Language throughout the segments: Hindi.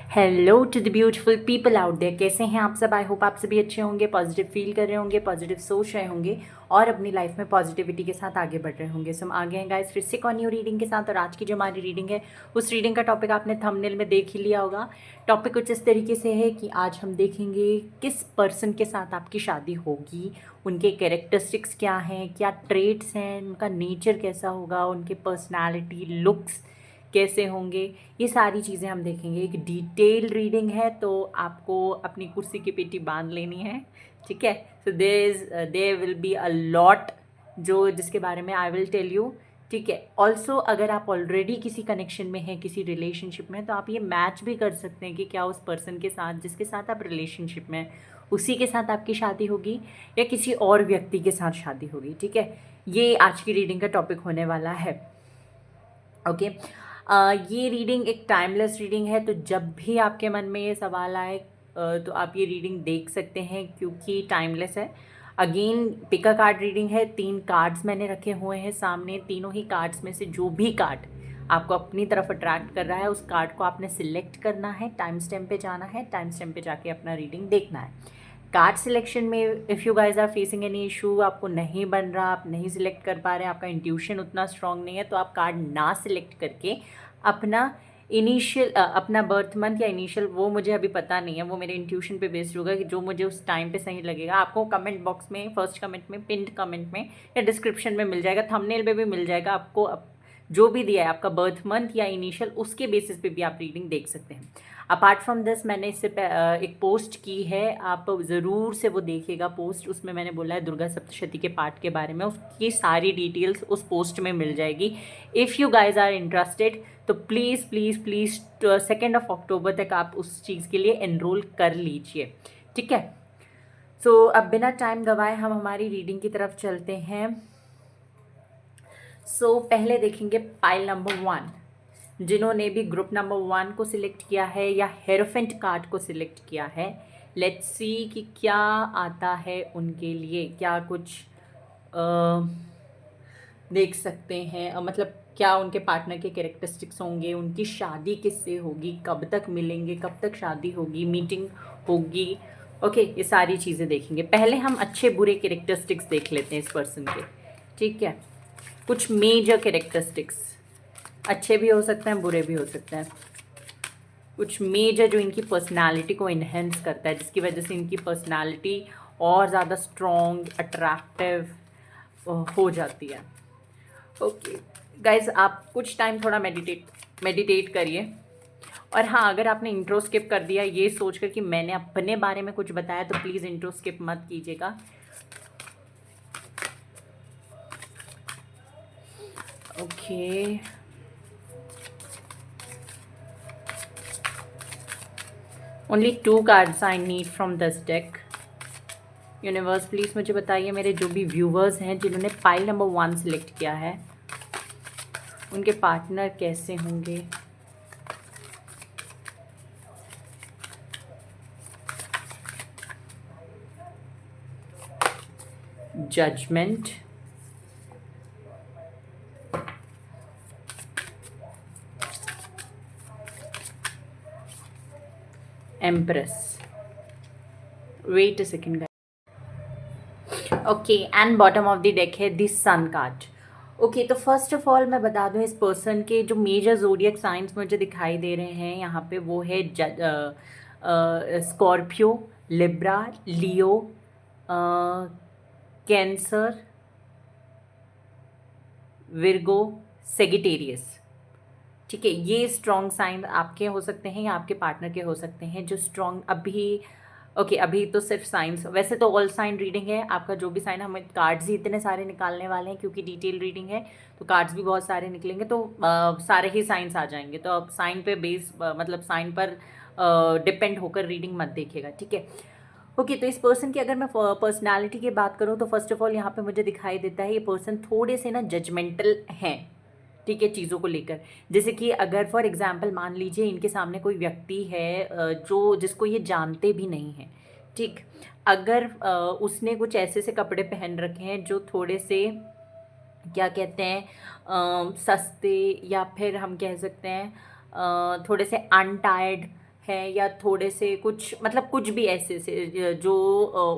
Hello to the beautiful people out there. कैसे हैं आप सब? आई होप आप सभी अच्छे होंगे, पॉजिटिव फील कर रहे होंगे, पॉजिटिव सोच रहे होंगे और अपनी लाइफ में पॉजिटिविटी के साथ आगे बढ़ रहे होंगे। सो हम आ गए हैं गाइस फिर से एक और न्यू रीडिंग के साथ। और आज की जो हमारी रीडिंग है उस रीडिंग का टॉपिक आपने थंबनेल में देख ही लिया होगा। टॉपिक कुछ इस तरीके से है कि आज हम देखेंगे किस पर्सन के साथ आपकी शादी होगी, उनके कैरेक्टरिस्टिक्स क्या हैं, क्या ट्रेट्स हैं, उनका नेचर कैसा होगा, उनके पर्सनैलिटी लुक्स कैसे होंगे, ये सारी चीज़ें हम देखेंगे। एक डिटेल रीडिंग है तो आपको अपनी कुर्सी की पेटी बांध लेनी है, ठीक है। So there will be a lot जो जिसके बारे में आई विल टेल यू, ठीक है। ऑल्सो अगर आप ऑलरेडी किसी कनेक्शन में हैं, किसी रिलेशनशिप में, तो आप ये मैच भी कर सकते हैं कि क्या उस पर्सन के साथ जिसके साथ आप रिलेशनशिप में हैं उसी के साथ आपकी शादी होगी या किसी और व्यक्ति के साथ शादी होगी, ठीक है। ये आज की रीडिंग का टॉपिक होने वाला है, ओके। ये रीडिंग एक टाइमलेस रीडिंग है, तो जब भी आपके मन में ये सवाल आए तो आप ये रीडिंग देख सकते हैं क्योंकि टाइमलेस है। Again pick a card reading है। 3 कार्ड्स मैंने रखे हुए हैं सामने। तीनों ही कार्ड्स में से जो भी कार्ड आपको अपनी तरफ अट्रैक्ट कर रहा है उस कार्ड को आपने सिलेक्ट करना है, टाइम स्टैम्प पे जाना है, टाइम स्टैम्प पे जाके अपना रीडिंग देखना है। कार्ड सिलेक्शन में if you guys are facing any issue, आपको नहीं बन रहा, आप नहीं सिलेक्ट कर पा रहे, आपका इंट्यूशन उतना स्ट्रांग नहीं है, तो आप कार्ड ना सिलेक्ट करके अपना इनिशियल अपना बर्थ मंथ या इनिशियल, वो मुझे अभी पता नहीं है, वो मेरे इंट्यूशन पे बेस्ड होगा कि जो मुझे उस टाइम पे सही लगेगा। आपको कमेंट बॉक्स में, फर्स्ट कमेंट में, पिंड कमेंट में या डिस्क्रिप्शन में मिल जाएगा, थंबनेल पे भी मिल जाएगा आपको। जो भी दिया है आपका बर्थ मंथ या इनिशियल, उसके बेसिस पे भी आप रीडिंग देख सकते हैं। अपार्ट फ्रॉम दिस मैंने इससे एक पोस्ट की है, आप ज़रूर से वो देखिएगा पोस्ट। उसमें मैंने बोला है दुर्गा सप्तशती के पाठ के बारे में, उसकी सारी डिटेल्स उस पोस्ट में मिल जाएगी। If you guys are interested तो प्लीज़ प्लीज़ प्लीज़ 2 अक्टूबर तक आप उस चीज़ के लिए एनरोल कर लीजिए, ठीक है। सो अब बिना टाइम गवाए हम हमारी रीडिंग की तरफ चलते हैं। सो पहले देखेंगे पाइल नंबर 1, जिन्होंने भी ग्रुप नंबर 1 को सिलेक्ट किया है या हेरोफेंट कार्ड को सिलेक्ट किया है। लेट्स सी कि क्या आता है उनके लिए, क्या कुछ देख सकते हैं, मतलब क्या उनके पार्टनर के कैरेक्टरिस्टिक्स होंगे, उनकी शादी किससे होगी, कब तक मिलेंगे, कब तक शादी होगी, मीटिंग होगी, ओके। ये सारी चीज़ें देखेंगे। पहले हम अच्छे बुरे कैरेक्टरिस्टिक्स देख लेते हैं इस पर्सन के, ठीक है। कुछ मेजर कैरेक्टरिस्टिक्स, अच्छे भी हो सकते हैं, बुरे भी हो सकते हैं। कुछ मेजर जो इनकी पर्सनालिटी को इन्हेंस करता है, जिसकी वजह से इनकी पर्सनालिटी और ज़्यादा स्ट्रॉन्ग, अट्रैक्टिव हो जाती है, ओके। गाइज आप कुछ टाइम थोड़ा मेडिटेट करिए। और हाँ, अगर आपने इंट्रो स्किप कर दिया ये सोचकर कि मैंने अपने बारे में कुछ बताया, तो प्लीज़ इंट्रो स्किप मत कीजिएगा, okay. Only 2 cards I need from this deck. Universe please मुझे बताइए, मेरे जो भी व्यूवर्स हैं जिन्होंने पाइल नंबर 1 सिलेक्ट किया है, उनके पार्टनर कैसे होंगे। Judgement, empress, wait a second, okay. And bottom of the deck है दिस सन कार्ड, ओके। तो फर्स्ट ऑफ ऑल मैं बता दूं, इस पर्सन के जो मेजर जोडियक साइंस मुझे दिखाई दे रहे हैं यहाँ पे, वो है स्कॉर्पियो, लिब्रा, लियो, कैंसर, विर्गो, सेगिटेरियस, ठीक है। ये स्ट्रॉन्ग साइन आपके हो सकते हैं या आपके पार्टनर के हो सकते हैं जो स्ट्रॉन्ग अभी, ओके। अभी तो सिर्फ साइंस, वैसे तो ऑल साइन रीडिंग है, आपका जो भी साइन, हमें कार्ड्स ही इतने सारे निकालने वाले हैं क्योंकि डिटेल रीडिंग है, तो कार्ड्स भी बहुत सारे निकलेंगे, तो सारे ही साइंस आ जाएंगे। तो अब साइन पे बेस मतलब साइन पर डिपेंड होकर रीडिंग मत देखिएगा, ठीक है, ओके। तो इस पर्सन की अगर मैं पर्सनालिटी की बात करूँ तो फर्स्ट ऑफ ऑल यहाँ पे मुझे दिखाई देता है ये पर्सन थोड़े से ना जजमेंटल हैं, ठीक है, चीज़ों को लेकर। जैसे कि अगर फॉर एग्जांपल मान लीजिए इनके सामने कोई व्यक्ति है जो जिसको ये जानते भी नहीं हैं, ठीक। अगर उसने कुछ ऐसे से कपड़े पहन रखे हैं जो थोड़े से क्या कहते हैं सस्ते, या फिर हम कह सकते हैं थोड़े से अनटायर्ड हैं या थोड़े से कुछ मतलब कुछ भी ऐसे से जो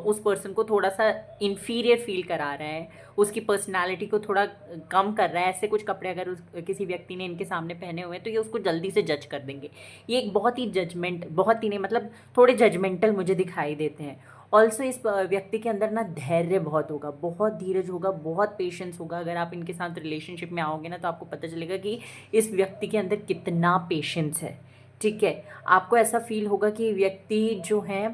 उस पर्सन को थोड़ा सा इन्फीरियर फील करा रहा है, उसकी पर्सनालिटी को थोड़ा कम कर रहा है, ऐसे कुछ कपड़े अगर किसी व्यक्ति ने इनके सामने पहने हुए हैं तो ये उसको जल्दी से जज कर देंगे। ये एक बहुत ही जजमेंट, बहुत ही नहीं मतलब थोड़े जजमेंटल मुझे दिखाई देते हैं। ऑल्सो इस व्यक्ति के अंदर ना धैर्य बहुत होगा, बहुत धीरज होगा, बहुत पेशेंस होगा। अगर आप इनके साथ रिलेशनशिप में आओगे ना तो आपको पता चलेगा कि इस व्यक्ति के अंदर कितना पेशेंस है। ठीक है, आपको ऐसा फील होगा कि व्यक्ति जो है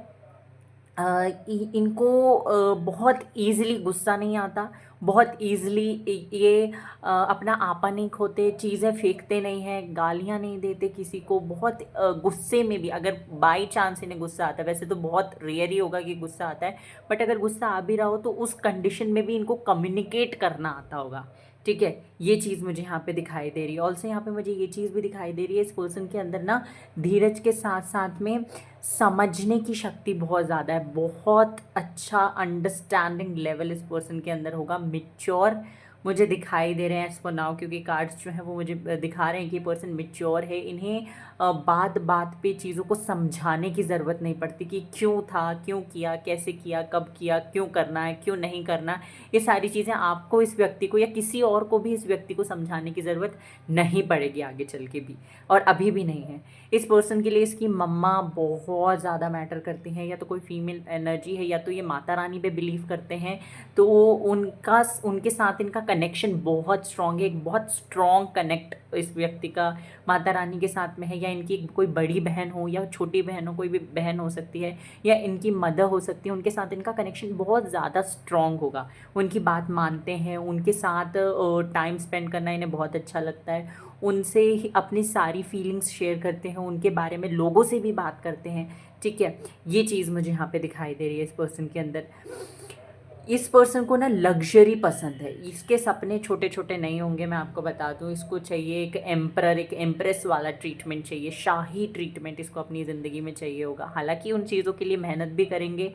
इनको बहुत ईज़िली गुस्सा नहीं आता, बहुत ईज़िली ये अपना आपा नहीं खोते, चीज़ें फेंकते नहीं हैं, गालियाँ नहीं देते किसी को। बहुत गुस्से में भी अगर बाई चांस इन्हें गुस्सा आता है, वैसे तो बहुत रेयर ही होगा कि गुस्सा आता है, बट अगर गुस्सा आ भी रहा हो तो उस कंडीशन में भी इनको कम्युनिकेट करना आता होगा। ठीक है, ये चीज़ मुझे यहाँ पे दिखाई दे रही है। ऑल्सो यहाँ पे मुझे ये चीज़ भी दिखाई दे रही है, इस पर्सन के अंदर ना धीरज के साथ साथ में समझने की शक्ति बहुत ज़्यादा है। बहुत अच्छा अंडरस्टैंडिंग लेवल इस पर्सन के अंदर होगा। मैच्योर मुझे दिखाई दे रहे हैं एज़ फॉर नाउ, क्योंकि कार्ड्स जो हैं वो मुझे दिखा रहे हैं कि ये पर्सन मैच्योर है। इन्हें बात बात पे चीज़ों को समझाने की ज़रूरत नहीं पड़ती कि क्यों था, क्यों किया, कैसे किया, कब किया, क्यों करना है, क्यों नहीं करना। ये सारी चीज़ें आपको इस व्यक्ति को या किसी और को भी इस व्यक्ति को समझाने की ज़रूरत नहीं पड़ेगी आगे चल के भी, और अभी भी नहीं है। इस पर्सन के लिए इसकी मम्मा बहुत ज़्यादा मैटर करती हैं, या तो कोई फीमेल एनर्जी है या तो ये माता रानी पे बिलीव करते हैं, तो उनके साथ इनका कनेक्शन बहुत स्ट्रॉन्ग है। एक बहुत स्ट्रॉन्ग कनेक्ट इस व्यक्ति का माता रानी के साथ में है, या इनकी कोई बड़ी बहन हो या छोटी बहन हो, कोई भी बहन हो सकती है, या इनकी मदर हो सकती है, उनके साथ इनका कनेक्शन बहुत ज़्यादा स्ट्रॉन्ग होगा। उनकी बात मानते हैं, उनके साथ टाइम स्पेंड करना इन्हें बहुत अच्छा लगता है, उनसे ही अपनी सारी फीलिंग्स शेयर करते हैं, उनके बारे में लोगों से भी बात करते हैं। ठीक है, ये चीज़ मुझे यहाँ पे दिखाई दे रही है इस पर्सन के अंदर। इस पर्सन को ना लग्जरी पसंद है, इसके सपने छोटे छोटे नहीं होंगे, मैं आपको बता दूं। इसको चाहिए एक एम्परर, एक एम्प्रेस वाला ट्रीटमेंट चाहिए, शाही ट्रीटमेंट इसको अपनी ज़िंदगी में चाहिए होगा। हालांकि उन चीज़ों के लिए मेहनत भी करेंगे,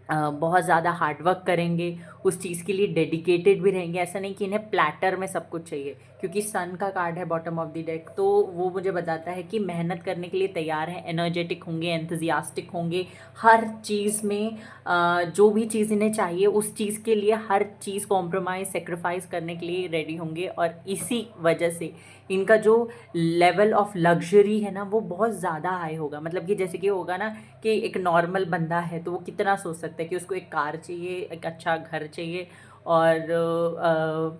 बहुत ज़्यादा हार्डवर्क करेंगे, उस चीज़ के लिए डेडिकेटेड भी रहेंगे। ऐसा नहीं कि इन्हें प्लैटर में सब कुछ चाहिए, क्योंकि सन का कार्ड है बॉटम ऑफ द डेक, तो वो मुझे बताता है कि मेहनत करने के लिए तैयार हैं, एनर्जेटिक होंगे, एंथुजियास्टिक होंगे। हर चीज़ में जो भी चीज़ इन्हें चाहिए उस चीज़ के लिए हर चीज़ कॉम्प्रोमाइज़ सेक्रीफाइस करने के लिए रेडी होंगे। और इसी वजह से इनका जो लेवल ऑफ लग्जरी है ना वो बहुत ज़्यादा हाई होगा। मतलब कि जैसे कि होगा ना कि एक नॉर्मल बंदा है तो वो कितना सोच सकता है कि उसको एक कार चाहिए, एक अच्छा घर चाहिए और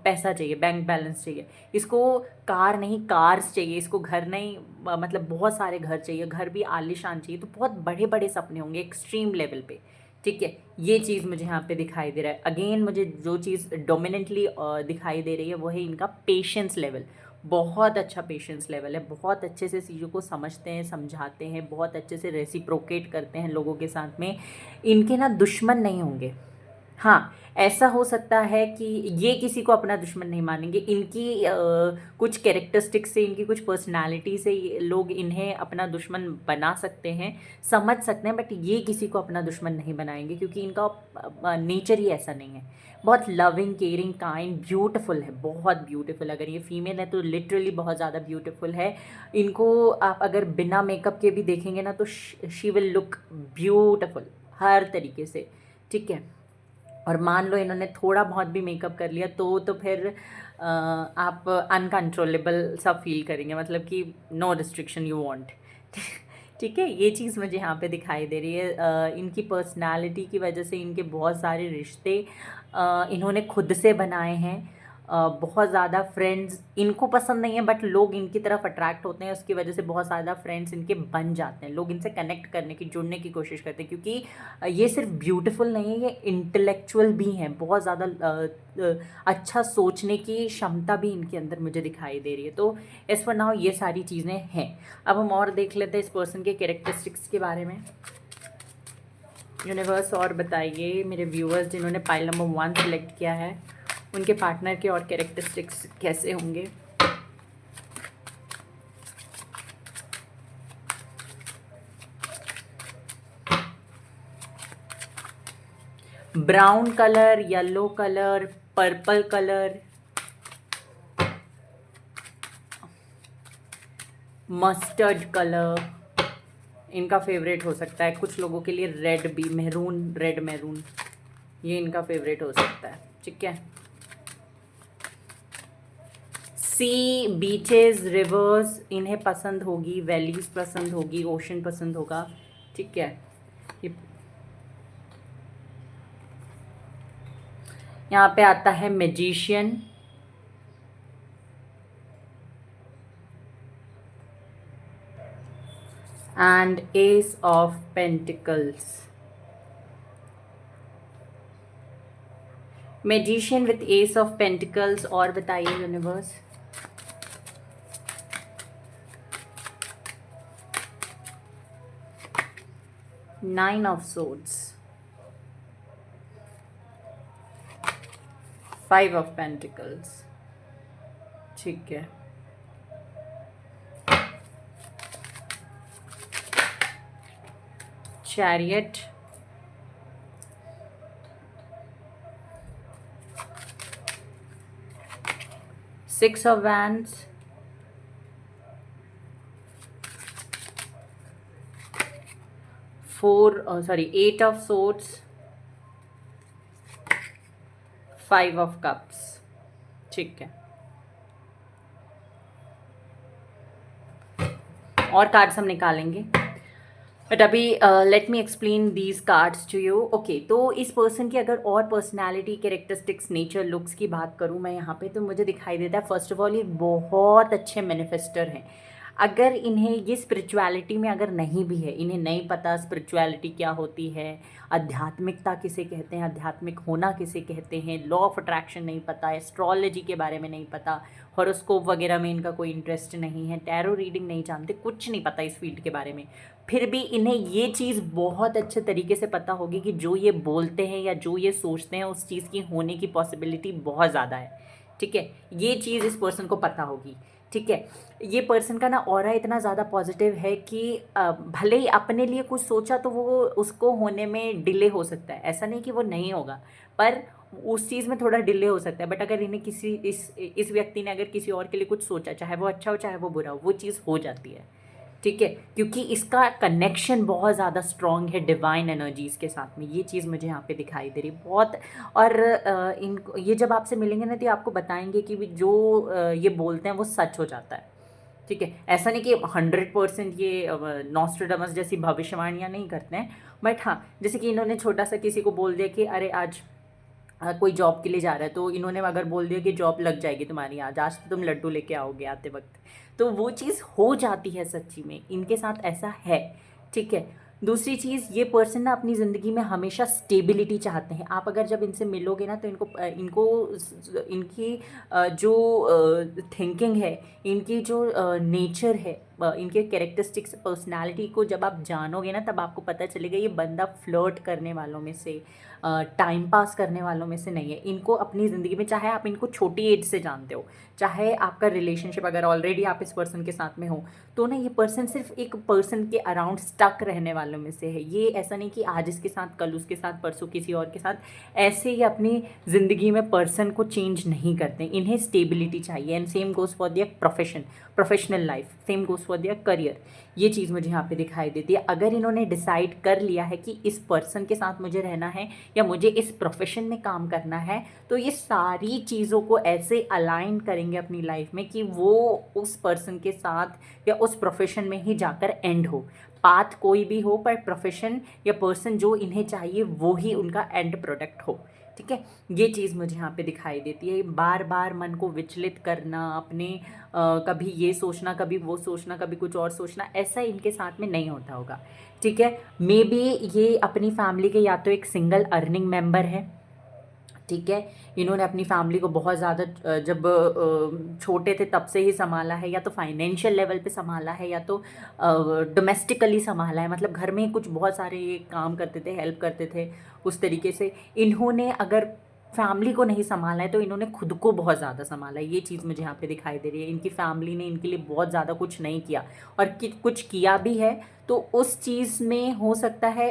पैसा चाहिए, बैंक बैलेंस चाहिए। इसको कार नहीं, कार्स चाहिए, इसको घर नहीं, मतलब बहुत सारे घर चाहिए, घर भी आलीशान चाहिए। तो बहुत बड़े बड़े सपने होंगे एक्सट्रीम लेवल पे। ठीक है, ये चीज़ मुझे यहाँ पे दिखाई दे रहा है। अगेन मुझे जो चीज़ डोमिनेंटली दिखाई दे रही है वो है इनका पेशेंस लेवल। बहुत अच्छा पेशेंस लेवल है, बहुत अच्छे से चीज़ों को समझते हैं, समझाते हैं, बहुत अच्छे से रेसिप्रोकेट करते हैं लोगों के साथ में। इनके ना दुश्मन नहीं होंगे। हाँ, ऐसा हो सकता है कि ये किसी को अपना दुश्मन नहीं मानेंगे। इनकी कुछ कैरेक्टरिस्टिक्स से, इनकी कुछ पर्सनालिटी से लोग इन्हें अपना दुश्मन बना सकते हैं, समझ सकते हैं, बट ये किसी को अपना दुश्मन नहीं बनाएंगे, क्योंकि इनका नेचर ही ऐसा नहीं है। बहुत लविंग, केयरिंग, काइंड, ब्यूटीफुल है, बहुत ब्यूटीफुल। अगर ये फीमेल है तो लिटरली बहुत ज़्यादा ब्यूटीफुल है। इनको आप अगर बिना मेकअप के भी देखेंगे ना तो शी विल लुक ब्यूटीफुल हर तरीके से। ठीक है, और मान लो इन्होंने थोड़ा बहुत भी मेकअप कर लिया तो फिर आप अनकंट्रोलेबल सा फील करेंगे, मतलब कि नो रिस्ट्रिक्शन यू वांट। ठीक है, ये चीज़ मुझे यहाँ पे दिखाई दे रही है। इनकी पर्सनालिटी की वजह से इनके बहुत सारे रिश्ते इन्होंने खुद से बनाए हैं। बहुत ज़्यादा फ्रेंड्स इनको पसंद नहीं है, बट लोग इनकी तरफ अट्रैक्ट होते हैं, उसकी वजह से बहुत ज़्यादा फ्रेंड्स इनके बन जाते हैं। लोग इनसे कनेक्ट करने की, जुड़ने की कोशिश करते हैं, क्योंकि ये सिर्फ ब्यूटीफुल नहीं है, ये इंटेलेक्चुअल भी हैं। बहुत ज़्यादा अच्छा सोचने की क्षमता भी इनके अंदर मुझे दिखाई दे रही है। तो एज फॉर नाउ ये सारी चीज़ें हैं। अब हम और देख लेते हैं इस पर्सन के कैरेक्टरिस्टिक्स के बारे में। यूनिवर्स और बताइए मेरे व्यूअर्स जिन्होंने पाइल नंबर 1 सेलेक्ट किया है, उनके पार्टनर के और कैरेक्टरिस्टिक्स कैसे होंगे। Brown colour, yellow colour, purple colour, mustard colour इनका फेवरेट हो सकता है, कुछ लोगों के लिए रेड भी, मेहरून, रेड मेहरून, ये इनका फेवरेट हो सकता है, ठीक है। सी, बीचेस, रिवर्स इन्हें पसंद होगी, वैलीज पसंद होगी, ओशन पसंद होगा, ठीक है। यहाँ पे आता है magician, and ace of pentacles. Magician with ace of pentacles. और बताइए universe. Nine of swords, five of pentacles, ठीक है। Chariot, six of wands, eight of swords, five of cups, ठीक है। और कार्ड्स हम निकालेंगे, बट अभी let me explain these cards to you. Okay, तो इस पर्सन की अगर और पर्सनैलिटी, कैरेक्टरिस्टिक्स, नेचर, लुक्स की बात करूँ मैं यहाँ पे, तो मुझे दिखाई देता है फर्स्ट ऑफ ऑल ये बहुत अच्छे मैनिफेस्टर हैं। अगर इन्हें ये स्पिरिचुअलिटी में अगर नहीं भी है, इन्हें नहीं पता स्पिरिचुअलिटी क्या होती है, आध्यात्मिकता किसे कहते हैं, आध्यात्मिक होना किसे कहते हैं, लॉ ऑफ अट्रैक्शन नहीं पता, एस्ट्रोलॉजी के बारे में नहीं पता, हॉरोस्कोप वगैरह में इनका कोई इंटरेस्ट नहीं है, टैरो रीडिंग नहीं जानते, कुछ नहीं पता इस फील्ड के बारे में, फिर भी इन्हें ये चीज़ बहुत अच्छे तरीके से पता होगी कि जो ये बोलते हैं या जो ये सोचते हैं उस चीज़ की होने की पॉसिबिलिटी बहुत ज़्यादा है, ठीक है। ये चीज़ इस पर्सन को पता होगी, ठीक है। ये पर्सन का ना ऑरा इतना ज़्यादा पॉजिटिव है कि भले ही अपने लिए कुछ सोचा तो वो उसको होने में डिले हो सकता है, ऐसा नहीं कि वो नहीं होगा, पर उस चीज़ में थोड़ा डिले हो सकता है। बट अगर इन्हें किसी इस व्यक्ति ने अगर किसी और के लिए कुछ सोचा, चाहे वो अच्छा हो चाहे वो बुरा हो, वो चीज़ हो जाती है, ठीक है, क्योंकि इसका कनेक्शन बहुत ज़्यादा स्ट्रॉन्ग है डिवाइन एनर्जीज़ के साथ में। ये चीज़ मुझे यहाँ पे दिखाई दे रही बहुत। और इनको ये जब आपसे मिलेंगे ना तो आपको बताएंगे कि जो ये बोलते हैं वो सच हो जाता है, ठीक है। ऐसा नहीं कि 100% ये नॉस्ट्रेडामस जैसी भविष्यवाणियाँ नहीं करते हैं, बट हाँ, जैसे कि इन्होंने छोटा सा किसी को बोल दिया कि अरे आज कोई जॉब के लिए जा रहा है, तो इन्होंने अगर बोल दिया कि जॉब लग जाएगी तुम्हारी, आज तो तुम लड्डू लेके आओगे आते वक्त, तो वो चीज़ हो जाती है सच्ची में, इनके साथ ऐसा है, ठीक है। दूसरी चीज़, ये पर्सन ना अपनी ज़िंदगी में हमेशा स्टेबिलिटी चाहते हैं। आप अगर जब इनसे मिलोगे ना तो इनकी जो थिंकिंग है, इनकी जो नेचर है, इनके कैरेक्टरिस्टिक्स, पर्सनालिटी को जब आप जानोगे ना तब आपको पता चलेगा ये बंदा फ्लर्ट करने वालों में से, टाइम पास करने वालों में से नहीं है। इनको अपनी ज़िंदगी में, चाहे आप इनको छोटी एज से जानते हो, चाहे आपका रिलेशनशिप अगर ऑलरेडी आप इस पर्सन के साथ में हो, तो ना ये पर्सन सिर्फ एक पर्सन के अराउंड स्टक रहने वालों में से है। ये ऐसा नहीं कि आज इसके साथ, कल उसके साथ, परसों किसी और के साथ, ऐसे ही अपनी ज़िंदगी में पर्सन को चेंज नहीं करते। इन्हें स्टेबिलिटी चाहिए, and same goes for their professional life, same goes for their career. ये चीज़ मुझे यहाँ पे दिखाई देती है। अगर इन्होंने डिसाइड कर लिया है कि इस पर्सन के साथ मुझे रहना है या मुझे इस प्रोफेशन में काम करना है, तो ये सारी चीज़ों को ऐसे अलाइन करेंगे अपनी लाइफ में कि वो उस पर्सन के साथ या उस प्रोफेशन में ही जाकर एंड हो। पाथ कोई भी हो, पर प्रोफेशन या पर्सन जो इन्हें चाहिए वो ही उनका एंड प्रोडक्ट हो, ठीक है। ये चीज़ मुझे यहाँ पे दिखाई देती है। बार बार मन को विचलित करना, अपने कभी ये सोचना, कभी वो सोचना, कभी कुछ और सोचना, ऐसा इनके साथ में नहीं होता होगा, ठीक है। मे बी ये अपनी फैमिली के या तो एक सिंगल अर्निंग मेंबर है, ठीक है। इन्होंने अपनी फैमिली को बहुत ज़्यादा जब छोटे थे तब से ही संभाला है, या तो फाइनेंशियल लेवल पे संभाला है, या तो डोमेस्टिकली संभाला है, मतलब घर में कुछ बहुत सारे काम करते थे, हेल्प करते थे, उस तरीके से। इन्होंने अगर फैमिली को नहीं संभाला है तो इन्होंने खुद को बहुत ज़्यादा संभाला है। ये चीज़ मुझे यहाँ पे दिखाई दे रही है। इनकी फैमिली ने इनके लिए बहुत ज़्यादा कुछ नहीं किया, और कुछ किया भी है तो उस चीज़ में हो सकता है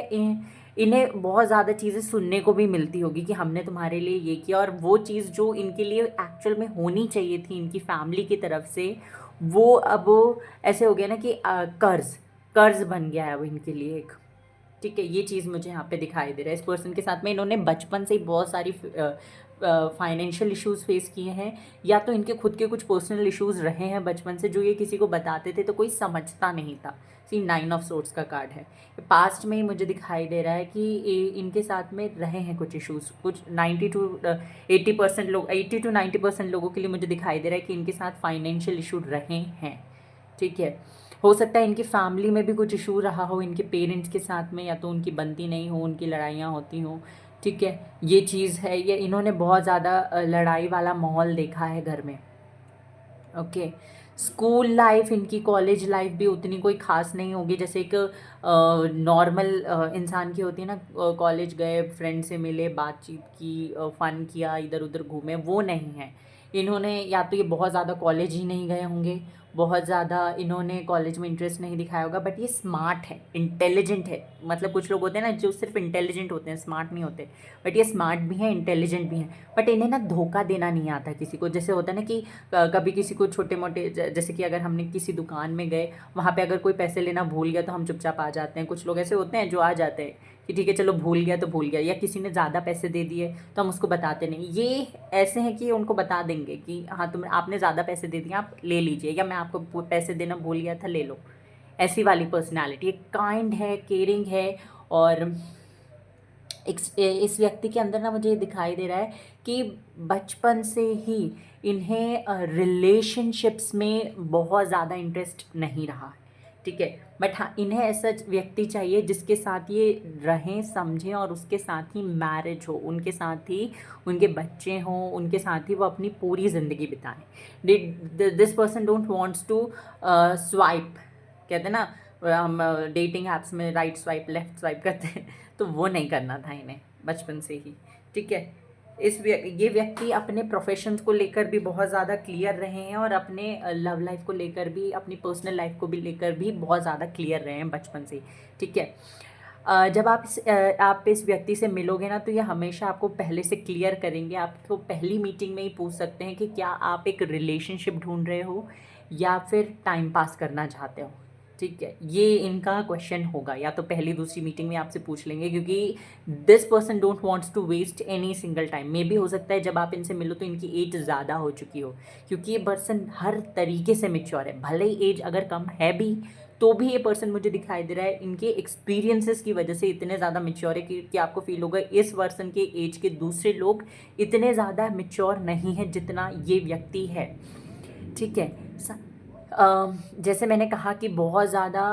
इन्हें बहुत ज़्यादा चीज़ें सुनने को भी मिलती होगी कि हमने तुम्हारे लिए ये किया, और वो चीज़ जो इनके लिए एक्चुअल में होनी चाहिए थी इनकी फैमिली की तरफ से, वो अब ऐसे हो गया ना कि कर्ज कर्ज बन गया है अब इनके लिए एक। ठीक है, ये चीज़ मुझे यहाँ पे दिखाई दे रहा है। इस पर्सन के साथ में इन्होंने बचपन से ही बहुत सारी फाइनेंशियल इश्यूज फेस किए हैं, या तो इनके खुद के कुछ पर्सनल इश्यूज रहे हैं बचपन से, जो ये किसी को बताते थे तो कोई समझता नहीं था। सी 9 ऑफ सोर्ट्स का कार्ड है। पास्ट में ही मुझे दिखाई दे रहा है कि इनके साथ में रहे हैं कुछ इश्यूज, कुछ 80% लोग, 80 to 90% लोगों के लिए मुझे दिखाई दे रहा है कि इनके साथ फाइनेंशियल इशू रहे हैं। ठीक है, हो सकता है इनकी फैमिली में भी कुछ इशू रहा हो इनके पेरेंट्स के साथ में, या तो उनकी बनती नहीं हो, उनकी लड़ाइयाँ होती हों। ठीक है, ये चीज़ है। ये इन्होंने बहुत ज़्यादा लड़ाई वाला माहौल देखा है घर में। ओके, स्कूल लाइफ इनकी, कॉलेज लाइफ भी उतनी कोई ख़ास नहीं होगी जैसे एक नॉर्मल इंसान की होती है ना। कॉलेज गए, फ्रेंड से मिले, बातचीत की, फ़न किया, इधर उधर घूमे, वो नहीं है। इन्होंने या तो ये बहुत ज़्यादा कॉलेज ही नहीं गए होंगे, बहुत ज़्यादा इन्होंने कॉलेज में इंटरेस्ट नहीं दिखाया होगा, बट ये स्मार्ट है, इंटेलिजेंट है। मतलब कुछ लोग होते हैं ना जो सिर्फ इंटेलिजेंट होते हैं, स्मार्ट नहीं होते, बट ये स्मार्ट भी हैं, इंटेलिजेंट भी हैं। बट इन्हें ना धोखा देना नहीं आता किसी को। जैसे होता है ना कि कभी किसी को छोटे मोटे, जैसे कि अगर हमने किसी दुकान में गए, वहाँ पे अगर कोई पैसे लेना भूल गया तो हम चुपचाप आ जाते हैं। कुछ लोग ऐसे होते हैं जो आ जाते हैं कि ठीक है चलो भूल गया तो भूल गया, या किसी ने ज़्यादा पैसे दे दिए तो हम उसको बताते नहीं। ये ऐसे हैं कि उनको बता देंगे कि हाँ तुम, आपने ज़्यादा पैसे दे दिए, आप ले लीजिए, या मैं आपको पैसे देना भूल गया था, ले लो। ऐसी वाली पर्सनैलिटी, काइंड है, केयरिंग है। और इस व्यक्ति के अंदर ना मुझे दिखाई दे रहा है कि बचपन से ही इन्हें रिलेशनशिप्स में बहुत ज़्यादा इंटरेस्ट नहीं रहा है। ठीक है, बट हाँ इन्हें ऐसा व्यक्ति चाहिए जिसके साथ ये रहें, समझें, और उसके साथ ही मैरिज हो, उनके साथ ही उनके बच्चे हों, उनके साथ ही वो अपनी पूरी ज़िंदगी बिताएं। This person don't wants to swipe, कहते हैं ना हम डेटिंग ऐप्स में राइट स्वाइप लेफ्ट स्वाइप करते हैं, तो वो नहीं करना था इन्हें बचपन से ही। ठीक है, ये व्यक्ति अपने प्रोफेशंस को लेकर भी बहुत ज़्यादा क्लियर रहे हैं, और अपने लव लाइफ को लेकर भी, अपनी पर्सनल लाइफ को भी लेकर भी बहुत ज़्यादा क्लियर रहे हैं बचपन से ही। ठीक है, जब आप इस व्यक्ति से मिलोगे ना, तो ये हमेशा आपको पहले से क्लियर करेंगे। आपको पहली मीटिंग में ही पूछ सकते हैं कि क्या आप एक रिलेशनशिप ढूंढ रहे हो या फिर टाइम पास करना चाहते हो। ठीक है, ये इनका क्वेश्चन होगा, या तो पहली दूसरी मीटिंग में आपसे पूछ लेंगे, क्योंकि this person don't wants to waste any single time. मे भी हो सकता है जब आप इनसे मिलो तो इनकी एज ज़्यादा हो चुकी हो, क्योंकि ये पर्सन हर तरीके से मेच्योर है। भले ही एज अगर कम है भी, तो भी ये पर्सन मुझे दिखाई दे रहा है इनके एक्सपीरियंसेस की वजह से इतने ज़्यादा मेच्योर है कि आपको फील होगा इस पर्सन के एज के दूसरे लोग इतने ज़्यादा मेच्योर नहीं है जितना ये व्यक्ति है। ठीक है, जैसे मैंने कहा कि बहुत ज़्यादा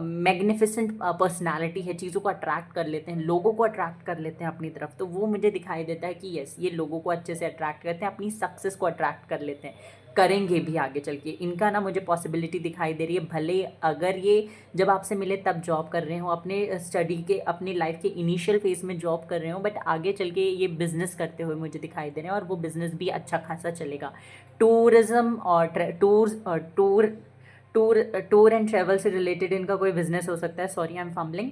मैग्निफिसेंट पर्सनालिटी है, चीज़ों को अट्रैक्ट कर लेते हैं, लोगों को अट्रैक्ट कर लेते हैं अपनी तरफ। तो वो मुझे दिखाई देता है कि यस, ये लोगों को अच्छे से अट्रैक्ट करते हैं, अपनी सक्सेस को अट्रैक्ट कर लेते हैं, करेंगे भी आगे चल के। इनका ना मुझे पॉसिबिलिटी दिखाई दे रही है, भले अगर ये जब आपसे मिले तब जॉब कर रहे हो, अपने स्टडी के, अपनी लाइफ के इनिशियल फेज में जॉब कर रहे हो, बट आगे चल के ये बिज़नेस करते हुए मुझे दिखाई दे रहे हैं, और वो बिज़नेस भी अच्छा खासा चलेगा। टूरिज़्म और टूर एंड ट्रैवल से रिलेटेड इनका कोई बिज़नेस हो सकता है। Sorry, I am fumbling.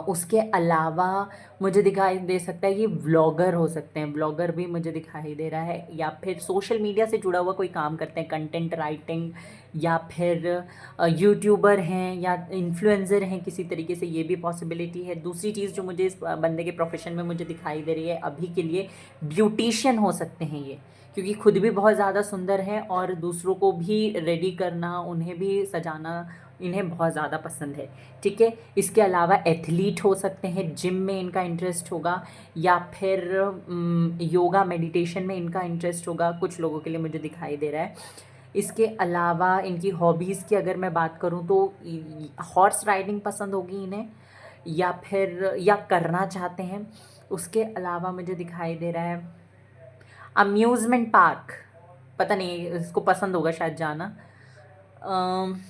उसके अलावा मुझे दिखाई दे सकता है कि व्लॉगर हो सकते हैं, व्लॉगर भी मुझे दिखाई दे रहा है, या फिर सोशल मीडिया से जुड़ा हुआ कोई काम करते हैं, कंटेंट राइटिंग, या फिर यूट्यूबर हैं, या इन्फ्लुएंसर हैं किसी तरीके से, ये भी पॉसिबिलिटी है। दूसरी चीज़ जो मुझे इस बंदे के प्रोफेशन में मुझे दिखाई दे रही है अभी के लिए, ब्यूटिशियन हो सकते हैं ये, क्योंकि खुद भी बहुत ज़्यादा सुंदर है और दूसरों को भी रेडी करना, उन्हें भी सजाना इन्हें बहुत ज़्यादा पसंद है। ठीक है, इसके अलावा एथलीट हो सकते हैं, जिम में इनका इंटरेस्ट होगा, या फिर योगा मेडिटेशन में इनका इंटरेस्ट होगा, कुछ लोगों के लिए मुझे दिखाई दे रहा है। इसके अलावा इनकी हॉबीज़ की अगर मैं बात करूं तो हॉर्स राइडिंग पसंद होगी इन्हें, या फिर या करना चाहते हैं। उसके अलावा मुझे दिखाई दे रहा है अम्यूज़मेंट पार्क, पता नहीं इसको पसंद होगा शायद जाना। अम,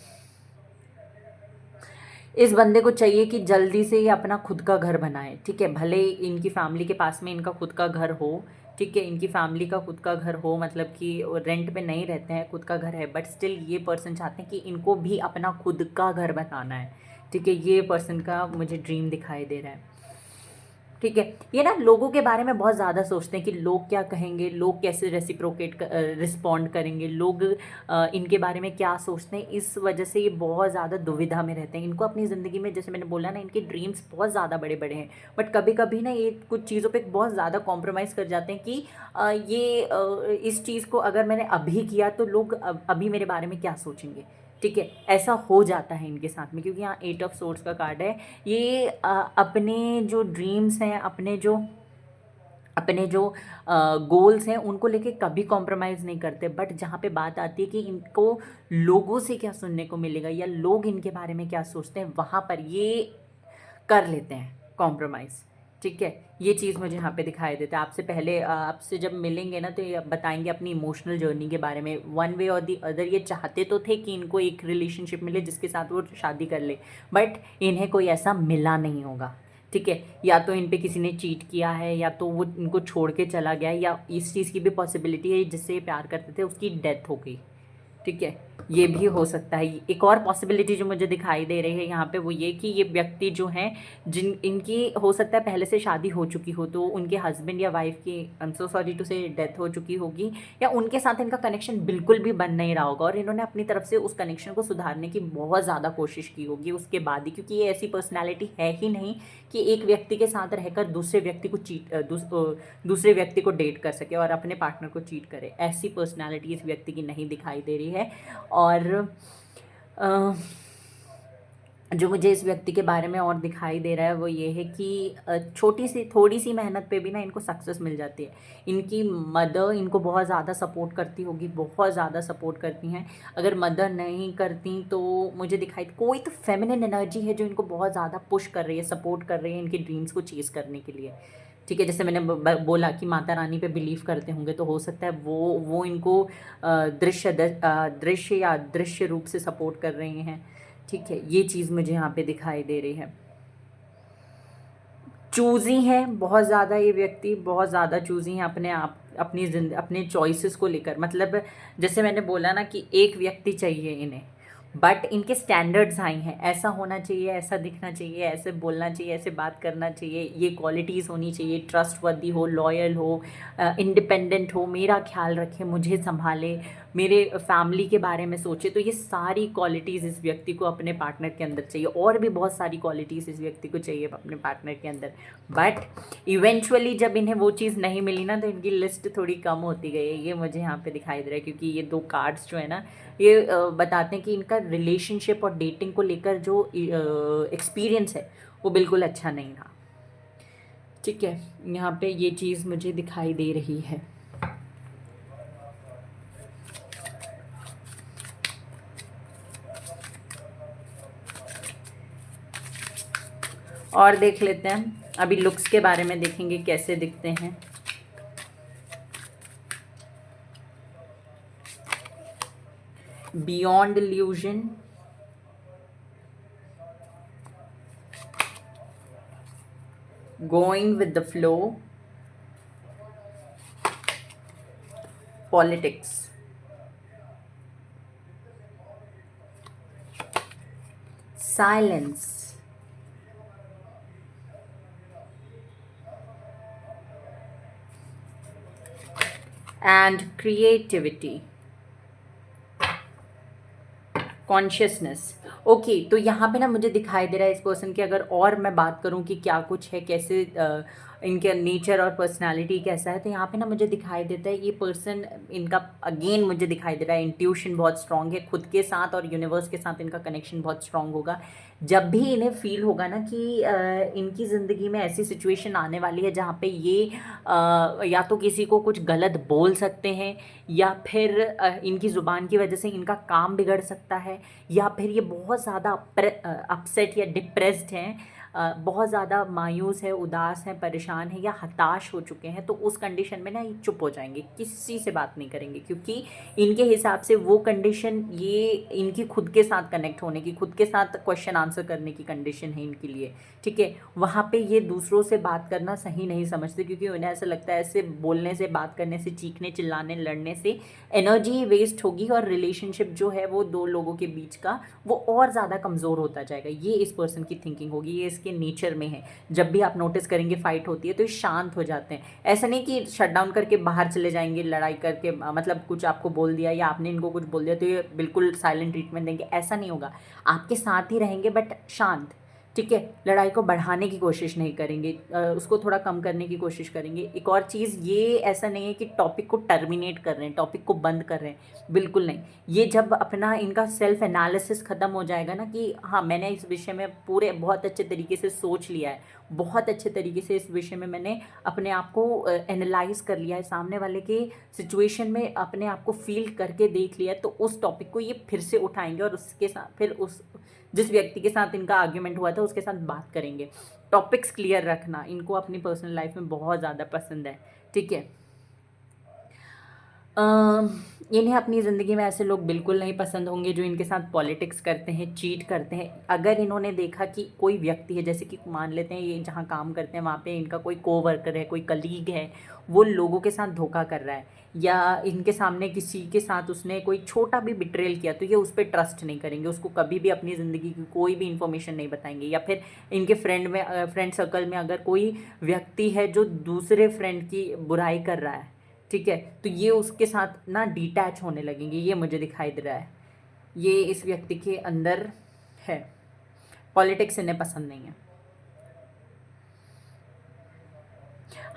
इस बंदे को चाहिए कि जल्दी से ये अपना खुद का घर बनाए। ठीक है, भले इनकी फैमिली के पास में इनका खुद का घर हो, ठीक है, इनकी फैमिली का खुद का घर हो, मतलब कि रेंट पे नहीं रहते हैं, खुद का घर है, बट स्टिल ये पर्सन चाहते हैं कि इनको भी अपना खुद का घर बनाना है। ठीक है, ये पर्सन का मुझे ड्रीम दिखाई दे रहा है। ठीक है। ये ना लोगों के बारे में बहुत ज़्यादा सोचते हैं कि लोग क्या कहेंगे, लोग कैसे रेसिप्रोकेट रिस्पॉन्ड करेंगे, लोग इनके बारे में क्या सोचते हैं। इस वजह से ये बहुत ज़्यादा दुविधा में रहते हैं। इनको अपनी ज़िंदगी में, जैसे मैंने बोला ना, इनके ड्रीम्स बहुत ज़्यादा बड़े बड़े हैं, बट कभी कभी ना ये कुछ चीज़ों पे बहुत ज़्यादा कॉम्प्रोमाइज़ कर जाते हैं कि इस चीज़ को अगर मैंने अभी किया तो लोग अभी मेरे बारे में क्या सोचेंगे। ठीक है, ऐसा हो जाता है इनके साथ में, क्योंकि यहाँ 8 ऑफ सोर्ड्स का कार्ड है। ये अपने जो ड्रीम्स हैं, अपने जो गोल्स हैं, उनको लेके कभी कॉम्प्रोमाइज़ नहीं करते। बट जहाँ पे बात आती है कि इनको लोगों से क्या सुनने को मिलेगा या लोग इनके बारे में क्या सोचते हैं, वहाँ पर ये कर लेते हैं कॉम्प्रोमाइज़। ठीक है, ये चीज़ मुझे यहाँ पे दिखाई देता है। आपसे पहले आपसे जब मिलेंगे ना तो ये बताएंगे अपनी इमोशनल जर्नी के बारे में। वन वे और दी अदर ये चाहते तो थे कि इनको एक रिलेशनशिप मिले जिसके साथ वो शादी कर ले, बट इन्हें कोई ऐसा मिला नहीं होगा। ठीक है, या तो इन पे किसी ने चीट किया है, या तो वो इनको छोड़ के चला गया, या इस चीज़ की भी पॉसिबिलिटी है जिससे ये प्यार करते थे उसकी डेथ हो गई। ठीक है, ये भी हो सकता है। एक और पॉसिबिलिटी जो मुझे दिखाई दे रही है यहाँ पे वो ये कि ये व्यक्ति जो हैं, जिन इनकी हो सकता है पहले से शादी हो चुकी हो, तो उनके हस्बैंड या वाइफ की, I am so sorry to say, death हो चुकी होगी, या उनके साथ इनका कनेक्शन बिल्कुल भी बन नहीं रहा होगा और इन्होंने अपनी तरफ से उस कनेक्शन को सुधारने की बहुत ज़्यादा कोशिश की होगी उसके बाद ही, क्योंकि ये ऐसी पर्सनैलिटी है ही नहीं कि एक व्यक्ति के साथ रहकर दूसरे व्यक्ति को डेट कर सके और अपने पार्टनर को चीट करे। ऐसी पर्सनैलिटी इस व्यक्ति की नहीं दिखाई दे रही है। और अ, जो मुझे इस व्यक्ति के बारे में और दिखाई दे रहा है वो ये है कि छोटी सी थोड़ी सी मेहनत पे भी ना इनको सक्सेस मिल जाती है। इनकी मदर इनको बहुत ज़्यादा सपोर्ट करती होगी, बहुत ज़्यादा सपोर्ट करती हैं। अगर मदर नहीं करती तो मुझे दिखाई कोई तो फेमिनिन एनर्जी है जो इनको बहुत ज़्यादा पुश कर रही है, सपोर्ट कर रही है इनके ड्रीम्स को चेज़ करने के लिए। ठीक है, जैसे मैंने बोला कि माता रानी पे बिलीव करते होंगे, तो हो सकता है वो इनको दृश्य या अदृश्य रूप से सपोर्ट कर रही हैं। ठीक है, ये चीज़ मुझे यहाँ पे दिखाई दे रही है। चूज़ी है बहुत ज़्यादा, ये व्यक्ति बहुत ज़्यादा चूज़ी हैं अपने आप, अपने चॉइसेस को लेकर। मतलब जैसे मैंने बोला ना कि एक व्यक्ति चाहिए इन्हें, बट इनके स्टैंडर्ड्स हाई हैं। ऐसा होना चाहिए, ऐसा दिखना चाहिए, ऐसे बोलना चाहिए, ऐसे बात करना चाहिए, ये क्वालिटीज़ होनी चाहिए, ट्रस्टवर्दी हो, लॉयल हो, इंडिपेंडेंट हो, मेरा ख्याल रखे, मुझे संभाले, मेरे फैमिली के बारे में सोचे। तो ये सारी क्वालिटीज़ इस व्यक्ति को अपने पार्टनर के अंदर चाहिए, और भी बहुत सारी क्वालिटीज़ इस व्यक्ति को चाहिए अपने पार्टनर के अंदर। बट इवेंचुअली जब इन्हें वो चीज़ नहीं मिली ना, तो इनकी लिस्ट थोड़ी कम होती गई है। ये मुझे यहाँ पे दिखाई दे रहा है, क्योंकि ये दो कार्ड्स जो है ना, ये बताते हैं कि इनका रिलेशनशिप और डेटिंग को लेकर जो एक्सपीरियंस है वो बिल्कुल अच्छा नहीं रहा। ठीक है, यहाँ पे ये चीज़ मुझे दिखाई दे रही है। और देख लेते हैं, अभी लुक्स के बारे में देखेंगे कैसे दिखते हैं। Beyond illusion, going with the flow, politics, silence, and creativity, consciousness. Okay, तो यहाँ पे ना मुझे दिखाई दे रहा है इस पर्सन की, अगर और मैं बात करूँ कि क्या कुछ है, कैसे इनके नेचर और पर्सनालिटी कैसा है, तो यहाँ पे ना मुझे दिखाई देता है ये पर्सन, इनका अगेन मुझे दिखाई दे रहा है इंट्यूशन बहुत स्ट्रांग है, खुद के साथ और यूनिवर्स के साथ इनका कनेक्शन बहुत स्ट्रांग होगा। जब भी इन्हें फील होगा ना कि इनकी ज़िंदगी में ऐसी सिचुएशन आने वाली है जहाँ पे ये या तो किसी को कुछ गलत बोल सकते हैं, या फिर इनकी ज़ुबान की वजह से इनका काम बिगड़ सकता है, या फिर ये बहुत ज़्यादा अपसेट या डिप्रेस्ड हैं, बहुत ज़्यादा मायूस है, उदास हैं, परेशान हैं या हताश हो चुके हैं, तो उस कंडीशन में ना ये चुप हो जाएंगे, किसी से बात नहीं करेंगे, क्योंकि इनके हिसाब से वो कंडीशन ये इनकी खुद के साथ कनेक्ट होने की, खुद के साथ क्वेश्चन आंसर करने की कंडीशन है इनके लिए। ठीक है, वहाँ पे ये दूसरों से बात करना सही नहीं समझते, क्योंकि उन्हें ऐसा लगता है ऐसे बोलने से, बात करने से, चीखने चिल्लाने लड़ने से एनर्जी वेस्ट होगी और रिलेशनशिप जो है वो दो लोगों के बीच का वो और ज़्यादा कमज़ोर होता जाएगा। ये इस पर्सन की थिंकिंग होगी, ये इसके नेचर में है। जब भी आप नोटिस करेंगे फाइट होती है तो ये शांत हो जाते हैं। ऐसा नहीं कि शट डाउन करके बाहर चले जाएंगे लड़ाई करके, मतलब कुछ आपको बोल दिया या आपने इनको कुछ बोल दिया तो ये बिल्कुल साइलेंट ट्रीटमेंट देंगे, ऐसा नहीं होगा। आपके साथ ही रहेंगे बट शांत, ठीक है। लड़ाई को बढ़ाने की कोशिश नहीं करेंगे, उसको थोड़ा कम करने की कोशिश करेंगे। एक और चीज़, ये ऐसा नहीं है कि टॉपिक को टर्मिनेट कर रहे हैं, टॉपिक को बंद कर रहे हैं, बिल्कुल नहीं। ये जब अपना इनका सेल्फ एनालिसिस ख़त्म हो जाएगा ना कि हाँ मैंने इस विषय में पूरे बहुत अच्छे तरीके से सोच लिया है, बहुत अच्छे तरीके से इस विषय में मैंने अपने आप को एनालाइज कर लिया है, सामने वाले के सिचुएशन में अपने आप को फील करके देख लिया है, तो उस टॉपिक को ये फिर से उठाएंगे और उसके साथ फिर उस जिस व्यक्ति के साथ इनका आर्ग्यूमेंट हुआ था उसके साथ बात करेंगे। टॉपिक्स क्लियर रखना इनको अपनी पर्सनल लाइफ में बहुत ज़्यादा पसंद है, ठीक है। इन्हें अपनी ज़िंदगी में ऐसे लोग बिल्कुल नहीं पसंद होंगे जो इनके साथ पॉलिटिक्स करते हैं, चीट करते हैं। अगर इन्होंने देखा कि कोई व्यक्ति है, जैसे कि मान लेते हैं ये जहाँ काम करते हैं वहाँ पे इनका कोई कोवर्कर है, कोई कलीग है, वो लोगों के साथ धोखा कर रहा है या इनके सामने किसी के साथ उसने कोई छोटा भी बिट्रेल किया, तो ये उस पर ट्रस्ट नहीं करेंगे, उसको कभी भी अपनी ज़िंदगी की कोई भी इन्फॉर्मेशन नहीं बताएंगे। या फिर इनके फ्रेंड सर्कल में अगर कोई व्यक्ति है जो दूसरे फ्रेंड की बुराई कर रहा है, ठीक है, तो ये उसके साथ ना डिटैच होने लगेंगे, ये मुझे दिखाई दे रहा है। ये इस व्यक्ति के अंदर है। पॉलिटिक्स इन्हें पसंद नहीं है।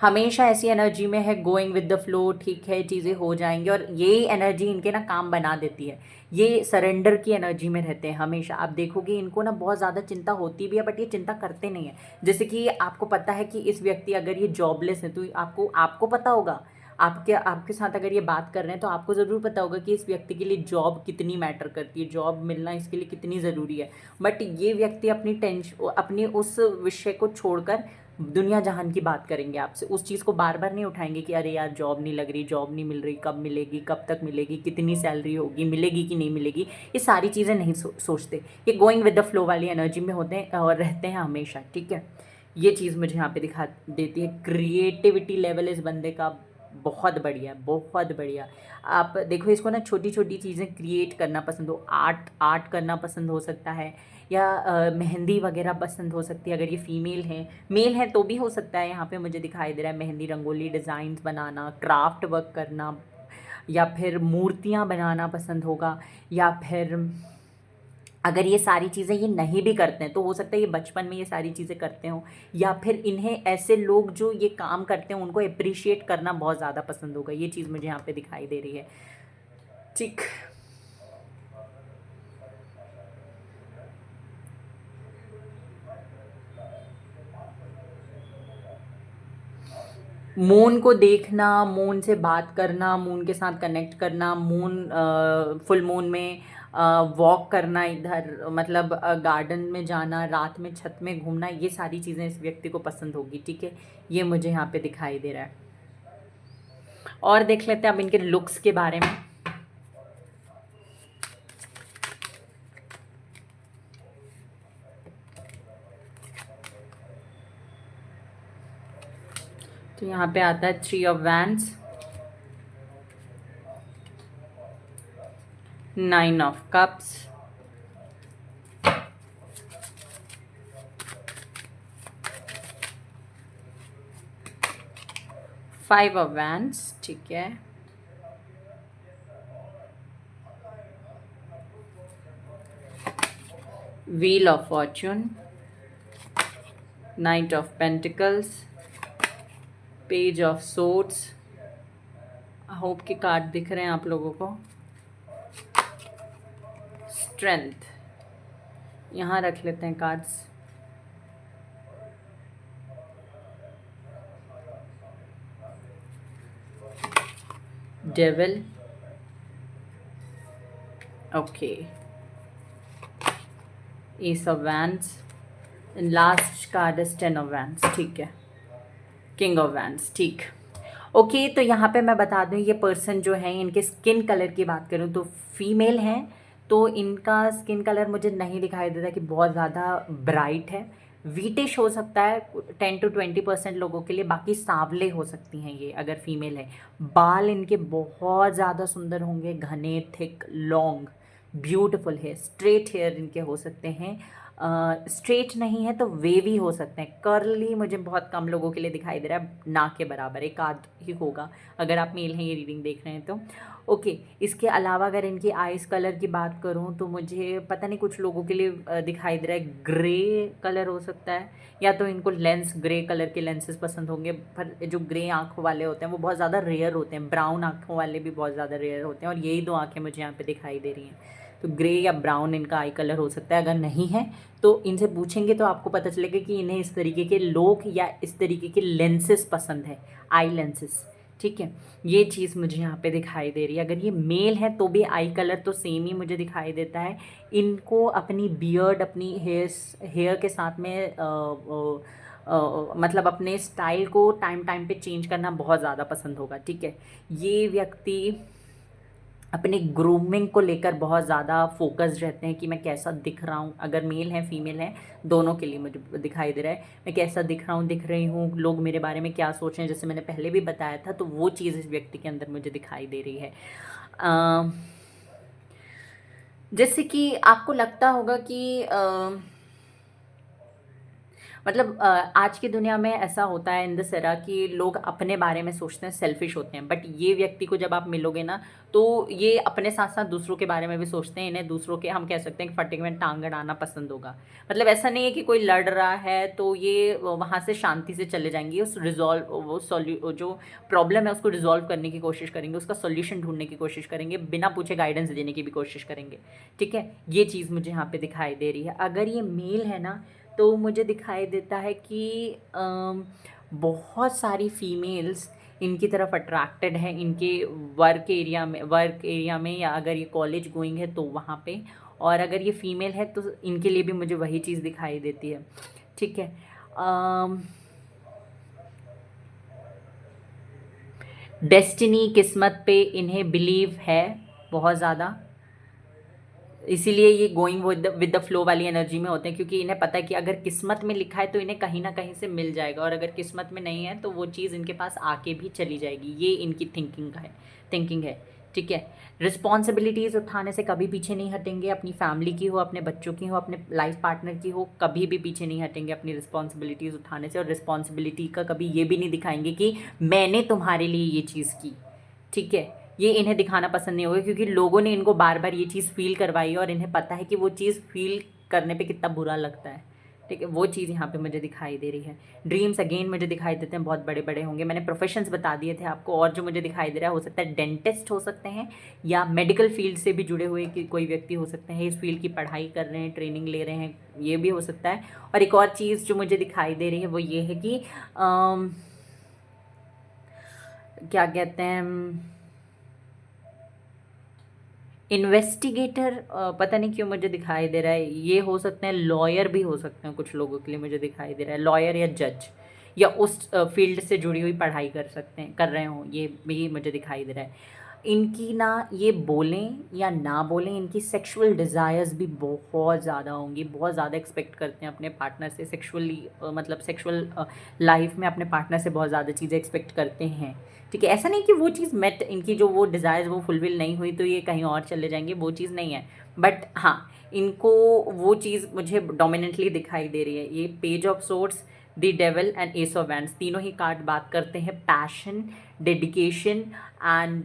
हमेशा ऐसी एनर्जी में है, गोइंग विद द फ्लो, ठीक है, चीज़ें हो जाएंगी। और ये एनर्जी इनके ना काम बना देती है। ये सरेंडर की एनर्जी में रहते हैं हमेशा। आप देखोगे इनको ना बहुत ज़्यादा चिंता होती भी है बट ये चिंता करते नहीं है। जैसे कि आपको पता है कि इस व्यक्ति अगर ये जॉबलेस है तो आपको पता होगा, आपके आपके साथ अगर ये बात कर रहे हैं तो आपको ज़रूर पता होगा कि इस व्यक्ति के लिए जॉब कितनी मैटर करती है, जॉब मिलना इसके लिए कितनी ज़रूरी है। बट ये व्यक्ति अपनी उस विषय को छोड़कर दुनिया जहान की बात करेंगे आपसे, उस चीज़ को बार बार नहीं उठाएंगे कि अरे यार जॉब नहीं लग रही, जॉब नहीं मिल रही, कब मिलेगी, कब तक मिलेगी, कितनी सैलरी होगी, मिलेगी कि नहीं मिलेगी, ये सारी चीज़ें नहीं सोचते। ये गोइंग विद द फ्लो वाली एनर्जी में होते हैं और रहते हैं हमेशा, ठीक है। ये चीज़ मुझे यहाँ पे दिखा देती है। क्रिएटिविटी लेवल इस बंदे का बहुत बढ़िया, बहुत बढ़िया। आप देखो इसको ना छोटी छोटी चीज़ें क्रिएट करना पसंद हो, आर्ट करना पसंद हो सकता है, या मेहंदी वगैरह पसंद हो सकती है। अगर ये फीमेल है, मेल है तो भी हो सकता है। यहाँ पे मुझे दिखाई दे रहा है मेहंदी, रंगोली डिज़ाइंस बनाना, क्राफ्ट वर्क करना, या फिर मूर्तियाँ बनाना पसंद होगा। या फिर अगर ये सारी चीज़ें ये नहीं भी करते हैं तो हो सकता है ये बचपन में ये सारी चीज़ें करते हों, या फिर इन्हें ऐसे लोग जो ये काम करते हैं उनको अप्रिशिएट करना बहुत ज़्यादा पसंद होगा। ये चीज़ मुझे यहाँ पे दिखाई दे रही है, ठीक। मून को देखना, मून से बात करना, मून के साथ कनेक्ट करना, फुल मून में वॉक करना, इधर मतलब गार्डन में जाना, रात में छत में घूमना, ये सारी चीज़ें इस व्यक्ति को पसंद होगी, ठीक है। ये मुझे यहाँ पे दिखाई दे रहा है। और देख लेते हैं अब इनके लुक्स के बारे में। तो यहाँ पे आता है 3 of wands, 9 of cups, 5 of wands, ठीक है, wheel of Fortune, night of pentacles, page of swords. Hope के कार्ड दिख रहे हैं आप लोगों को। स्ट्रेंथ, यहाँ रख लेते हैं cards. Devil, okay, ace of wands, last card is 10 of wands, ठीक है, किंग ऑफ वैंड्स, ठीक। ओके, तो यहाँ पे मैं बता दूँ ये पर्सन जो है, इनके स्किन कलर की बात करूँ तो फीमेल हैं, तो इनका स्किन कलर मुझे नहीं दिखाई देता कि बहुत ज़्यादा ब्राइट है। वीटिश हो सकता है 10 to 20% लोगों के लिए, बाकी सांवले हो सकती हैं ये अगर फीमेल है। बाल इनके बहुत ज़्यादा सुंदर होंगे, घने, थिक, लॉन्ग, ब्यूटीफुल है। स्ट्रेट हेयर इनके हो सकते हैं। स्ट्रेट नहीं है तो वेवी हो सकते हैं। कर्ली मुझे बहुत कम लोगों के लिए दिखाई दे रहा है, ना के बराबर, एक आध ही होगा अगर आप मेल हैं ये रीडिंग देख रहे हैं तो। ओके, इसके अलावा अगर इनकी आइज़ कलर की बात करूँ तो मुझे पता नहीं कुछ लोगों के लिए दिखाई दे रहा है ग्रे कलर हो सकता है, या तो इनको लेंस ग्रे कलर के लेंसेज पसंद होंगे। पर जो ग्रे आँखों वाले होते हैं वो बहुत ज़्यादा रेयर होते हैं, ब्राउन आँखों वाले भी बहुत ज़्यादा रेयर होते हैं, और यही दो आँखें मुझे यहाँ पे दिखाई दे रही हैं। तो ग्रे या ब्राउन इनका आई कलर हो सकता है। अगर नहीं है तो इनसे पूछेंगे तो आपको पता चलेगा कि इन्हें इस तरीके के लोग या इस तरीके के लेंसेज पसंद है, आई लेंसेज। ठीक है, ये चीज़ मुझे यहाँ पे दिखाई दे रही है। अगर ये मेल है तो भी आई कलर तो सेम ही मुझे दिखाई देता है। इनको अपनी बियर्ड, अपनी हेयर के साथ में मतलब अपने स्टाइल को टाइम टाइम पे चेंज करना बहुत ज़्यादा पसंद होगा। ठीक है, ये व्यक्ति अपने ग्रूमिंग को लेकर बहुत ज़्यादा फोकस्ड रहते हैं कि मैं कैसा दिख रहा हूँ। अगर मेल है फीमेल है, दोनों के लिए मुझे दिखाई दे रहा है मैं कैसा दिख रहा हूँ, दिख रही हूँ, लोग मेरे बारे में क्या सोच रहे हैं, जैसे मैंने पहले भी बताया था। तो वो चीज़ इस व्यक्ति के अंदर मुझे दिखाई दे रही है। जैसे कि आपको लगता होगा कि मतलब आज की दुनिया में ऐसा होता है इन द सेरा कि लोग अपने बारे में सोचते हैं, सेल्फिश होते हैं। बट ये व्यक्ति को जब आप मिलोगे ना तो ये अपने साथ साथ दूसरों के बारे में भी सोचते हैं। इन्हें दूसरों के, हम कह सकते हैं कि फटे में टांग अड़ाना पसंद होगा। मतलब ऐसा नहीं है कि कोई लड़ रहा है तो ये वहाँ से शांति से चले जाएंगे, उस जो प्रॉब्लम है उसको रिजॉल्व करने की कोशिश करेंगे, उसका सोल्यूशन ढूंढने की कोशिश करेंगे, बिना पूछे गाइडेंस देने की भी कोशिश करेंगे। ठीक है, ये चीज़ मुझे यहाँ पे दिखाई दे रही है। अगर ये मेल है ना तो मुझे दिखाई देता है कि बहुत सारी फीमेल्स इनकी तरफ अट्रैक्टेड है, इनके वर्क एरिया में या अगर ये कॉलेज गोइंग है तो वहाँ पे। और अगर ये फीमेल है तो इनके लिए भी मुझे वही चीज़ दिखाई देती है। ठीक है, डेस्टिनी, किस्मत पे इन्हें बिलीव है बहुत ज़्यादा, इसीलिए ये गोइंग विद द फ्लो वाली एनर्जी में होते हैं, क्योंकि इन्हें पता है कि अगर किस्मत में लिखा है तो इन्हें कहीं ना कहीं से मिल जाएगा, और अगर किस्मत में नहीं है तो वो चीज़ इनके पास आके भी चली जाएगी। ये इनकी थिंकिंग है। ठीक है, रिस्पॉन्सिबिलिटीज़ उठाने से कभी पीछे नहीं हटेंगे। अपनी फैमिली की हो, अपने बच्चों की हो, अपने लाइफ पार्टनर की हो, कभी भी पीछे नहीं हटेंगे अपनी रिस्पॉन्सिबिलिटीज़ उठाने से। और रिस्पॉन्सिबिलिटी का कभी ये भी नहीं दिखाएंगे कि मैंने तुम्हारे लिए ये चीज़ की। ठीक है, ये इन्हें दिखाना पसंद नहीं होगा, क्योंकि लोगों ने इनको बार बार ये चीज़ फील करवाई है और इन्हें पता है कि वो चीज़ फील करने पे कितना बुरा लगता है। ठीक है, वो चीज़ यहाँ पे मुझे दिखाई दे रही है। ड्रीम्स अगेन मुझे दिखाई देते हैं बहुत बड़े बड़े होंगे। मैंने प्रोफेशंस बता दिए थे आपको, और जो मुझे दिखाई दे रहा है हो सकता है डेंटिस्ट हो सकते हैं, या मेडिकल फील्ड से भी जुड़े हुए कि कोई व्यक्ति हो सकते हैं, इस फील्ड की पढ़ाई कर रहे हैं, ट्रेनिंग ले रहे हैं, ये भी हो सकता है। और एक और चीज़ जो मुझे दिखाई दे रही है वो ये है कि क्या कहते हैं, इन्वेस्टिगेटर, पता नहीं क्यों मुझे दिखाई दे रहा है। ये हो सकते हैं लॉयर भी हो सकते हैं कुछ लोगों के लिए, मुझे दिखाई दे रहा है लॉयर या जज, या उस फील्ड से जुड़ी हुई पढ़ाई कर रहे हों, ये भी मुझे दिखाई दे रहा है। इनकी ना, ये बोलें या ना बोलें, इनकी सेक्सुअल डिज़ायर्स भी बहुत ज़्यादा होंगी, बहुत ज़्यादा एक्सपेक्ट करते हैं अपने पार्टनर से सेक्सुअली, मतलब सेक्सुअल लाइफ में अपने पार्टनर से बहुत ज़्यादा चीज़ें एक्सपेक्ट करते हैं। ठीक है, ऐसा नहीं कि वो चीज़ मेट, इनकी जो वो डिज़ायर्स वो फुलफिल नहीं हुई तो ये कहीं और चले जाएंगे, वो चीज़ नहीं है। बट हाँ, इनको वो चीज़ मुझे डोमिनेंटली दिखाई दे रही है। ये page of swords, the devil and ace of wands, तीनों ही कार्ड बात करते हैं passion, dedication and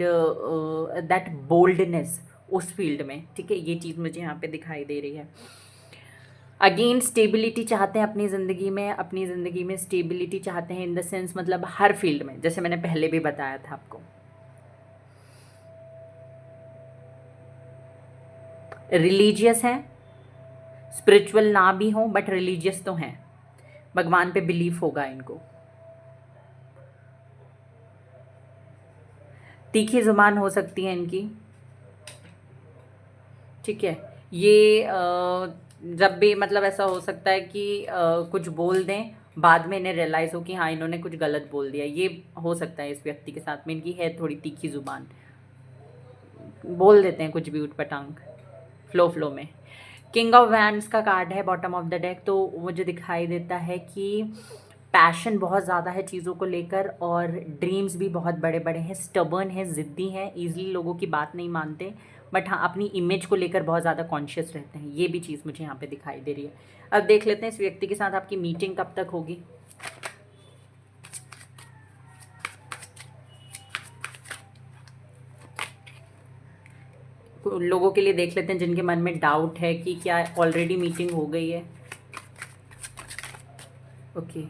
that boldness उस फील्ड में। ठीक है, ये चीज़ मुझे यहाँ पे दिखाई दे रही है। अगेन स्टेबिलिटी चाहते हैं अपनी ज़िंदगी में स्टेबिलिटी चाहते हैं, इन द सेंस मतलब हर फील्ड में, जैसे मैंने पहले भी बताया था आपको। रिलीजियस हैं, स्पिरिचुअल ना भी हों बट रिलीजियस तो हैं, भगवान पे बिलीफ होगा इनको। तीखी जुबान हो सकती है इनकी। ठीक है, ये जब भी मतलब ऐसा हो सकता है कि कुछ बोल दें, बाद में इन्हें रियलाइज़ हो कि हाँ इन्होंने कुछ गलत बोल दिया, ये हो सकता है इस व्यक्ति के साथ में। इनकी है थोड़ी तीखी ज़ुबान, बोल देते हैं कुछ भी उटपटांग फ्लो में। किंग ऑफ वैंड्स का कार्ड है बॉटम ऑफ द डेक, तो मुझे दिखाई देता है कि पैशन बहुत ज़्यादा है चीज़ों को लेकर, और ड्रीम्स भी बहुत बड़े बड़े हैं, स्टबर्न है, ज़िद्दी हैं, ईजिली लोगों की बात नहीं मानते, बट हाँ अपनी इमेज को लेकर बहुत ज़्यादा कॉन्शियस रहते हैं, ये भी चीज़ मुझे यहाँ पे दिखाई दे रही है। अब देख लेते हैं इस व्यक्ति के साथ आपकी मीटिंग कब तक होगी। लोगों के लिए देख लेते हैं जिनके मन में डाउट है कि क्या ऑलरेडी मीटिंग हो गई है। ओके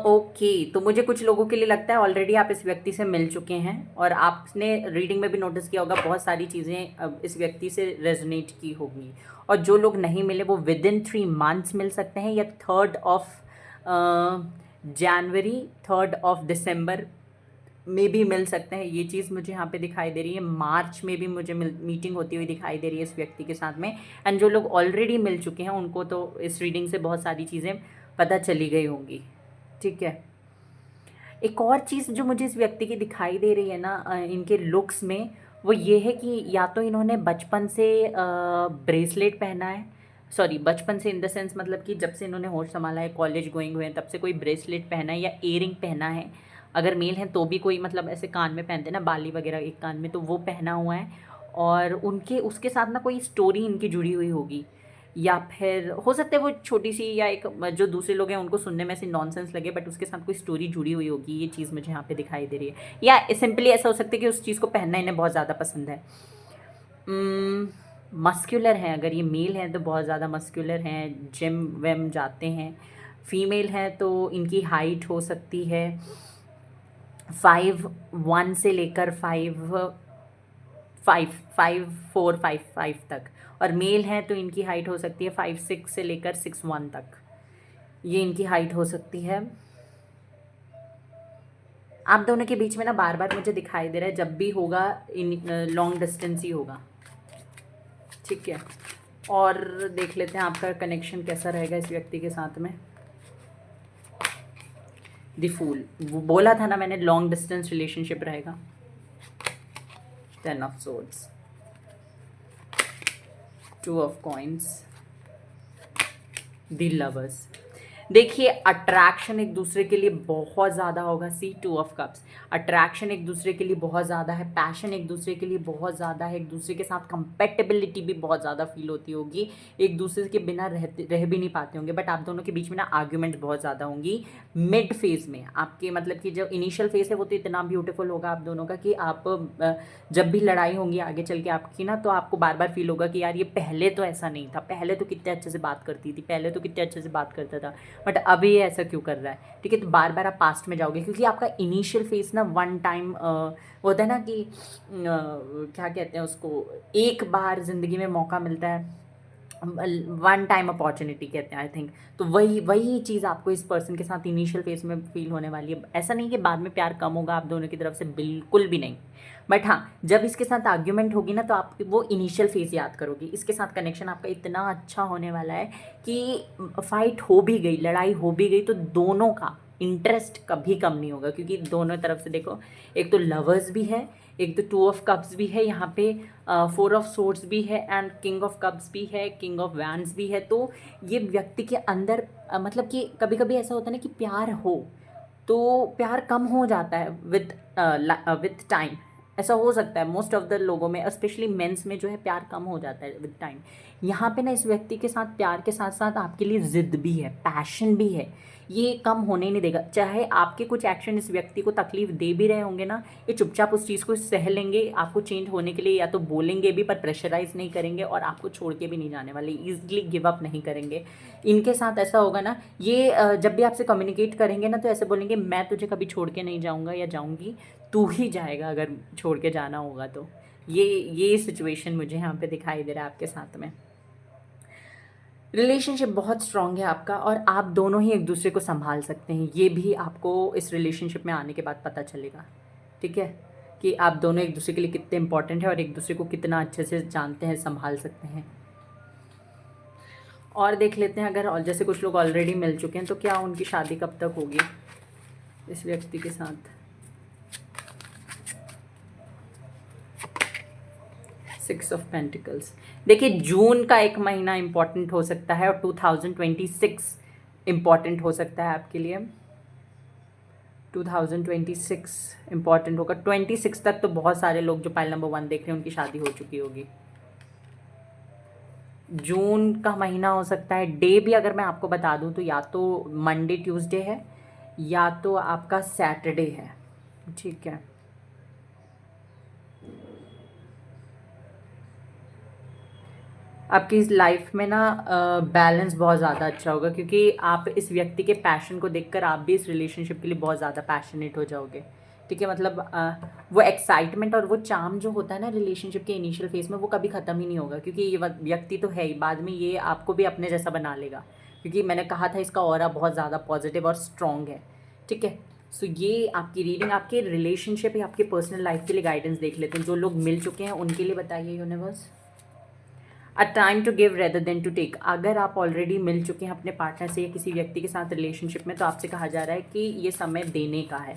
ओके, तो मुझे कुछ लोगों के लिए लगता है ऑलरेडी आप इस व्यक्ति से मिल चुके हैं, और आपने रीडिंग में भी नोटिस किया होगा बहुत सारी चीज़ें अब इस व्यक्ति से रेजोनेट की होगी। और जो लोग नहीं मिले वो विद इन 3 मंथ्स मिल सकते हैं, या 3rd of January 3rd of December में भी मिल सकते हैं। ये चीज़ मुझे यहाँ पे दिखाई दे रही है। मार्च में भी मुझे मीटिंग होती हुई दिखाई दे रही है इस व्यक्ति के साथ में। एंड जो लोग ऑलरेडी मिल चुके हैं उनको तो इस रीडिंग से बहुत सारी चीज़ें पता चली गई होंगी, ठीक है। एक और चीज़ जो मुझे इस व्यक्ति की दिखाई दे रही है ना इनके लुक्स में, वो ये है कि या तो इन्होंने बचपन से ब्रेसलेट पहना है, सॉरी बचपन से इन द सेंस मतलब कि जब से इन्होंने होश संभाला है, कॉलेज गोइंग हुए हैं, तब से कोई ब्रेसलेट पहना है या ईयरिंग पहना है। अगर मेल हैं तो भी कोई मतलब ऐसे कान में पहनते हैं ना बाली वगैरह एक कान में, तो वो पहना हुआ है। और उनके उसके साथ ना कोई स्टोरी इनकी जुड़ी हुई होगी, या फिर हो सकता है वो छोटी सी, या एक जो दूसरे लोग हैं उनको सुनने में ऐसे नॉनसेंस लगे, बट उसके साथ कोई स्टोरी जुड़ी हुई होगी। ये चीज़ मुझे यहाँ पे दिखाई दे रही है। या सिंपली ऐसा हो सकता है कि उस चीज़ को पहनना इन्हें बहुत ज़्यादा पसंद है। मस्क्यूलर हैं, अगर ये मेल हैं तो बहुत ज़्यादा मस्क्यूलर हैं, जिम वेम जाते हैं। फीमेल हैं तो इनकी हाइट हो सकती है 5'1" से लेकर 5'4" तक, और मेल हैं तो इनकी हाइट हो सकती है 5'6" से लेकर 6'1" तक, ये इनकी हाइट हो सकती है। आप दोनों के बीच में ना बार बार मुझे दिखाई दे रहा है जब भी होगा इन लॉन्ग डिस्टेंस ही होगा, ठीक है। और देख लेते हैं आपका कनेक्शन कैसा रहेगा इस व्यक्ति के साथ में। द फूल, वो बोला था ना मैंने लॉन्ग डिस्टेंस रिलेशनशिप रहेगा। 10 of swords, 2 of coins, the lovers. देखिए अट्रैक्शन एक दूसरे के लिए बहुत ज़्यादा होगा। सी 2 ऑफ कप्स, अट्रैक्शन एक दूसरे के लिए बहुत ज़्यादा है, पैशन एक दूसरे के लिए बहुत ज़्यादा है, एक दूसरे के साथ कंपेटेबिलिटी भी बहुत ज़्यादा फील होती होगी, एक दूसरे के बिना रह भी नहीं पाते होंगे। बट आप दोनों के बीच में ना आर्ग्यूमेंट बहुत ज़्यादा होंगी मिड फेज़ में। आपके मतलब कि जो इनिशियल फेज़ है वो तो इतना ब्यूटीफुल होगा आप दोनों का कि आप जब भी लड़ाई होंगी आगे चल के आपकी ना, तो आपको बार बार फील होगा कि यार ये पहले तो ऐसा नहीं था, पहले तो कितने अच्छे से बात करती थी, पहले तो कितने अच्छे से बात करता था, बट अभी ये ऐसा क्यों कर रहा है, ठीक है। तो बार बार आप पास्ट में जाओगे क्योंकि आपका इनिशियल फेज ना वन टाइम होता है ना कि क्या कहते हैं उसको, एक बार ज़िंदगी में मौका मिलता है, वन टाइम अपॉर्चुनिटी कहते हैं आई थिंक। तो वही चीज़ आपको इस पर्सन के साथ इनिशियल फेज में फील होने वाली है। ऐसा नहीं कि बाद में प्यार कम होगा आप दोनों की तरफ से, बिल्कुल भी नहीं। बट हाँ जब इसके साथ आर्ग्यूमेंट होगी ना तो आप वो इनिशियल फेज याद करोगे। इसके साथ कनेक्शन आपका इतना अच्छा होने वाला है कि फाइट हो भी गई, लड़ाई हो भी गई, तो दोनों का इंटरेस्ट कभी कम नहीं होगा। क्योंकि दोनों तरफ से देखो, एक तो लवर्स भी है, एक तो 2 ऑफ कप्स भी है, यहाँ पे 4 ऑफ सोर्ड्स भी है, एंड किंग ऑफ कप्स भी है, किंग ऑफ वैंड्स भी है। तो ये व्यक्ति के अंदर मतलब कि कभी कभी ऐसा होता है ना कि प्यार हो तो प्यार कम हो जाता है विद टाइम। ऐसा हो सकता है मोस्ट ऑफ द लोगों में, स्पेशली मेंस में जो है प्यार कम हो जाता है विद टाइम। यहाँ पे ना इस व्यक्ति के साथ प्यार के साथ साथ आपके लिए ज़िद भी है, पैशन भी है, ये कम होने ही नहीं देगा। चाहे आपके कुछ एक्शन इस व्यक्ति को तकलीफ दे भी रहे होंगे ना, ये चुपचाप उस चीज़ को सह लेंगे, आपको चेंज होने के लिए या तो बोलेंगे भी पर प्रेशराइज नहीं करेंगे, और आपको छोड़ के भी नहीं जाने वाले, ईजिली गिव अप नहीं करेंगे। इनके साथ ऐसा होगा ना, ये जब भी आपसे कम्युनिकेट करेंगे ना तो ऐसे बोलेंगे मैं तुझे कभी छोड़ के नहीं जाऊँगा या जाऊँगी, तू ही जाएगा अगर छोड़ के जाना होगा तो। ये सिचुएशन मुझे यहाँ पे दिखाई दे रहा है आपके साथ में। रिलेशनशिप बहुत स्ट्रांग है आपका, और आप दोनों ही एक दूसरे को संभाल सकते हैं। ये भी आपको इस रिलेशनशिप में आने के बाद पता चलेगा, ठीक है, कि आप दोनों एक दूसरे के लिए कितने इंपॉर्टेंट हैं और एक दूसरे को कितना अच्छे से जानते हैं, संभाल सकते हैं। और देख लेते हैं अगर, और जैसे कुछ लोग ऑलरेडी मिल चुके हैं तो क्या उनकी शादी कब तक होगी इस व्यक्ति के साथ। 6 ऑफ पेंटिकल्स। देखिए जून का एक महीना इम्पॉर्टेंट हो सकता है और 2026 इम्पॉर्टेंट हो सकता है आपके लिए। 2026 इम्पॉर्टेंट होगा। 26 तक तो बहुत सारे लोग जो पाइल नंबर 1 देख रहे हैं उनकी शादी हो चुकी होगी। जून का महीना हो सकता है। डे भी अगर मैं आपको बता दूं तो या तो मंडे ट्यूसडे है या तो आपका सैटरडे है। ठीक है, आपकी लाइफ में ना बैलेंस बहुत ज़्यादा अच्छा होगा, क्योंकि आप इस व्यक्ति के पैशन को देखकर आप भी इस रिलेशनशिप के लिए बहुत ज़्यादा पैशनेट हो जाओगे। ठीक है, मतलब वो एक्साइटमेंट और वो चार्म जो होता है ना रिलेशनशिप के इनिशियल फेज में, वो कभी ख़त्म ही नहीं होगा, क्योंकि ये व्यक्ति तो है ही, बाद में ये आपको भी अपने जैसा बना लेगा, क्योंकि मैंने कहा था इसका ऑरा बहुत ज़्यादा पॉजिटिव और स्ट्रॉन्ग है। ठीक है, सो ये आपकी रीडिंग आपके रिलेशनशिप या आपके पर्सनल लाइफ के लिए गाइडेंस देख लेते हैं। जो लोग मिल चुके हैं उनके लिए बताइए universe. A time to give rather than to take. अगर आप ऑलरेडी मिल चुके हैं अपने पार्टनर से या किसी व्यक्ति के साथ रिलेशनशिप में, तो आपसे कहा जा रहा है कि ये समय देने का है।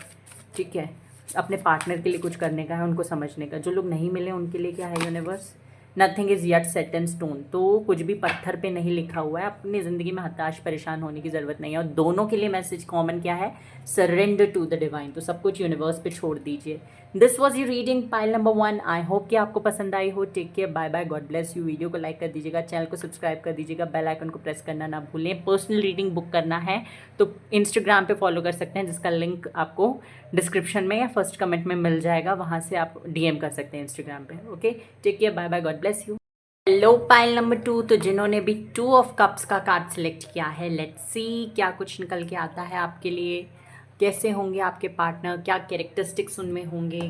ठीक है, अपने पार्टनर के लिए कुछ करने का है, उनको समझने का। जो लोग नहीं मिले उनके लिए क्या है universe? Nothing is yet set in stone. तो कुछ भी पत्थर पे नहीं लिखा हुआ है। अपनी ज़िंदगी में हताश परेशान होने की ज़रूरत नहीं है। और दोनों के लिए मैसेज कॉमन क्या है? Surrender to the divine. तो सब कुछ यूनिवर्स पे छोड़ दीजिए। This was you reading pile number 1। I hope कि आपको पसंद आई हो। Take care, bye bye, God bless you. Video को लाइक कर दीजिएगा, चैनल को सब्सक्राइब कर दीजिएगा, बेल आइकन को प्रेस करना ना भूलें। पर्सनल रीडिंग बुक करना है तो इंस्टाग्राम पे फॉलो कर सकते हैं, जिसका लिंक आपको डिस्क्रिप्शन में या फर्स्ट कमेंट में मिल जाएगा। वहाँ से आप डीएम कर सकते हैं इंस्टाग्राम पे। Okay, take care, bye bye, God bless you. Hello pile number 2। तो जिन्होंने भी 2 ऑफ कप्स का कार्ड सिलेक्ट किया है, लेट्स सी क्या कुछ निकल के आता है आपके लिए। कैसे होंगे आपके पार्टनर, क्या कैरेक्टरिस्टिक्स उनमें होंगे।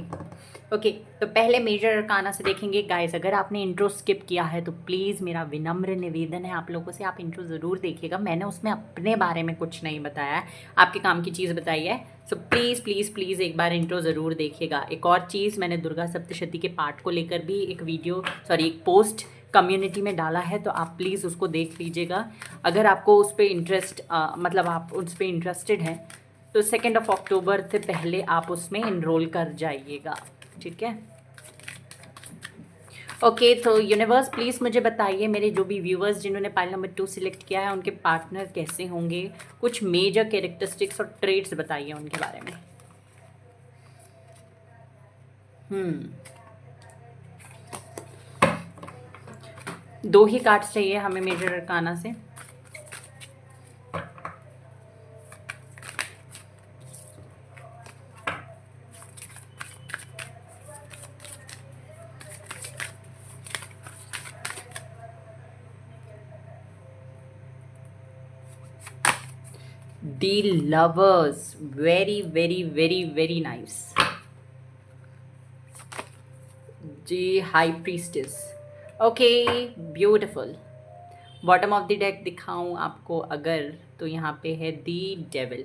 ओके, तो पहले मेजर अरकाना से देखेंगे। गाइस, अगर आपने इंट्रो स्किप किया है तो प्लीज़ मेरा विनम्र निवेदन है आप लोगों से, आप इंट्रो ज़रूर देखिएगा। मैंने उसमें अपने बारे में कुछ नहीं बताया है, आपके काम की चीज़ बताई है। सो प्लीज़ प्लीज़ प्लीज़ एक बार इंट्रो ज़रूर देखिएगा। एक और चीज़, मैंने दुर्गा सप्तशती के पाठ को लेकर भी एक एक पोस्ट कम्युनिटी में डाला है, तो आप प्लीज़ उसको देख लीजिएगा। अगर आपको उस पर मतलब आप उस पर इंटरेस्टेड हैं तो 2 अक्टूबर से पहले आप उसमें इनरोल कर जाइएगा। ठीक है, ओके। तो यूनिवर्स प्लीज़ मुझे बताइए, मेरे जो भी व्यूअर्स जिन्होंने पाइल नंबर 2 सिलेक्ट किया है उनके पार्टनर कैसे होंगे। कुछ मेजर कैरेक्टरिस्टिक्स और ट्रेड्स बताइए उनके बारे में। दो ही कार्ड्स चाहिए हमें मेजर अरकाना से। The lovers, very very very very nice. जी, high priestess, okay, beautiful. Bottom of the deck दिखाऊं आपको अगर, तो यहाँ पे है दी डेविल।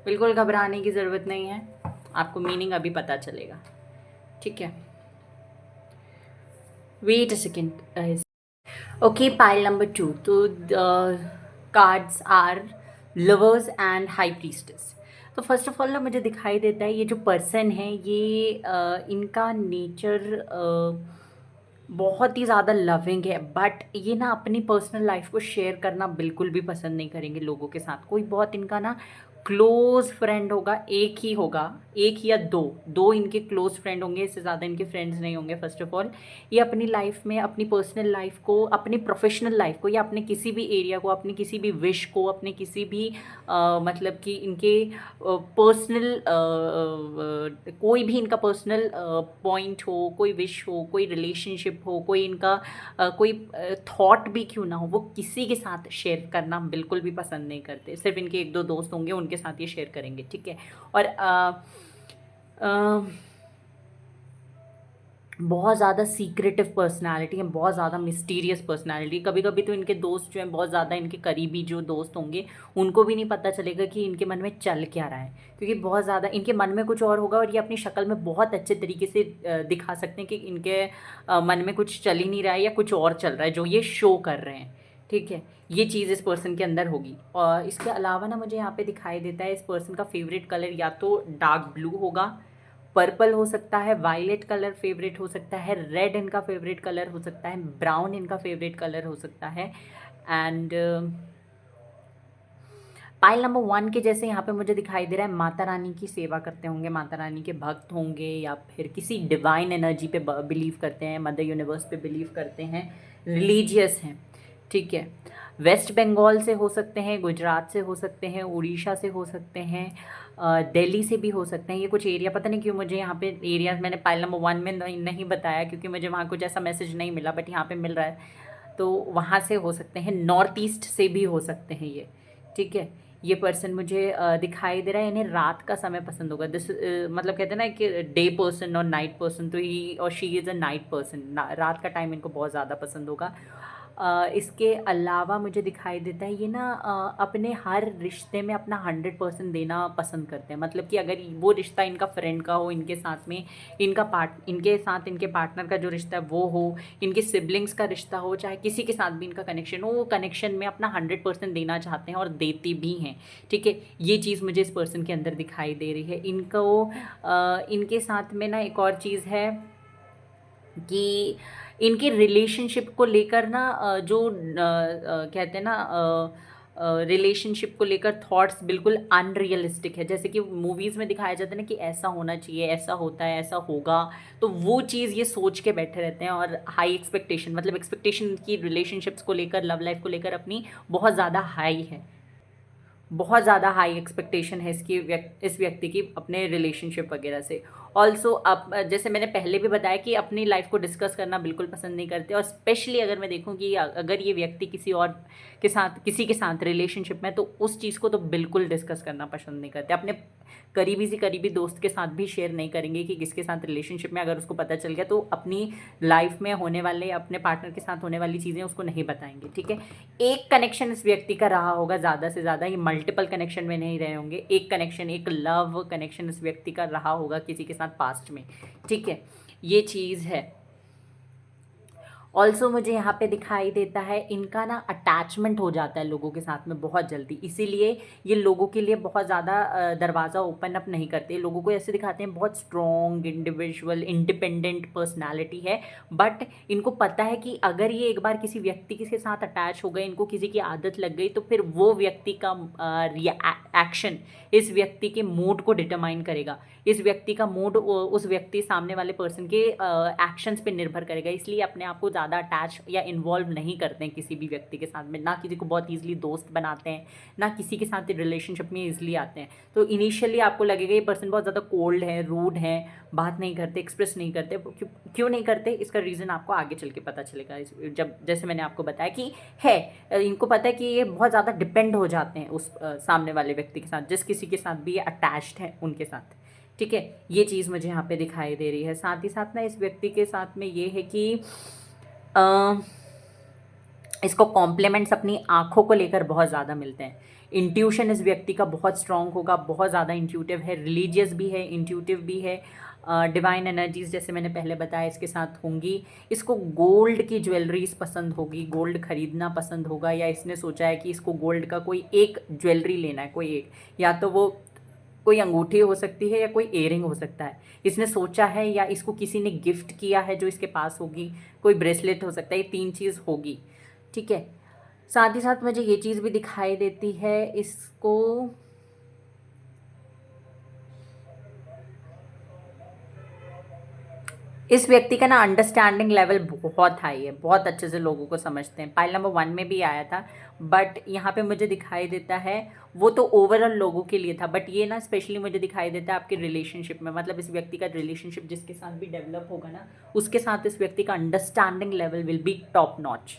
बिल्कुल घबराने की ज़रूरत नहीं है, आपको मीनिंग अभी पता चलेगा। ठीक है, wait a second. Okay, pile number 2। तो cards are lovers and high priestess. तो फर्स्ट ऑफ ऑल ना मुझे दिखाई देता है ये जो पर्सन है ये इनका नेचर बहुत ही ज़्यादा लविंग है, बट ये ना अपनी पर्सनल लाइफ को शेयर करना बिल्कुल भी पसंद नहीं करेंगे लोगों के साथ। कोई बहुत इनका ना क्लोज फ्रेंड होगा, एक ही होगा, एक या दो दो इनके क्लोज फ्रेंड होंगे, इससे ज़्यादा इनके फ्रेंड्स नहीं होंगे। फर्स्ट ऑफ ऑल ये अपनी लाइफ में अपनी पर्सनल लाइफ को, अपनी प्रोफेशनल लाइफ को या अपने किसी भी एरिया को, अपनी किसी भी विश को, अपने किसी भी मतलब कि इनके पर्सनल कोई भी इनका पर्सनल पॉइंट हो, कोई विश हो, कोई रिलेशनशिप हो, कोई इनका कोई थॉट भी क्यों ना हो, वो किसी के साथ शेयर करना बिल्कुल भी पसंद नहीं करते। सिर्फ इनके 1-2 दोस्त होंगे, उनके साथ ये शेयर करेंगे। ठीक है, और बहुत ज़्यादा सीक्रेटिव पर्सनालिटी है, बहुत ज़्यादा मिस्टीरियस पर्सनालिटी। कभी कभी तो इनके दोस्त जो हैं, बहुत ज़्यादा इनके करीबी जो दोस्त होंगे, उनको भी नहीं पता चलेगा कि इनके मन में चल क्या रहा है, क्योंकि बहुत ज़्यादा इनके मन में कुछ और होगा और ये अपनी शक्ल में बहुत अच्छे तरीके से दिखा सकते हैं कि इनके मन में कुछ चल ही नहीं रहा है या कुछ और चल रहा है जो ये शो कर रहे हैं। ठीक है, ये चीज़ इस पर्सन के अंदर होगी। और इसके अलावा ना मुझे यहाँ पे दिखाई देता है इस पर्सन का फेवरेट कलर या तो डार्क ब्लू होगा, पर्पल हो सकता है, वायलेट कलर फेवरेट हो सकता है, रेड इनका फेवरेट कलर हो सकता है, ब्राउन इनका फेवरेट कलर हो सकता है। एंड पाइल नंबर 1 के जैसे यहाँ पे मुझे दिखाई दे रहा है माता रानी की सेवा करते होंगे, माता रानी के भक्त होंगे, या फिर किसी डिवाइन एनर्जी पे बिलीव करते हैं, मदर यूनिवर्स पे बिलीव करते हैं, रिलीजियस हैं, ठीक है। वेस्ट बंगाल से हो सकते हैं, गुजरात से हो सकते हैं, उड़ीसा से हो सकते हैं, दिल्ली से भी हो सकते हैं। ये कुछ एरिया, पता नहीं क्यों मुझे यहाँ पे एरिया मैंने पाइल नंबर 1 में नहीं बताया, क्योंकि मुझे वहाँ कुछ ऐसा मैसेज नहीं मिला, बट यहाँ पे मिल रहा है, तो वहाँ से हो सकते हैं। नॉर्थ ईस्ट से भी हो सकते हैं ये, ठीक है। ये पर्सन मुझे दिखाई दे रहा है, इन्हें रात का समय पसंद होगा। दिस मतलब कहते हैं ना कि डे पर्सन और नाइट पर्सन, तो ही और she is a night person. रात का टाइम इनको बहुत ज़्यादा पसंद होगा। इसके अलावा मुझे दिखाई देता है ये ना अपने हर रिश्ते में अपना 100% देना पसंद करते हैं। मतलब कि अगर वो रिश्ता इनका फ्रेंड का हो, इनके साथ में इनके साथ इनके पार्टनर का जो रिश्ता है वो हो, इनके सिबलिंग्स का रिश्ता हो, चाहे किसी के साथ भी इनका कनेक्शन हो, वो कनेक्शन में अपना 100% देना चाहते हैं और देते भी हैं, ठीक है। ये चीज़ मुझे इस पर्सन के अंदर दिखाई दे रही है। इनके साथ में ना एक और चीज़ है कि इनके रिलेशनशिप को लेकर ना कहते हैं ना रिलेशनशिप को लेकर थॉट्स बिल्कुल अनरियलिस्टिक है। जैसे कि मूवीज़ में दिखाया जाता है ना कि ऐसा होना चाहिए, ऐसा होता है, ऐसा होगा, तो वो चीज़ ये सोच के बैठे रहते हैं। और हाई एक्सपेक्टेशन, मतलब एक्सपेक्टेशन की रिलेशनशिप्स को लेकर, लव लाइफ को लेकर अपनी बहुत ज़्यादा हाई है, बहुत ज़्यादा हाई एक्सपेक्टेशन है इस व्यक्ति की अपने रिलेशनशिप वगैरह से। ऑल्सो अब जैसे मैंने पहले भी बताया कि अपनी लाइफ को डिस्कस करना बिल्कुल पसंद नहीं करते, और स्पेशली अगर मैं देखूं कि अगर ये व्यक्ति किसी के साथ रिलेशनशिप में, तो उस चीज़ को तो बिल्कुल डिस्कस करना पसंद नहीं करते। अपने करीबी दोस्त के साथ भी शेयर नहीं करेंगे कि किसके साथ रिलेशनशिप में, अगर उसको पता चल गया तो अपनी लाइफ में होने वाले, अपने पार्टनर के साथ होने वाली चीज़ें उसको नहीं बताएंगे, ठीक है। एक कनेक्शन इस व्यक्ति का रहा होगा ज़्यादा से ज़्यादा, ये मल्टीपल कनेक्शन में नहीं रहे होंगे। एक कनेक्शन, एक लव कनेक्शन इस व्यक्ति का रहा होगा किसी के साथ पास्ट में, ठीक है। ये चीज़ है। ऑल्सो मुझे यहाँ पे दिखाई देता है इनका ना अटैचमेंट हो जाता है लोगों के साथ में बहुत जल्दी, इसीलिए ये लोगों के लिए बहुत ज़्यादा दरवाज़ा ओपन अप नहीं करते। लोगों को ऐसे दिखाते हैं बहुत स्ट्रॉन्ग, इंडिविजुअल, इंडिपेंडेंट पर्सनालिटी है, बट इनको पता है कि अगर ये एक बार किसी व्यक्ति के साथ अटैच हो गए, इनको किसी की आदत लग गई, तो फिर वो व्यक्ति का एक्शन इस व्यक्ति के मूड को डिटरमाइन करेगा। इस व्यक्ति का मूड उस व्यक्ति, सामने वाले पर्सन के एक्शंस पे निर्भर करेगा। इसलिए अपने आप को ज़्यादा अटैच या इन्वॉल्व नहीं करते हैं किसी भी व्यक्ति के साथ में, ना किसी को बहुत ईजिली दोस्त बनाते हैं, ना किसी के साथ रिलेशनशिप में ईजिली आते हैं। तो इनिशियली आपको लगेगा ये पर्सन बहुत ज़्यादा कोल्ड है, रूड है, बात नहीं करते, एक्सप्रेस नहीं करते। क्यों नहीं करते, इसका रीज़न आपको आगे चल के पता चलेगा। जब जैसे मैंने आपको बताया कि है, इनको पता है कि ये बहुत ज़्यादा डिपेंड हो जाते हैं उस सामने वाले व्यक्ति के साथ, जिस किसी के साथ भी ये अटैच्ड है उनके साथ, ठीक है। ये चीज़ मुझे यहाँ पे दिखाई दे रही है। साथ ही साथ ना इस व्यक्ति के साथ में ये है कि इसको कॉम्प्लीमेंट्स अपनी आँखों को लेकर बहुत ज़्यादा मिलते हैं। इंट्यूशन इस व्यक्ति का बहुत स्ट्रॉन्ग होगा, बहुत ज़्यादा इंट्यूटिव है, रिलीजियस भी है, इंट्यूटिव भी है। डिवाइन एनर्जीज जैसे मैंने पहले बताया इसके साथ होंगी। इसको गोल्ड की ज्वेलरीज पसंद होगी, गोल्ड खरीदना पसंद होगा, या इसने सोचा है कि इसको गोल्ड का कोई एक ज्वेलरी लेना है, कोई एक, या तो वो कोई अंगूठी हो सकती है या कोई इयररिंग हो सकता है, इसने सोचा है, या इसको किसी ने गिफ्ट किया है जो इसके पास होगी, कोई ब्रेसलेट हो सकता है, ये 3 चीज़ होगी, ठीक है। साथ ही साथ मुझे ये चीज़ भी दिखाई देती है इसको, इस व्यक्ति का ना अंडरस्टैंडिंग लेवल बहुत हाई है, बहुत अच्छे से लोगों को समझते हैं। पाइल नंबर 1 में भी आया था, बट यहाँ पे मुझे दिखाई देता है, वो तो ओवरऑल लोगों के लिए था, बट ये ना स्पेशली मुझे दिखाई देता है आपके रिलेशनशिप में। मतलब इस व्यक्ति का रिलेशनशिप जिसके साथ भी डेवलप होगा ना, उसके साथ इस व्यक्ति का understanding level will be top notch,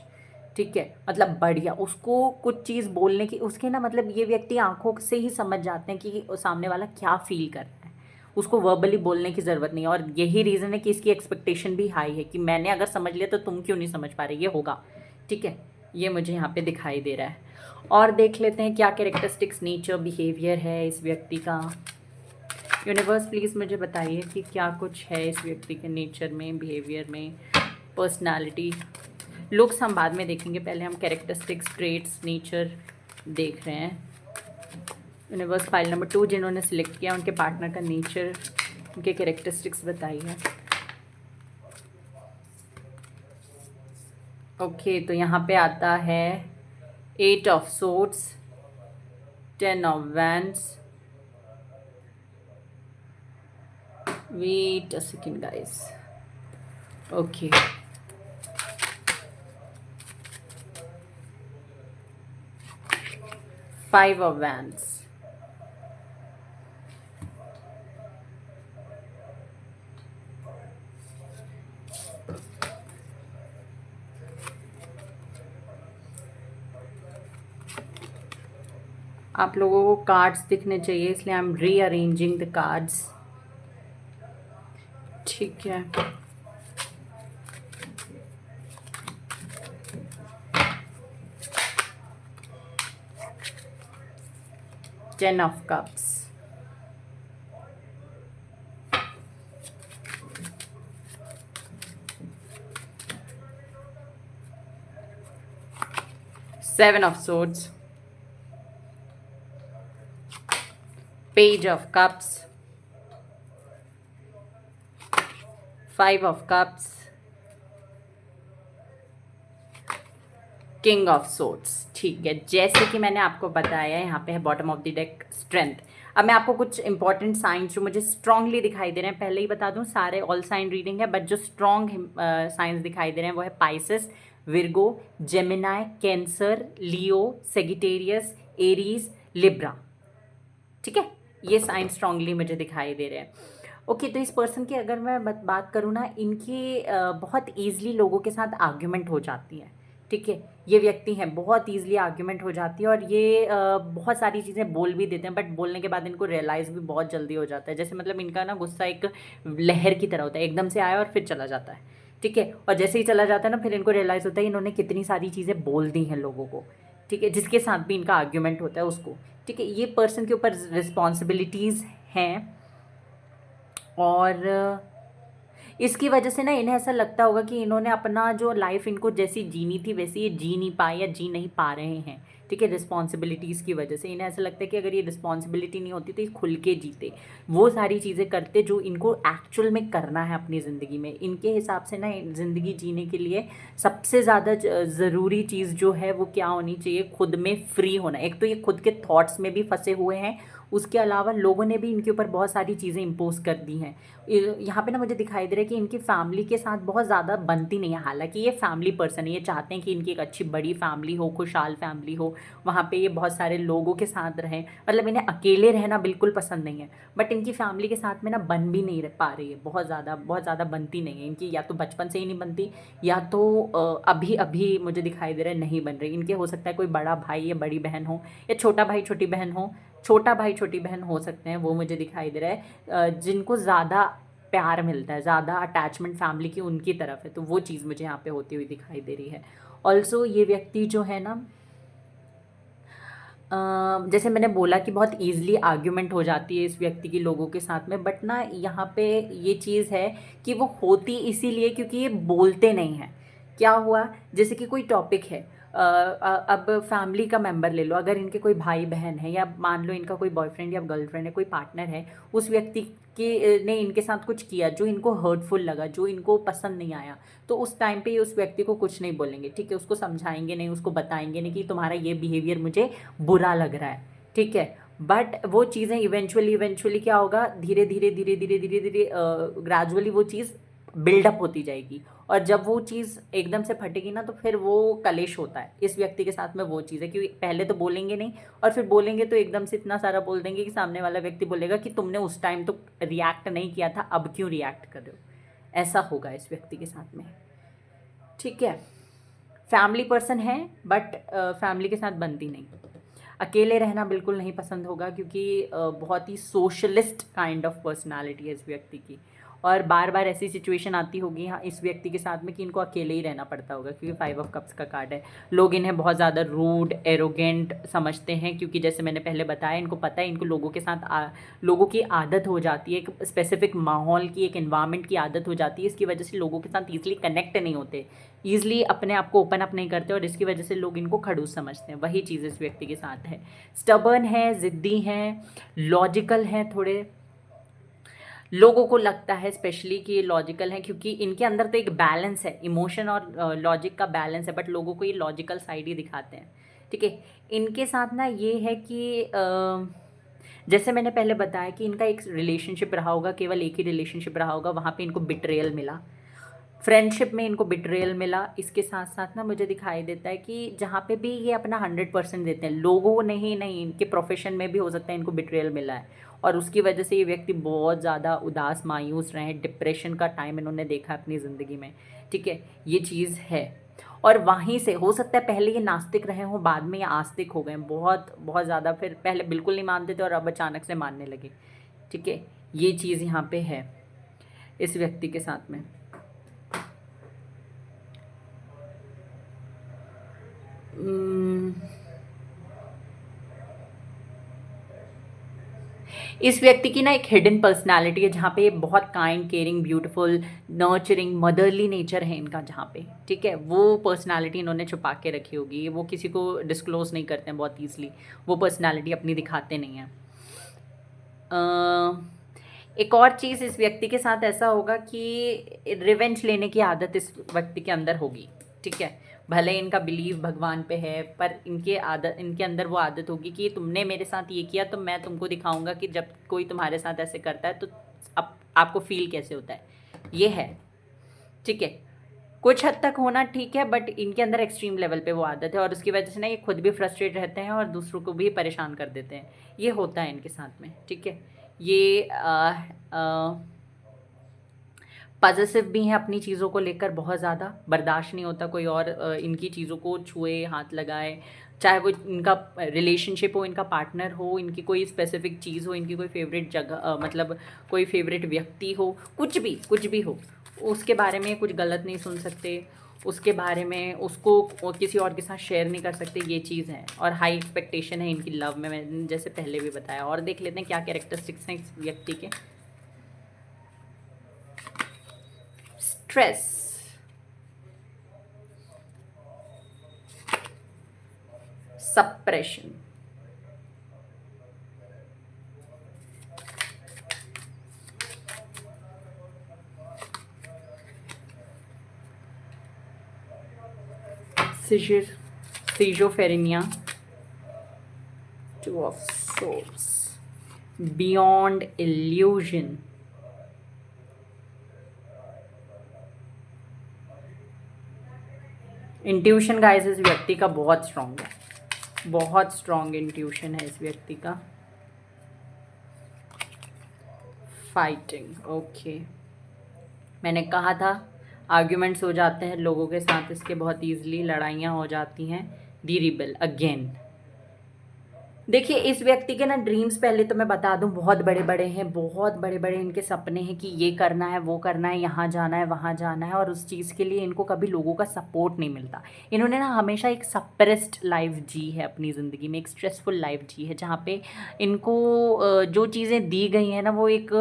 ठीक है। मतलब बढ़िया, उसको कुछ चीज़ बोलने की, उसके ना मतलब ये व्यक्ति आंखों से ही समझ जाते हैं कि सामने वाला क्या फील कर रहा है, उसको वर्बली बोलने की ज़रूरत नहीं है। और यही रीज़न है कि इसकी एक्सपेक्टेशन भी हाई है कि मैंने अगर समझ लिया तो तुम क्यों नहीं समझ पा रहे, ये होगा, ठीक है। ये मुझे यहाँ पे दिखाई दे रहा है। और देख लेते हैं क्या कैरेक्टरिस्टिक्स, नेचर, बिहेवियर है इस व्यक्ति का। यूनिवर्स प्लीज़ मुझे बताइए कि क्या कुछ है इस व्यक्ति के नेचर में, बिहेवियर में, पर्सनालिटी। लुक्स हम बाद में देखेंगे, पहले हम कैरेक्टरिस्टिक्स, ट्रेट्स, नेचर देख रहे हैं। यूनिवर्स फाइल नंबर 2 जिन्होंने सिलेक्ट किया, उनके पार्टनर का नेचर, उनके कैरेक्टरिस्टिक्स बताइए। ओके, तो यहाँ पे आता है 8 of swords, 10 of Wands. Wait a second, guys. Okay. 5 of Wands. आप लोगों को कार्ड्स दिखने चाहिए, इसलिए I am rearranging the cards. ठीक है, ten of cups, seven of swords, page of cups, 5 of cups, king of swords. ठीक है, जैसे कि मैंने आपको बताया, यहाँ पे है bottom of the deck strength. अब मैं आपको कुछ इंपॉर्टेंट साइंस जो मुझे स्ट्रांगली दिखाई दे रहे हैं, पहले ही बता दूं सारे ऑल साइन रीडिंग है, बट जो स्ट्रांग साइंस दिखाई दे रहे हैं वो है पाइसेस, विर्गो, जेमिनाई, कैंसर, लियो, सेगिटेरियस, एरीज, लिब्रा। ठीक है, ये साइन स्ट्रांगली मुझे दिखाई दे रहे हैं। ओके, तो इस पर्सन की अगर मैं बात करूँ ना, इनकी बहुत ईजिली लोगों के साथ आर्ग्यूमेंट हो जाती है। ठीक है, ये व्यक्ति हैं, बहुत ईजिली आर्ग्यूमेंट हो जाती है, और ये बहुत सारी चीज़ें बोल भी देते हैं, बट बोलने के बाद इनको रियलाइज़ भी बहुत जल्दी हो जाता है। जैसे मतलब इनका ना गुस्सा एक लहर की तरह होता है, एकदम से आया और फिर चला जाता है। ठीक है, और जैसे ही चला जाता है ना, फिर इनको रियलाइज़ होता है इन्होंने कितनी सारी चीज़ें बोल दी हैं लोगों को। ठीक है, जिसके साथ भी इनका आर्ग्यूमेंट होता है उसको। ठीक है, ये पर्सन के ऊपर रिस्पॉन्सिबिलिटीज़ हैं, और इसकी वजह से ना इन्हें ऐसा लगता होगा कि इन्होंने अपना जो लाइफ इनको जैसी जीनी थी वैसी ये जी नहीं पाए या जी नहीं पा रहे हैं। ठीक है, रिस्पॉन्सिबिलिटीज़ की वजह से इन्हें ऐसा लगता है कि अगर ये रिस्पॉन्सिबिलिटी नहीं होती तो ये खुल के जीते, वो सारी चीज़ें करते जो इनको एक्चुअल में करना है अपनी ज़िंदगी में। इनके हिसाब से ना ज़िंदगी जीने के लिए सबसे ज़्यादा ज़रूरी चीज़ जो है वो क्या होनी चाहिए, खुद में फ्री होना। एक तो ये खुद के थॉट्स में भी फंसे हुए हैं, उसके अलावा लोगों ने भी इनके ऊपर बहुत सारी चीज़ें इम्पोज कर दी हैं। यहाँ पे ना मुझे दिखाई दे रहा है कि इनकी फैमिली के साथ बहुत ज़्यादा बनती नहीं है। हालांकि ये फैमिली पर्सन है, ये चाहते हैं कि इनकी एक अच्छी बड़ी फैमिली हो, खुशहाल फैमिली हो, वहाँ पे ये बहुत सारे लोगों के साथ रहें। मतलब इन्हें अकेले रहना बिल्कुल पसंद नहीं है, बट इनकी फैमिली के साथ में ना बन भी नहीं रह पा रही है, बहुत ज़्यादा बनती नहीं है इनकी। या तो बचपन से ही नहीं बनती, या तो अभी अभी मुझे दिखाई दे रहा है नहीं बन रही इनके। हो सकता है कोई बड़ा भाई या बड़ी बहन हो, या छोटा भाई छोटी बहन हो, छोटा भाई छोटी बहन हो सकते हैं, वो मुझे दिखाई दे रहा है, जिनको ज़्यादा प्यार मिलता है, ज़्यादा अटैचमेंट फैमिली की उनकी तरफ है, तो वो चीज़ मुझे यहाँ पे होती हुई दिखाई दे रही है। ऑल्सो ये व्यक्ति जो है ना, जैसे मैंने बोला कि बहुत ईजिली आर्ग्यूमेंट हो जाती है इस व्यक्ति की लोगों के साथ में, बट ना यहाँ पे ये चीज़ है कि वो होती इसीलिए क्योंकि ये बोलते नहीं हैं। क्या हुआ, जैसे कि कोई टॉपिक है, अब फैमिली का मेंबर ले लो, अगर इनके कोई भाई बहन है, या मान लो इनका कोई बॉयफ्रेंड या गर्लफ्रेंड है, कोई पार्टनर है, उस व्यक्ति के ने इनके साथ कुछ किया जो इनको हर्टफुल लगा, जो इनको पसंद नहीं आया, तो उस टाइम पे ये उस व्यक्ति को कुछ नहीं बोलेंगे। ठीक है, उसको समझाएंगे नहीं, उसको बताएंगे नहीं कि तुम्हारा ये बिहेवियर मुझे बुरा लग रहा है। ठीक है, बट वो चीज़ें इवेंचुअली क्या होगा, धीरे धीरे धीरे धीरे धीरे धीरे ग्रेजुअली वो चीज़ बिल्डअप होती जाएगी, और जब वो चीज़ एकदम से फटेगी ना, तो फिर वो कलेश होता है इस व्यक्ति के साथ में। वो चीज़ है कि पहले तो बोलेंगे नहीं, और फिर बोलेंगे तो एकदम से इतना सारा बोल देंगे कि सामने वाला व्यक्ति बोलेगा कि तुमने उस टाइम तो रिएक्ट नहीं किया था, अब क्यों रिएक्ट कर रहे हो। ऐसा होगा इस व्यक्ति के साथ में। ठीक है, फैमिली पर्सन है, बट फैमिली के साथ बनती नहीं, अकेले रहना बिल्कुल नहीं पसंद होगा, क्योंकि बहुत ही सोशलिस्ट काइंड ऑफ पर्सनालिटी है इस व्यक्ति की, और बार बार ऐसी सिचुएशन आती होगी हाँ इस व्यक्ति के साथ में कि इनको अकेले ही रहना पड़ता होगा, क्योंकि 5 ऑफ कप्स का कार्ड है। लोग इन्हें बहुत ज़्यादा रूड एरोगेंट समझते हैं, क्योंकि जैसे मैंने पहले बताया, इनको पता है इनको लोगों के साथ लोगों की आदत हो जाती है, एक स्पेसिफिक माहौल की, एक इन्वायरमेंट की आदत हो जाती है। इसकी वजह से लोगों के साथ ईजिली कनेक्ट नहीं होते, ईजिली अपने आप को ओपन अप नहीं करते, और इसकी वजह से लोग इनको खड़ूस समझते हैं। वही चीज़ इस व्यक्ति के साथ है। स्टबर्न है, ज़िद्दी हैं, लॉजिकल हैं थोड़े, लोगों को लगता है स्पेशली कि ये लॉजिकल हैं, क्योंकि इनके अंदर तो एक बैलेंस है, इमोशन और लॉजिक का बैलेंस है, बट लोगों को ये लॉजिकल साइड ही दिखाते हैं। ठीक है। इनके साथ ना ये है कि जैसे मैंने पहले बताया कि इनका एक रिलेशनशिप रहा होगा, केवल एक ही रिलेशनशिप रहा होगा, वहाँ पे इनको बिट्रेयल मिला, फ्रेंडशिप में इनको बिट्रेयल मिला। इसके साथ साथ ना मुझे दिखाई देता है कि जहाँ पे भी ये अपना 100% देते हैं, लोगों नहीं नहीं इनके प्रोफेशन में भी हो सकता है इनको बिट्रेयल मिला है, और उसकी वजह से ये व्यक्ति बहुत ज़्यादा उदास मायूस रहे हैं, डिप्रेशन का टाइम इन्होंने देखा अपनी ज़िंदगी में। ठीक है, ये चीज़ है। और वहीं से हो सकता है पहले ये नास्तिक रहे हों, बाद में ये आस्तिक हो गए बहुत बहुत ज़्यादा, फिर पहले बिल्कुल नहीं मानते थे और अब अचानक से मानने लगे। ठीक है, ये चीज़ यहाँ पे है इस व्यक्ति के साथ में। इस व्यक्ति की ना एक हिडन पर्सनालिटी है, जहाँ पे ये बहुत kind, caring, beautiful, nurturing, motherly nature है इनका जहाँ पे। ठीक है, वो पर्सनालिटी इन्होंने छुपा के रखी होगी, वो किसी को डिस्क्लोज नहीं करते हैं बहुत ईजिली, वो पर्सनालिटी अपनी दिखाते नहीं हैं। एक और चीज़ इस व्यक्ति के साथ ऐसा होगा कि रिवेंज लेने की आदत इस व्यक्ति के अंदर होगी। ठीक है, भले इनका बिलीव भगवान पे है, पर इनके अंदर वो आदत होगी कि तुमने मेरे साथ ये किया तो मैं तुमको दिखाऊंगा कि जब कोई तुम्हारे साथ ऐसे करता है तो आपको फील कैसे होता है, ये है। ठीक है, कुछ हद तक होना ठीक है, बट इनके अंदर एक्सट्रीम लेवल पे वो आदत है, और उसकी वजह से ना ये खुद भी फ्रस्ट्रेट रहते हैं और दूसरों को भी परेशान कर देते हैं। ये होता है इनके साथ में। ठीक है, ये पॉजेसिव भी हैं अपनी चीज़ों को लेकर, बहुत ज़्यादा बर्दाश्त नहीं होता कोई और इनकी चीज़ों को छुए, हाथ लगाए, चाहे वो इनका रिलेशनशिप हो, इनका पार्टनर हो, इनकी कोई स्पेसिफिक चीज़ हो, इनकी कोई फेवरेट जगह मतलब कोई फेवरेट व्यक्ति हो, कुछ भी हो, उसके बारे में कुछ गलत नहीं सुन सकते, उसके बारे में उसको किसी और के साथ शेयर नहीं कर सकते, ये चीज़ है। और हाई एक्सपेक्टेशन है इनकी लव में, मैंने जैसे पहले भी बताया। और देख लेते हैं क्या कैरेक्टरिस्टिक्स हैं इस व्यक्ति के। Stress, suppression, schizophrenia, two of swords, beyond illusion, intuition guys इस व्यक्ति का बहुत स्ट्रांग है, बहुत स्ट्रांग इंट्यूशन है इस व्यक्ति का। फाइटिंग, ओके, मैंने कहा था आर्ग्यूमेंट्स हो जाते हैं लोगों के साथ इसके, बहुत ईजिली लड़ाइयाँ हो जाती हैं। दी रिबेल अगेन। देखिए इस व्यक्ति के ना ड्रीम्स, पहले तो मैं बता दूं, बहुत बड़े बड़े हैं, बहुत बड़े बड़े इनके सपने हैं कि ये करना है, वो करना है, यहाँ जाना है, वहाँ जाना है, और उस चीज़ के लिए इनको कभी लोगों का सपोर्ट नहीं मिलता। इन्होंने ना हमेशा एक सप्रेस्ड लाइफ जी है अपनी ज़िंदगी में, एक स्ट्रेसफुल लाइफ जी है, जहाँ पे इनको जो चीज़ें दी गई हैं ना वो एक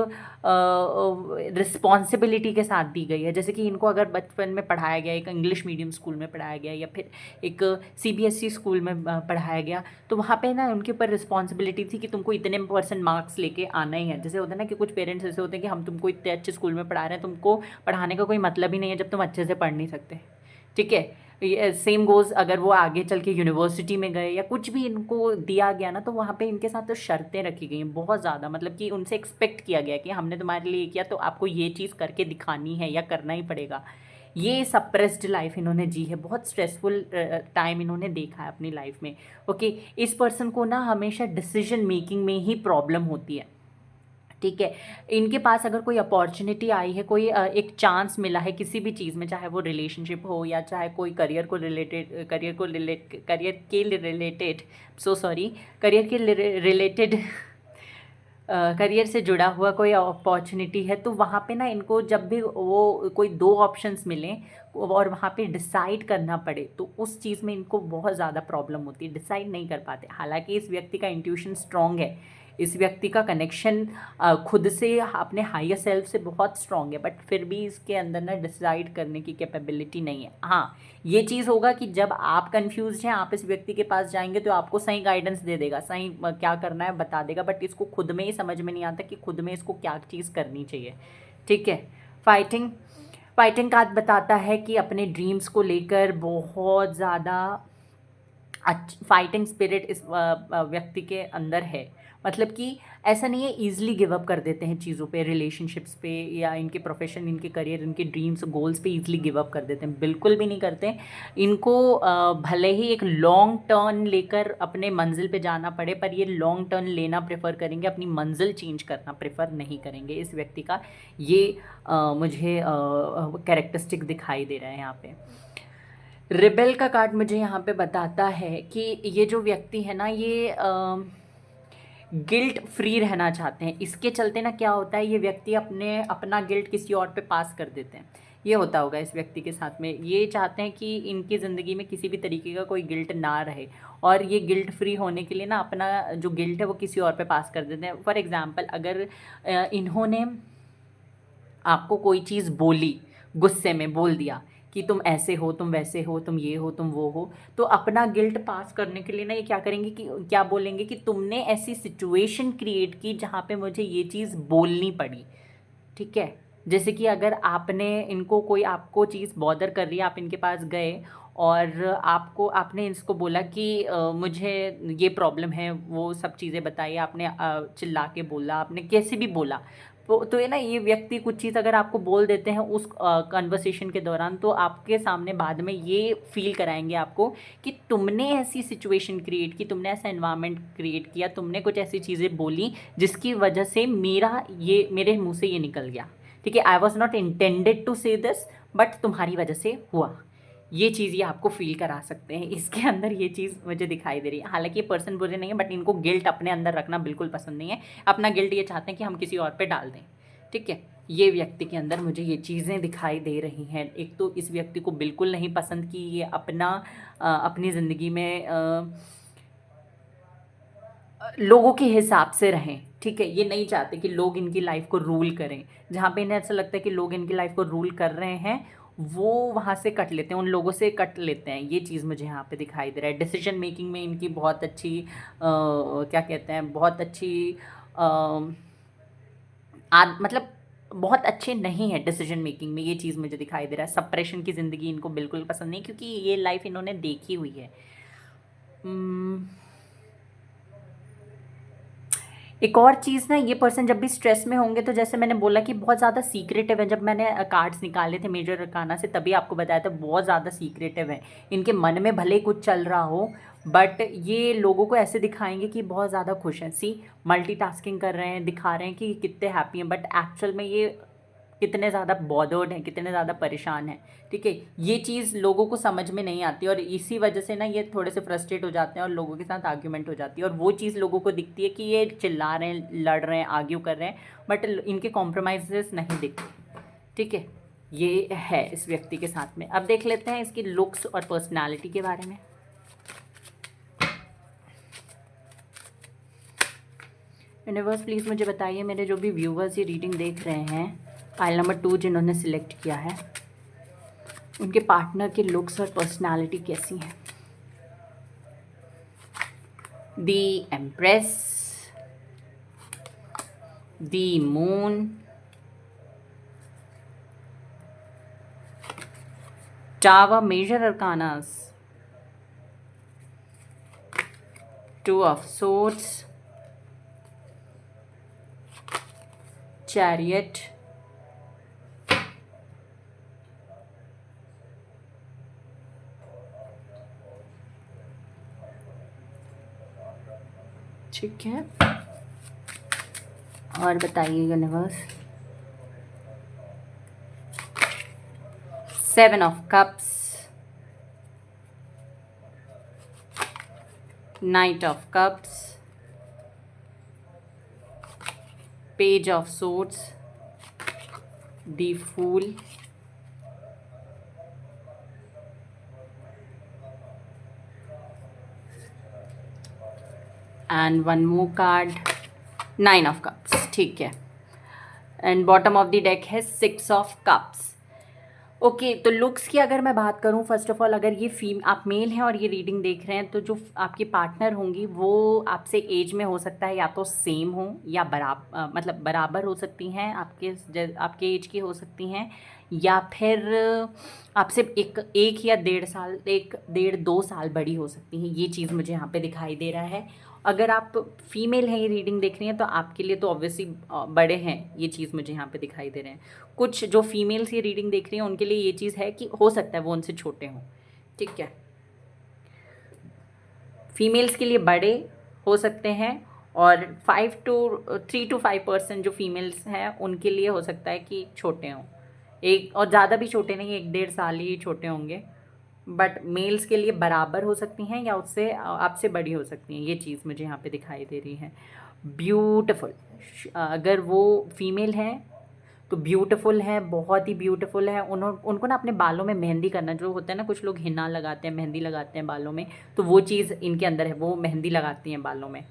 रिस्पॉन्सिबिलिटी के साथ दी गई है। जैसे कि इनको अगर बचपन में पढ़ाया गया, एक इंग्लिश मीडियम स्कूल में पढ़ाया गया, या फिर एक CBSE स्कूल में पढ़ाया गया, तो वहाँ पे ना उनके ऊपर रिस्पॉन्सिबिलिटी थी कि तुमको इतने % मार्क्स लेके आना ही है। जैसे होता है ना कि कुछ पेरेंट्स ऐसे होते हैं कि हम तुमको इतने अच्छे स्कूल में पढ़ा रहे हैं, तुमको पढ़ाने का कोई मतलब ही नहीं है जब तुम अच्छे से पढ़ नहीं सकते। ठीक है, सेम गोज़ अगर वो आगे चल के यूनिवर्सिटी में गए या कुछ भी इनको दिया गया ना, तो वहाँ पे इनके साथ तो शर्तें रखी गई हैं बहुत ज़्यादा, मतलब कि उनसे एक्सपेक्ट किया गया कि हमने तुम्हारे लिए किया तो आपको ये चीज़ करके दिखानी है या करना ही पड़ेगा। ये सप्रेस्ड लाइफ इन्होंने जी है, बहुत स्ट्रेसफुल टाइम इन्होंने देखा है अपनी लाइफ में। ओके, इस पर्सन को ना हमेशा डिसीजन मेकिंग में ही प्रॉब्लम होती है। ठीक है, इनके पास अगर कोई अपॉर्चुनिटी आई है, कोई एक चांस मिला है किसी भी चीज़ में, चाहे वो रिलेशनशिप हो या चाहे कोई करियर के रिलेटेड, सो सॉरी, करियर के रिलेटेड करियर से जुड़ा हुआ कोई अपॉर्चुनिटी है, तो वहाँ पे ना इनको जब भी वो कोई 2 ऑप्शंस मिलें और वहाँ पे डिसाइड करना पड़े, तो उस चीज़ में इनको बहुत ज़्यादा प्रॉब्लम होती है, डिसाइड नहीं कर पाते। हालांकि इस व्यक्ति का इंट्यूशन स्ट्रांग है, इस व्यक्ति का कनेक्शन खुद से, अपने हायर सेल्फ से बहुत स्ट्रांग है, बट फिर भी इसके अंदर ना डिसाइड करने की कैपेबिलिटी नहीं है। हाँ, ये चीज़ होगा कि जब आप कंफ्यूज हैं, आप इस व्यक्ति के पास जाएंगे तो आपको सही गाइडेंस दे देगा, सही क्या करना है बता देगा, बट इसको खुद में ही समझ में नहीं आता कि खुद में इसको क्या चीज़ करनी चाहिए। ठीक है, फाइटिंग, फाइटिंग कार्ड बताता है कि अपने ड्रीम्स को लेकर बहुत ज़्यादा फाइटिंग स्पिरिट इस व्यक्ति के अंदर है। मतलब कि ऐसा नहीं है ईज़िली गिव अप कर देते हैं चीज़ों पे, रिलेशनशिप्स पे या इनके प्रोफेशन, इनके करियर, इनके ड्रीम्स गोल्स पे ईज़िली गिव अप कर देते हैं, बिल्कुल भी नहीं करते। इनको भले ही एक लॉन्ग टर्न लेकर अपने मंजिल पे जाना पड़े, पर ये लॉन्ग टर्न लेना प्रेफर करेंगे, अपनी मंजिल चेंज करना प्रेफर नहीं करेंगे। इस व्यक्ति का ये मुझे कैरेक्टरिस्टिक दिखाई दे रहा है यहाँ पे। रिबेल का कार्ड मुझे यहाँ पे बताता है कि ये जो व्यक्ति है ना, ये गिल्ट फ्री रहना चाहते हैं। इसके चलते ना क्या होता है, ये व्यक्ति अपना गिल्ट किसी और पे पास कर देते हैं। ये होता होगा इस व्यक्ति के साथ में। ये चाहते हैं कि इनकी ज़िंदगी में किसी भी तरीके का कोई गिल्ट ना रहे, और ये गिल्ट फ्री होने के लिए ना अपना जो गिल्ट है वो किसी और पे पास कर देते हैं। फॉर एग्ज़ाम्पल, अगर इन्होंने आपको कोई चीज़ बोली, गुस्से में बोल दिया कि तुम ऐसे हो, तुम वैसे हो, तुम ये हो, तुम वो हो, तो अपना गिल्ट पास करने के लिए ना ये क्या करेंगे कि क्या बोलेंगे कि तुमने ऐसी सिचुएशन क्रिएट की जहाँ पे मुझे ये चीज़ बोलनी पड़ी। ठीक है, जैसे कि अगर आपको चीज़ बॉदर कर रही है, आप इनके पास गए और आपने इसको बोला कि मुझे ये प्रॉब्लम है, वो सब चीज़ें बताई, आपने चिल्ला के बोला, आपने कैसे भी बोला, तो ये ना, ये व्यक्ति कुछ चीज़ अगर आपको बोल देते हैं उस कन्वर्सेशन के दौरान, तो आपके सामने बाद में ये फील कराएंगे आपको कि तुमने ऐसी सिचुएशन क्रिएट की, तुमने ऐसा एनवायरनमेंट क्रिएट किया, तुमने कुछ ऐसी चीज़ें बोली जिसकी वजह से मेरे मुंह से ये निकल गया। ठीक है, I was not intended to say this, but तुम्हारी वजह से हुआ। ये चीज़ ये आपको फील करा सकते हैं। इसके अंदर ये चीज़ मुझे दिखाई दे रही है। हालांकि ये पर्सन बुरे नहीं है, बट इनको गिल्ट अपने अंदर रखना बिल्कुल पसंद नहीं है। अपना गिल्ट ये चाहते हैं कि हम किसी और पे डाल दें। ठीक है, ये व्यक्ति के अंदर मुझे ये चीज़ें दिखाई दे रही हैं। एक तो इस व्यक्ति को बिल्कुल नहीं पसंद कि ये अपनी ज़िंदगी में लोगों के हिसाब से रहें। ठीक है, ये नहीं चाहते कि लोग इनकी लाइफ को रूल करें। जहाँ पे इन्हें ऐसा लगता है कि लोग इनकी लाइफ को रूल कर रहे हैं, वो वहाँ से कट लेते हैं, उन लोगों से कट लेते हैं। ये चीज़ मुझे यहाँ पे दिखाई दे रहा है। डिसीजन मेकिंग में इनकी बहुत अच्छी क्या कहते हैं, बहुत अच्छी मतलब बहुत अच्छे नहीं है डिसीजन मेकिंग में। ये चीज़ मुझे दिखाई दे रहा है। सप्रेशन की ज़िंदगी इनको बिल्कुल पसंद नहीं, क्योंकि ये लाइफ इन्होंने देखी हुई है। एक और चीज़ ना, ये पर्सन जब भी स्ट्रेस में होंगे, तो जैसे मैंने बोला कि बहुत ज़्यादा सीक्रेटिव है। जब मैंने कार्ड्स निकाले थे मेजर अरकाना से, तभी आपको बताया था बहुत ज़्यादा सीक्रेटिव है। इनके मन में भले कुछ चल रहा हो, बट ये लोगों को ऐसे दिखाएंगे कि बहुत ज़्यादा खुश हैं। मल्टीटास्किंग कर रहे हैं, दिखा रहे हैं कि कितने हैप्पी हैं, बट एक्चुअल में ये कितने ज़्यादा बॉदर्ड हैं, कितने ज़्यादा परेशान हैं। ठीक है, ये चीज़ लोगों को समझ में नहीं आती, और इसी वजह से ना ये थोड़े से फ्रस्ट्रेट हो जाते हैं और लोगों के साथ आर्ग्यूमेंट हो जाती है। और वो चीज़ लोगों को दिखती है कि ये चिल्ला रहे हैं, लड़ रहे हैं, आर्ग्यू कर रहे हैं, बट इनके कॉम्प्रोमाइजेस नहीं दिखते। ठीक है, ये है इस व्यक्ति के साथ में। अब देख लेते हैं इसकी लुक्स और पर्सनैलिटी के बारे में। यूनिवर्स प्लीज़ मुझे बताइए, मेरे जो भी व्यूवर्स ये रीडिंग देख रहे हैं, पाइल नंबर 2 जिन्होंने सिलेक्ट किया है, उनके पार्टनर के लुक्स और पर्सनालिटी कैसी हैं। The empress, the moon, tower major arcana, 2 of swords, chariot, ठीक है, और बताइए universe. 7 of cups, knight of cups, page of swords, the fool, and one more card, 9 of cups. ठीक है, and bottom of the deck है 6 ऑफ कप्स। ओके, तो लुक्स की अगर मैं बात करूं, फर्स्ट ऑफ ऑल, अगर ये आप मेल हैं और ये रीडिंग देख रहे हैं, तो जो आपकी पार्टनर होंगी वो आपसे एज में हो सकता है या तो सेम हो या बराबर हो सकती हैं, आपके एज की हो सकती हैं, या फिर आपसे एक या 1.5 साल, 1 1.5 2 साल बड़ी हो सकती हैं। ये चीज़ मुझे यहाँ पे दिखाई दे रहा है। अगर आप फीमेल हैं, ये रीडिंग देख रही हैं, तो आपके लिए तो ऑब्वियसली बड़े हैं, ये चीज़ मुझे यहाँ पे दिखाई दे रहे हैं। कुछ जो फीमेल्स ये रीडिंग देख रही हैं उनके लिए ये चीज़ है कि हो सकता है वो उनसे छोटे हों, ठीक है। फीमेल्स के लिए बड़े हो सकते हैं, और 3 to 5% जो फीमेल्स हैं उनके लिए हो सकता है कि छोटे हों, एक और ज़्यादा भी छोटे नहीं, 1 1.5 साल ही छोटे होंगे। बट मेल्स के लिए बराबर हो सकती हैं या उससे आपसे बड़ी हो सकती हैं, ये चीज़ मुझे यहाँ पे दिखाई दे रही है। ब्यूटिफुल, अगर वो फीमेल है तो ब्यूटीफुल है, बहुत ही ब्यूटीफुल है। उनको ना अपने बालों में मेहंदी करना जो होता है ना, कुछ लोग हिना लगाते हैं, मेहंदी लगाते हैं बालों में, तो वो चीज़ इनके अंदर है, वो मेहंदी लगाती हैं बालों में।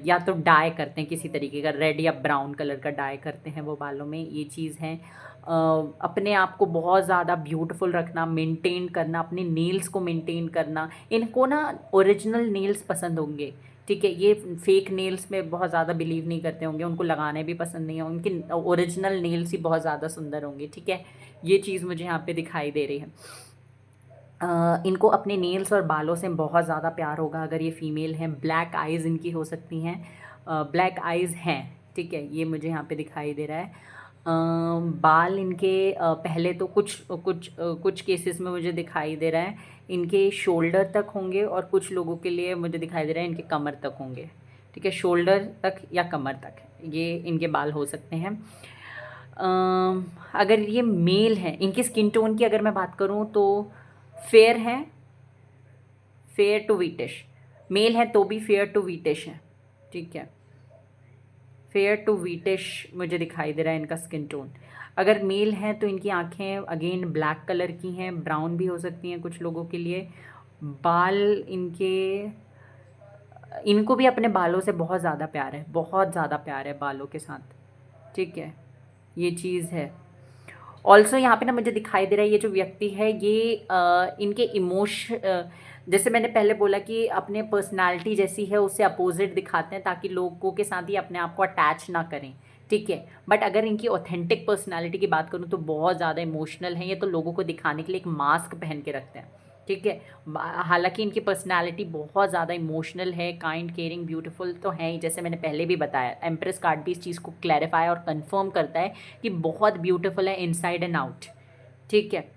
या तो डाई करते हैं किसी तरीके का, रेड या ब्राउन कलर का डाई करते हैं वो बालों में, ये चीज़ है। अपने आप को बहुत ज़्यादा ब्यूटीफुल रखना, मेंटेन करना, अपने नेल्स को मेंटेन करना। इनको ना ओरिजिनल नेल्स पसंद होंगे, ठीक है। ये फेक नेल्स में बहुत ज़्यादा बिलीव नहीं करते होंगे, उनको लगाने भी पसंद नहीं है, उनके ओरिजिनल नेल्स ही बहुत ज़्यादा सुंदर होंगे, ठीक है। ये चीज़ मुझे यहाँ पे दिखाई दे रही है। इनको अपने नेल्स और बालों से बहुत ज़्यादा प्यार होगा अगर ये फ़ीमेल हैं। ब्लैक आइज़ इनकी हो सकती हैं, ब्लैक आइज़ हैं, ठीक है, ये मुझे यहाँ पे दिखाई दे रहा है। बाल इनके पहले तो कुछ केसेस में मुझे दिखाई दे रहा है इनके शोल्डर तक होंगे, और कुछ लोगों के लिए मुझे दिखाई दे रहा है इनके कमर तक होंगे, ठीक है। शोल्डर तक या कमर तक ये इनके बाल हो सकते हैं। अगर ये मेल हैं, इनकी स्किन टोन की अगर मैं बात करूँ तो फेयर है, फेयर टू वीटिश। मेल है तो भी फेयर टू वीटिश है, ठीक है, फेयर टू वीटिश मुझे दिखाई दे रहा है इनका स्किन टोन। अगर मेल हैं तो इनकी आंखें अगेन ब्लैक कलर की हैं, ब्राउन भी हो सकती हैं कुछ लोगों के लिए। बाल इनके, इनको भी अपने बालों से बहुत ज़्यादा प्यार है, बहुत ज़्यादा प्यार है बालों के साथ, ठीक है, ये चीज़ है। ऑल्सो यहाँ पे ना मुझे दिखाई दे रहा है ये जो व्यक्ति है ये इनके जैसे मैंने पहले बोला कि अपने पर्सनालिटी जैसी है उससे अपोजिट दिखाते हैं ताकि लोगों के साथ ही अपने आप को अटैच ना करें, ठीक है। बट अगर इनकी ऑथेंटिक पर्सनालिटी की बात करूँ तो बहुत ज़्यादा इमोशनल है ये, तो लोगों को दिखाने के लिए एक मास्क पहन के रखते हैं, ठीक है। हालांकि इनकी पर्सनालिटी बहुत ज़्यादा इमोशनल है, काइंड, केयरिंग, ब्यूटीफुल तो है ही, जैसे मैंने पहले भी बताया। एम्प्रेस कार्ड भी इस चीज़ को क्लैरिफाई और कंफर्म करता है कि बहुत ब्यूटीफुल है इनसाइड एंड आउट, ठीक है।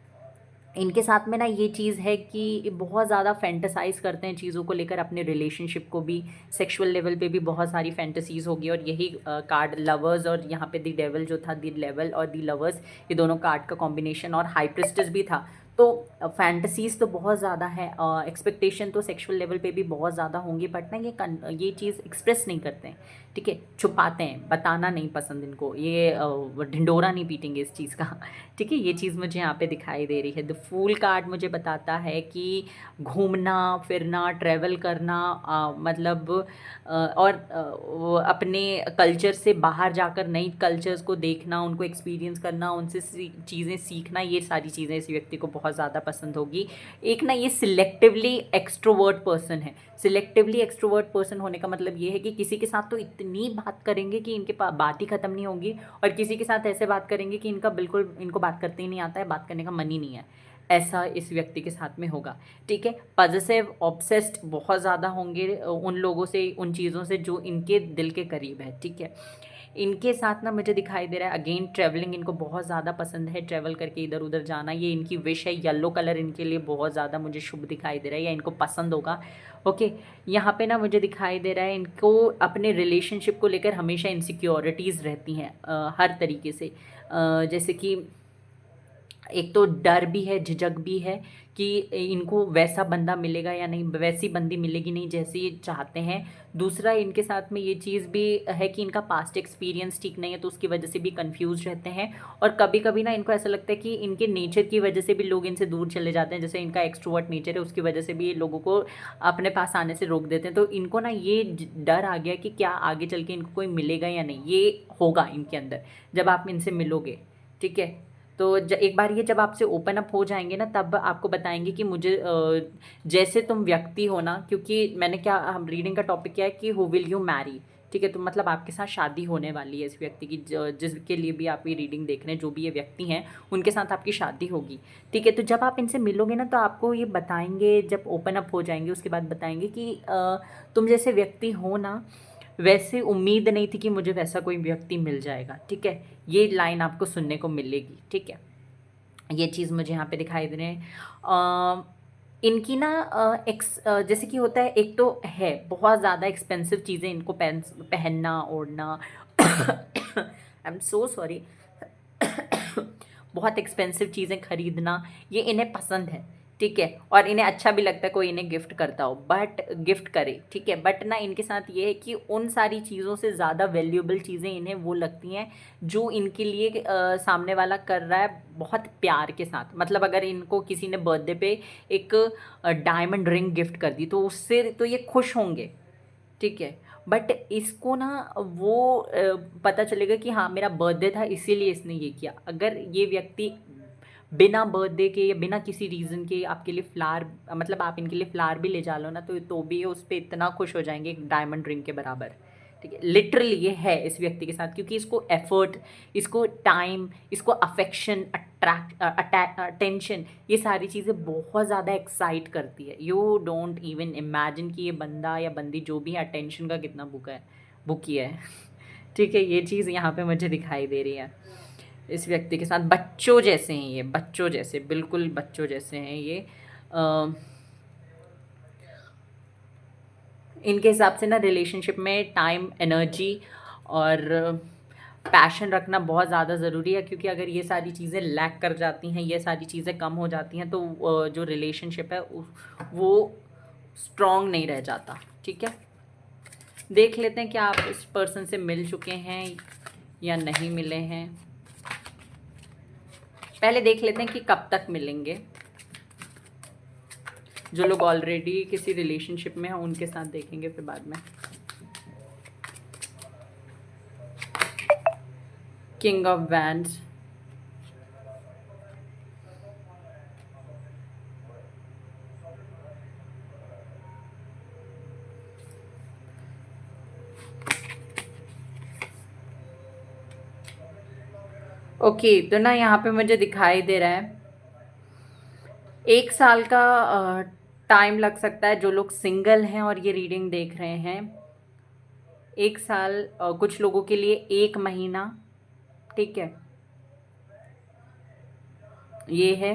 इनके साथ में ना ये चीज़ है कि बहुत ज़्यादा फैंटेसाइज करते हैं चीज़ों को लेकर, अपने रिलेशनशिप को भी, सेक्सुअल लेवल पे भी बहुत सारी फैंटेसीज होगी। और यही कार्ड लवर्स और यहाँ पे दी डेविल जो था, दी लेवल और दी लवर्स, ये दोनों कार्ड का कॉम्बिनेशन, और हाई प्रिस्टेस भी था। तो फैंटेसीज तो बहुत ज़्यादा है, एक्सपेक्टेशन तो सेक्सुअल लेवल पे भी बहुत ज़्यादा होंगी, बट ना ये चीज़ एक्सप्रेस नहीं करते हैं, ठीक है, छुपाते हैं, बताना नहीं पसंद इनको, ये ढिंडोरा नहीं पीटेंगे इस चीज़ का, ठीक है। ये चीज़ मुझे यहाँ पे दिखाई दे रही है। द फूल कार्ड मुझे बताता है कि घूमना फिरना, ट्रैवल करना, मतलब और वो अपने कल्चर से बाहर जाकर नई कल्चर्स को देखना, उनको एक्सपीरियंस करना, उनसे चीज़ें सीखना, ये सारी चीज़ें इस व्यक्ति को बहुत ज़्यादा पसंद होगी। एक ना ये सिलेक्टिवली एक्सट्रोवर्ट पर्सन है। सिलेक्टिवली एक्सट्रोवर्ट पर्सन होने का मतलब ये है कि किसी के साथ तो इतनी बात करेंगे कि इनके पास बात ही ख़त्म नहीं होगी, और किसी के साथ ऐसे बात करेंगे कि इनको बात करते ही नहीं आता है, बात करने का मन ही नहीं है, ऐसा इस व्यक्ति के साथ में होगा, ठीक है। पॉजेसिव, ऑब्सेस्ड बहुत ज़्यादा होंगे उन लोगों से, उन चीज़ों से जो इनके दिल के करीब है, ठीक है। इनके साथ ना मुझे दिखाई दे रहा है अगेन ट्रैवलिंग इनको बहुत ज़्यादा पसंद है, ट्रैवल करके इधर उधर जाना, ये इनकी विश है। येलो कलर इनके लिए बहुत ज़्यादा मुझे शुभ दिखाई दे रहा है, या इनको पसंद होगा, ओके। यहाँ पे ना मुझे दिखाई दे रहा है इनको अपने रिलेशनशिप को लेकर हमेशा इनसिक्योरिटीज़ रहती हैं, हर तरीके से, जैसे कि एक तो डर भी है, झिझक भी है कि इनको वैसा बंदा मिलेगा या नहीं, वैसी बंदी मिलेगी नहीं जैसे ये चाहते हैं। दूसरा, इनके साथ में ये चीज़ भी है कि इनका पास्ट एक्सपीरियंस ठीक नहीं है, तो उसकी वजह से भी कंफ्यूज रहते हैं। और कभी कभी ना इनको ऐसा लगता है कि इनके नेचर की वजह से भी लोग इनसे दूर चले जाते हैं, जैसे इनका एक्सट्रोवर्ट नेचर है उसकी वजह से भी ये लोगों को अपने पास आने से रोक देते हैं। तो इनको ना ये डर आ गया कि क्या आगे चल के इनको कोई मिलेगा या नहीं, ये होगा इनके अंदर जब आप इनसे मिलोगे, ठीक है। तो एक बार ये जब आपसे ओपन अप हो जाएंगे ना, तब आपको बताएंगे कि मुझे जैसे तुम व्यक्ति हो ना, क्योंकि मैंने क्या, हम रीडिंग का टॉपिक क्या है कि हु विल यू मैरी, ठीक है। तो मतलब आपके साथ शादी होने वाली है इस व्यक्ति की, जिसके लिए भी आप ये रीडिंग देख रहे हैं, जो भी ये व्यक्ति हैं उनके साथ आपकी शादी होगी, ठीक है। तो जब आप इनसे मिलोगे ना तो आपको ये बताएंगे, जब ओपन अप हो जाएंगे उसके बाद बताएंगे कि तुम जैसे व्यक्ति हो ना, वैसे उम्मीद नहीं थी कि मुझे वैसा कोई व्यक्ति मिल जाएगा, ठीक है। ये लाइन आपको सुनने को मिलेगी, ठीक है। ये चीज़ मुझे यहाँ पे दिखाई दे रहे हैं। इनकी ना जैसे कि होता है, एक तो है बहुत ज़्यादा एक्सपेंसिव चीज़ें इनको पहनना ओढ़ना आई एम सो सॉरी बहुत एक्सपेंसिव चीज़ें खरीदना, ये इन्हें पसंद है, ठीक है। और इन्हें अच्छा भी लगता है कोई इन्हें गिफ्ट करता हो, बट गिफ्ट करे, ठीक है। बट ना इनके साथ ये है कि उन सारी चीज़ों से ज़्यादा वैल्यूएबल चीज़ें इन्हें वो लगती हैं जो इनके लिए सामने वाला कर रहा है बहुत प्यार के साथ। मतलब अगर इनको किसी ने बर्थडे पे एक डायमंड रिंग गिफ्ट कर दी तो उससे तो ये खुश होंगे, ठीक है। बट इसको ना वो पता चलेगा कि हाँ मेरा बर्थडे था इसीलिए इसने ये किया। अगर ये व्यक्ति बिना बर्थडे के या बिना किसी रीज़न के आपके लिए फ्लावर, मतलब आप इनके लिए फ्लावर भी ले जा लो ना, तो भी ये उस पर इतना खुश हो जाएंगे एक डायमंड रिंग के बराबर, ठीक है। लिटरली ये है इस व्यक्ति के साथ, क्योंकि इसको एफर्ट, इसको टाइम, इसको अफेक्शन, अटेंशन, ये सारी चीज़ें बहुत ज़्यादा एक्साइट करती है। यू डोंट इवन इमेजिन कि ये बंदा या बंदी जो भी है अटेंशन का कितना भूखी है ठीक है। ये चीज़ यहाँ पे मुझे दिखाई दे रही है इस व्यक्ति के साथ। बच्चों जैसे हैं ये, बच्चों जैसे, बिल्कुल बच्चों जैसे हैं ये। इनके हिसाब से ना रिलेशनशिप में टाइम, एनर्जी और पैशन रखना बहुत ज़्यादा ज़रूरी है, क्योंकि अगर ये सारी चीज़ें लैक कर जाती हैं, ये सारी चीज़ें कम हो जाती हैं, तो जो रिलेशनशिप है वो स्ट्रॉन्ग नहीं रह जाता, ठीक है। देख लेते हैं क्या आप इस पर्सन से मिल चुके हैं या नहीं मिले हैं। पहले देख लेते हैं कि कब तक मिलेंगे। जो लोग ऑलरेडी किसी रिलेशनशिप में हैं उनके साथ देखेंगे फिर बाद में। King of wands, okay. तो ना यहाँ पे मुझे दिखाई दे रहा है 1 साल का टाइम लग सकता है जो लोग सिंगल हैं और ये रीडिंग देख रहे हैं। 1 साल, कुछ लोगों के लिए 1 महीना, ठीक है, ये है।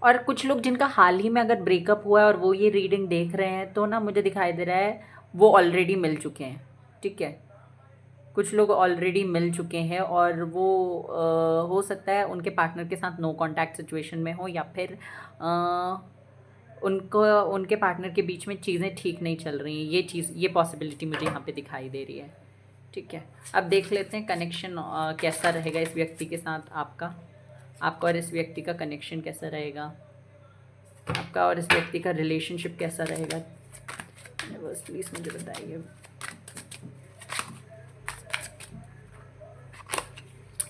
और कुछ लोग जिनका हाल ही में अगर ब्रेकअप हुआ है और वो ये रीडिंग देख रहे हैं तो ना मुझे दिखाई दे रहा है वो ऑलरेडी मिल चुके हैं, ठीक है। कुछ लोग ऑलरेडी मिल चुके हैं और वो हो सकता है उनके पार्टनर के साथ नो कांटेक्ट सिचुएशन में हो, या फिर उनको उनके पार्टनर के बीच में चीज़ें ठीक नहीं चल रही हैं। ये पॉसिबिलिटी मुझे यहाँ पे दिखाई दे रही है, ठीक है। अब देख लेते हैं कनेक्शन कैसा रहेगा इस व्यक्ति के साथ आपका और इस व्यक्ति का कनेक्शन कैसा रहेगा, आपका और इस व्यक्ति का रिलेशनशिप कैसा रहेगा। बस प्लीज़ मुझे बताइए।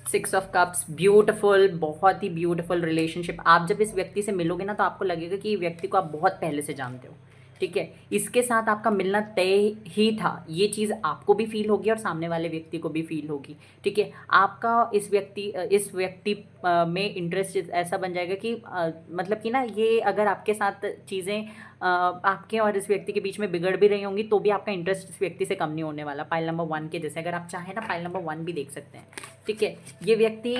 6 ऑफ कप्स, ब्यूटीफुल, बहुत ही ब्यूटीफुल रिलेशनशिप। आप जब इस व्यक्ति से मिलोगे ना तो आपको लगेगा कि ये व्यक्ति को आप बहुत पहले से जानते हो, ठीक है। इसके साथ आपका मिलना तय ही था, ये चीज़ आपको भी फील होगी और सामने वाले व्यक्ति को भी फील होगी, ठीक है। आपका इस व्यक्ति में इंटरेस्ट ऐसा बन जाएगा कि मतलब कि ना ये अगर आपके साथ चीज़ें आपके और इस व्यक्ति के बीच में बिगड़ भी रही होंगी तो भी आपका इंटरेस्ट इस व्यक्ति से कम नहीं होने वाला। पाइल नंबर 1 के जैसे, अगर आप चाहें ना पाइल नंबर 1 भी देख सकते हैं, ठीक है। ये व्यक्ति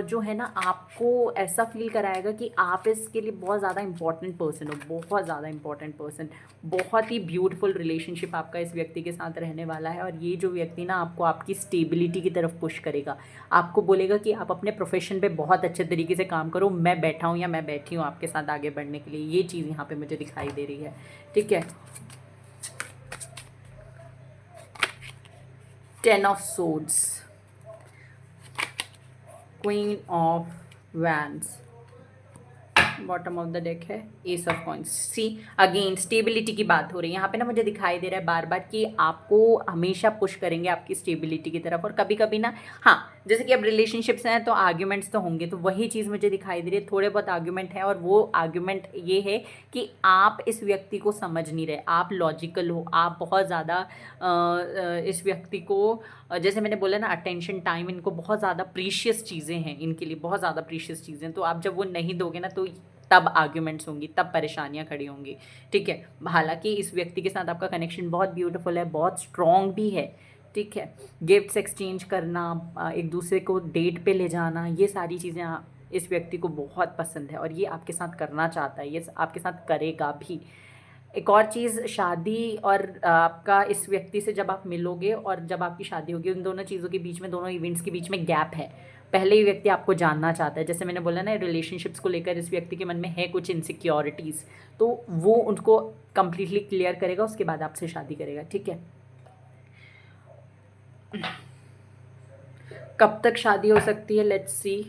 जो है ना आपको ऐसा फील कराएगा कि आप इसके लिए बहुत ज़्यादा इंपॉर्टेंट पर्सन हो, बहुत ज़्यादा इंपॉर्टेंट पर्सन। बहुत ही ब्यूटीफुल रिलेशनशिप आपका इस व्यक्ति के साथ रहने वाला है। और ये जो व्यक्ति ना आपको आपकी स्टेबिलिटी की तरफ पुश करेगा, आपको बोलेगा कि आप अपने प्रोफेशन पे बहुत अच्छे तरीके से काम करो, मैं बैठा हूँ या मैं बैठी हूँ आपके साथ आगे बढ़ने के लिए। ये चीज़ यहाँ पे मुझे दिखाई दे रही है, ठीक है। 10 of swords, queen of wands, bottom of the deck है ace of coins. See again stability की बात हो रही है यहाँ पे ना, मुझे दिखाई दे रहा है बार बार कि आपको हमेशा पुश करेंगे आपकी स्टेबिलिटी की तरफ। और कभी कभी ना, हाँ, जैसे कि अब रिलेशनशिप्स हैं तो आर्ग्यूमेंट्स तो होंगे, तो वही चीज़ मुझे दिखाई दे रही है, थोड़े बहुत आर्ग्यूमेंट है। और वो आर्ग्यूमेंट ये है कि आप इस व्यक्ति को समझ नहीं रहे, आप लॉजिकल हो, आप बहुत ज़्यादा इस व्यक्ति को, जैसे मैंने बोला ना, अटेंशन, टाइम, इनको बहुत ज़्यादा प्रीशियस चीज़ें हैं, इनके लिए बहुत ज़्यादा प्रीशियस चीज़ें। तो आप जब वो नहीं दोगे ना, तो तब आर्ग्यूमेंट्स होंगी, तब परेशानियां खड़ी होंगी, ठीक है। हालांकि इस व्यक्ति के साथ आपका कनेक्शन बहुत ब्यूटीफुल है, बहुत स्ट्रॉन्ग भी है, ठीक है। गिफ्ट्स एक्सचेंज करना, एक दूसरे को डेट पे ले जाना, ये सारी चीज़ें इस व्यक्ति को बहुत पसंद है और ये आपके साथ करना चाहता है, ये आपके साथ करेगा भी। एक और चीज़, शादी और आपका इस व्यक्ति से जब आप मिलोगे और जब आपकी शादी होगी, उन दोनों चीज़ों के बीच में, दोनों इवेंट्स के बीच में गैप है। पहले ही व्यक्ति आपको जानना चाहता है, जैसे मैंने बोला ना, रिलेशनशिप्स को लेकर इस व्यक्ति के मन में है कुछ इनसिक्योरिटीज़, तो वो उनको कंप्लीटली क्लियर करेगा, उसके बाद आपसे शादी करेगा, ठीक है। कब तक शादी हो सकती है, लेट्स सी।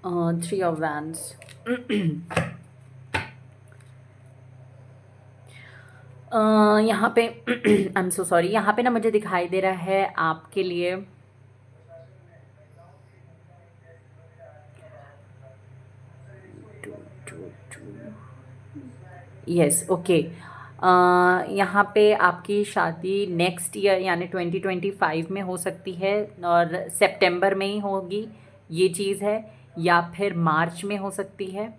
3 of wands. यहाँ पे आई एम सो सॉरी, यहाँ पे ना मुझे दिखाई दे रहा है आपके लिए यस, ओके। यहाँ पे आपकी शादी नेक्स्ट ईयर यानी 2025 में हो सकती है, और सितंबर में ही होगी, ये चीज़ है, या फिर मार्च में हो सकती है।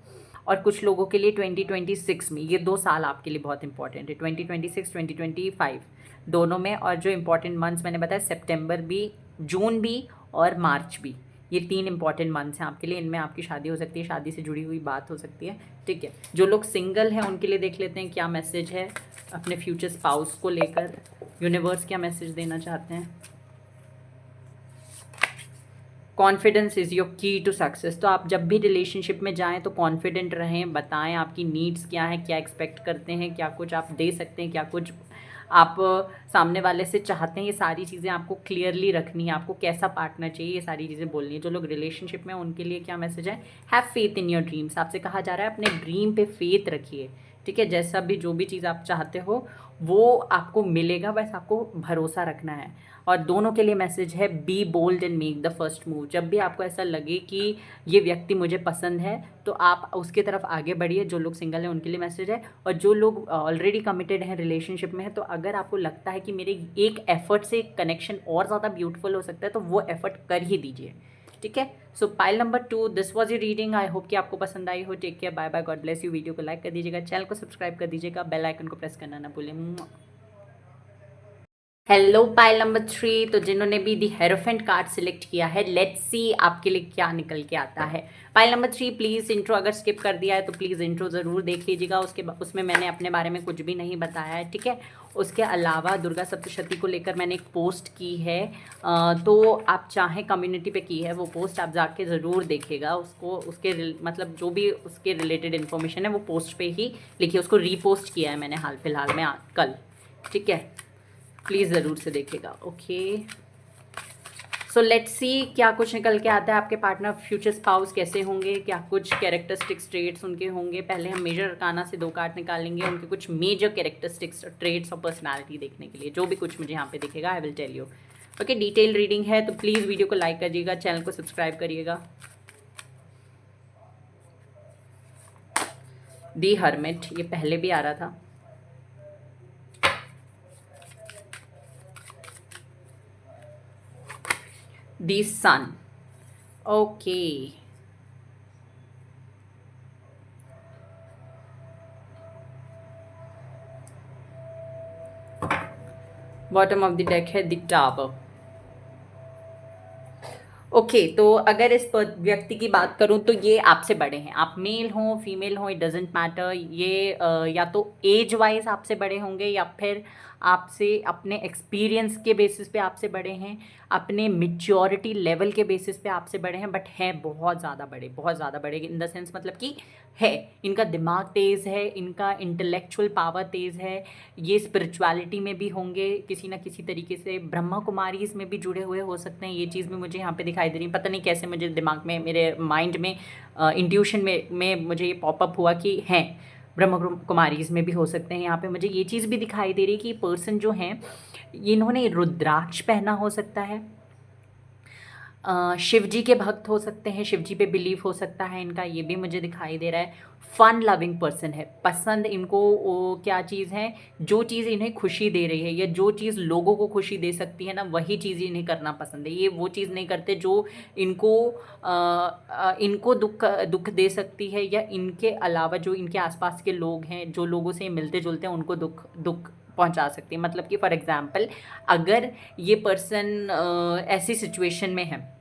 और कुछ लोगों के लिए 2026 में, ये 2 साल आपके लिए बहुत इंपॉर्टेंट है, 2026 2025 दोनों में। और जो इंपॉर्टेंट मंथ्स मैंने बताया, सितंबर भी, जून भी और मार्च भी, ये 3 इंपॉर्टेंट मंथ्स हैं आपके लिए, इनमें आपकी शादी हो सकती है, शादी से जुड़ी हुई बात हो सकती है, ठीक है। जो लोग सिंगल हैं उनके लिए देख लेते हैं क्या मैसेज है अपने फ्यूचर स्पाउस को लेकर, यूनिवर्स क्या मैसेज देना चाहते हैं। कॉन्फिडेंस इज़ योर की टू सक्सेस। तो आप जब भी रिलेशनशिप में जाएं तो कॉन्फिडेंट रहें, बताएं आपकी नीड्स क्या है, क्या एक्सपेक्ट करते हैं, क्या कुछ आप दे सकते हैं, क्या कुछ आप सामने वाले से चाहते हैं, ये सारी चीज़ें आपको क्लियरली रखनी है, आपको कैसा पार्टनर चाहिए, ये सारी चीज़ें बोलनी है। जो लोग रिलेशनशिप में, उनके लिए क्या मैसेज है, have faith in your dreams. आपसे कहा जा रहा है अपने ड्रीम पे फेथ रखिए, ठीक है। जैसा भी, जो भी चीज़ आप चाहते हो वो आपको मिलेगा, बस आपको भरोसा रखना है। और दोनों के लिए मैसेज है, be bold and make the first move. जब भी आपको ऐसा लगे कि ये व्यक्ति मुझे पसंद है, तो आप उसकी तरफ आगे बढ़िए। जो लोग सिंगल हैं उनके लिए मैसेज है, और जो लोग ऑलरेडी कमिटेड हैं, रिलेशनशिप में है, तो अगर आपको लगता है कि मेरे एक एफर्ट से कनेक्शन और ज़्यादा ब्यूटीफुल हो सकता है, तो वो एफर्ट कर ही दीजिए, ठीक है। So pile number 2, this was your reading. I hope कि आपको पसंद आई हो। Take care, bye bye, God bless you. Video को लाइक कर दीजिएगा, चैनल को सब्सक्राइब कर दीजिएगा, बेल आइकन को प्रेस करना ना भूलें। हेलो पाइल नंबर 3, तो जिन्होंने भी दी हेरोफेंट कार्ड सिलेक्ट किया है, लेट्स सी आपके लिए क्या निकल के आता है। पाइल नंबर 3, प्लीज़ इंट्रो अगर स्किप कर दिया है तो प्लीज़ इंट्रो ज़रूर देख लीजिएगा, उसमें मैंने अपने बारे में कुछ भी नहीं बताया है, ठीक है। उसके अलावा दुर्गा सप्तशती को लेकर मैंने एक पोस्ट की है, तो आप चाहें कम्युनिटी पे की है वो पोस्ट, आप जाके ज़रूर देखिएगा उसको, उसके मतलब जो भी उसके रिलेटेड इन्फॉर्मेशन है वो पोस्ट पे ही लिखिए। उसको रीपोस्ट किया है मैंने हाल फिलहाल में, कल, ठीक है। प्लीज़ ज़रूर से देखिएगा, ओके। सो लेट्स सी क्या कुछ निकल के आता है। आपके पार्टनर, फ्यूचर स्पाउस कैसे होंगे, क्या कुछ कैरेक्टरिस्टिक्स, ट्रेट्स उनके होंगे। पहले हम मेजर अरकाना से 2 कार्ड निकालेंगे, उनके कुछ मेजर कैरेक्टरिस्टिक्स, ट्रेट्स और पर्सनालिटी देखने के लिए। जो भी कुछ मुझे यहाँ पे दिखेगा I will tell you, okay. Detail reading है, तो प्लीज़ वीडियो को लाइक करिएगा, चैनल को सब्सक्राइब करिएगा। दी हर्मिट, ये पहले भी आ रहा था। The sun, okay. Bottom of the deck है द टावर, ओके। तो अगर इस व्यक्ति की बात करूं तो ये आपसे बड़े हैं, आप मेल हो फीमेल हो, इट डजेंट मैटर। ये या तो एज वाइज आपसे बड़े होंगे, या फिर आपसे अपने एक्सपीरियंस के बेसिस पे आपसे बड़े हैं, अपने मेच्योरिटी लेवल के बेसिस पे आपसे बड़े हैं, बट हैं बहुत ज़्यादा बड़े, बहुत ज़्यादा बड़े इन द सेंस, मतलब कि है, इनका दिमाग तेज़ है, इनका इंटेलेक्चुअल पावर तेज़ है। ये स्पिरिचुअलिटी में भी होंगे किसी ना किसी तरीके से, ब्रह्मा कुमारीज में भी जुड़े हुए हो सकते हैं, ये चीज़ भी मुझे यहाँ पे दिखाई दे रही हैं। पता नहीं कैसे मुझे दिमाग में, मेरे माइंड में, इंट्यूशन में मुझे ये पॉपअप हुआ कि हैं ब्रह्म कुमारीज में भी हो सकते हैं। यहाँ पे मुझे ये चीज़ भी दिखाई दे रही है कि पर्सन जो हैं इन्होंने रुद्राक्ष पहना हो सकता है, शिव जी के भक्त हो सकते हैं, शिव जी पे बिलीव हो सकता है इनका, ये भी मुझे दिखाई दे रहा है। फन लविंग पर्सन है, पसंद इनको क्या चीज़ है, जो चीज़ इन्हें खुशी दे रही है या जो चीज़ लोगों को खुशी दे सकती है ना, वही चीज़ इन्हें करना पसंद है। ये वो चीज़ नहीं करते जो इनको दुख दे सकती है, या इनके अलावा जो इनके आसपास के लोग हैं, जो लोगों से मिलते जुलते हैं, उनको दुख पहुंचा सकती है। मतलब कि फॉर एग्जाम्पल, अगर ये पर्सन ऐसी सिचुएशन में है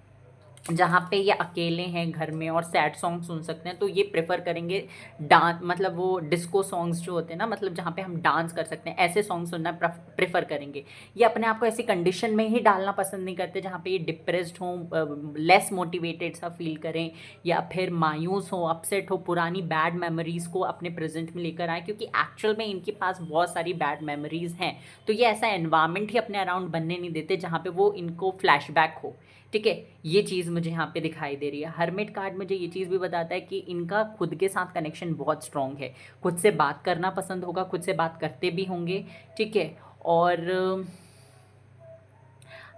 जहाँ पे ये अकेले हैं घर में और सैड सॉन्ग सुन सकते हैं, तो ये प्रेफर करेंगे डांस, मतलब वो डिस्को सॉन्ग्स जो होते हैं ना, मतलब जहाँ पे हम डांस कर सकते हैं, ऐसे सॉन्ग सुनना प्रेफर करेंगे। ये अपने आप को ऐसी कंडीशन में ही डालना पसंद नहीं करते जहाँ पे ये डिप्रेस्ड हों, लेस मोटिवेटेड सा फील करें, या फिर मायूस हो, अपसेट हो, पुरानी बैड मेमोरीज को अपने प्रेजेंट में लेकर आए, क्योंकि एक्चुअल में इनके पास बहुत सारी बैड मेमोरीज हैं। तो ये ऐसा एनवायरमेंट ही अपने अराउंड बनने नहीं देते जहाँ पे वो इनको फ्लैशबैक हो। ठीक है, ये चीज़ मुझे यहाँ पे दिखाई दे रही है। हर्मिट कार्ड मुझे ये चीज़ भी बताता है कि इनका खुद के साथ कनेक्शन बहुत स्ट्रॉन्ग है, खुद से बात करना पसंद होगा, खुद से बात करते भी होंगे। ठीक है, और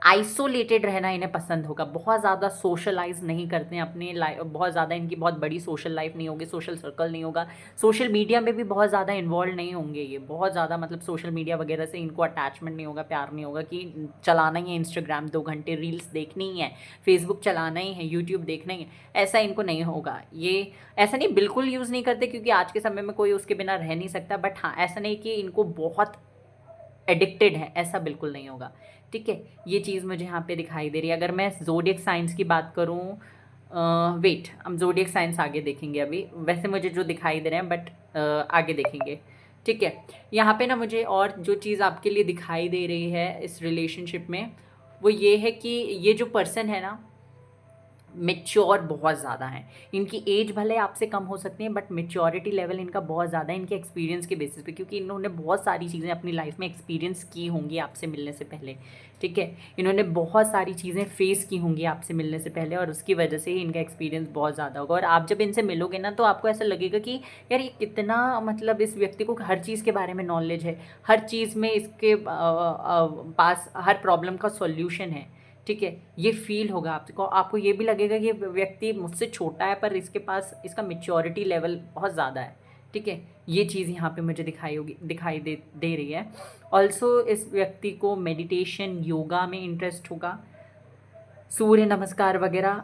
आइसोलेटेड रहना इन्हें पसंद होगा, बहुत ज़्यादा सोशलाइज नहीं करते हैं अपने लाइफ, बहुत ज़्यादा इनकी बहुत बड़ी सोशल लाइफ नहीं होगी, सोशल सर्कल नहीं होगा, सोशल मीडिया में भी बहुत ज़्यादा इन्वॉल्व नहीं होंगे ये, बहुत ज़्यादा मतलब सोशल मीडिया वगैरह से इनको अटैचमेंट नहीं होगा, प्यार नहीं होगा कि चलाना ही है इंस्टाग्राम 2 घंटे, रील्स देखनी ही है, फेसबुक चलाना ही है, यूट्यूब देखना ही है, ऐसा इनको नहीं होगा। ये ऐसा नहीं बिल्कुल यूज़ नहीं करते, क्योंकि आज के समय में कोई उसके बिना रह नहीं सकता, बट हाँ ऐसा नहीं कि इनको बहुत एडिक्टेड है, ऐसा बिल्कुल नहीं होगा। ठीक है, ये चीज़ मुझे यहाँ पे दिखाई दे रही है। अगर मैं ज़ोडिएक साइंस की बात करूँ, वेट, हम ज़ोडिएक साइंस आगे देखेंगे, अभी वैसे मुझे जो दिखाई दे रहे हैं, बट आगे देखेंगे। ठीक है, यहाँ पे ना मुझे और जो चीज़ आपके लिए दिखाई दे रही है इस रिलेशनशिप में, वो ये है कि ये जो पर्सन है ना, मेच्योर बहुत ज़्यादा हैं। इनकी एज भले आपसे कम हो सकती है, बट मेच्योरिटी लेवल इनका बहुत ज़्यादा है इनके एक्सपीरियंस के बेसिस पे, क्योंकि इन्होंने बहुत सारी चीज़ें अपनी लाइफ में एक्सपीरियंस की होंगी आपसे मिलने से पहले। ठीक है, इन्होंने बहुत सारी चीज़ें फेस की होंगी आपसे मिलने से पहले, और उसकी वजह से ही इनका एक्सपीरियंस बहुत ज़्यादा होगा। और आप जब इनसे मिलोगे ना, तो आपको ऐसा लगेगा कि यार ये कितना, मतलब इस व्यक्ति को हर चीज़ के बारे में नॉलेज है, हर चीज़ में इसके पास हर प्रॉब्लम का सॉल्यूशन है। ठीक है, ये फील होगा आपको, आपको ये भी लगेगा कि ये व्यक्ति मुझसे छोटा है, पर इसके पास इसका मैच्योरिटी लेवल बहुत ज़्यादा है। ठीक है, ये चीज़ यहाँ पे मुझे दिखाई दे रही है। ऑल्सो इस व्यक्ति को मेडिटेशन, योगा में इंटरेस्ट होगा, सूर्य नमस्कार वगैरह,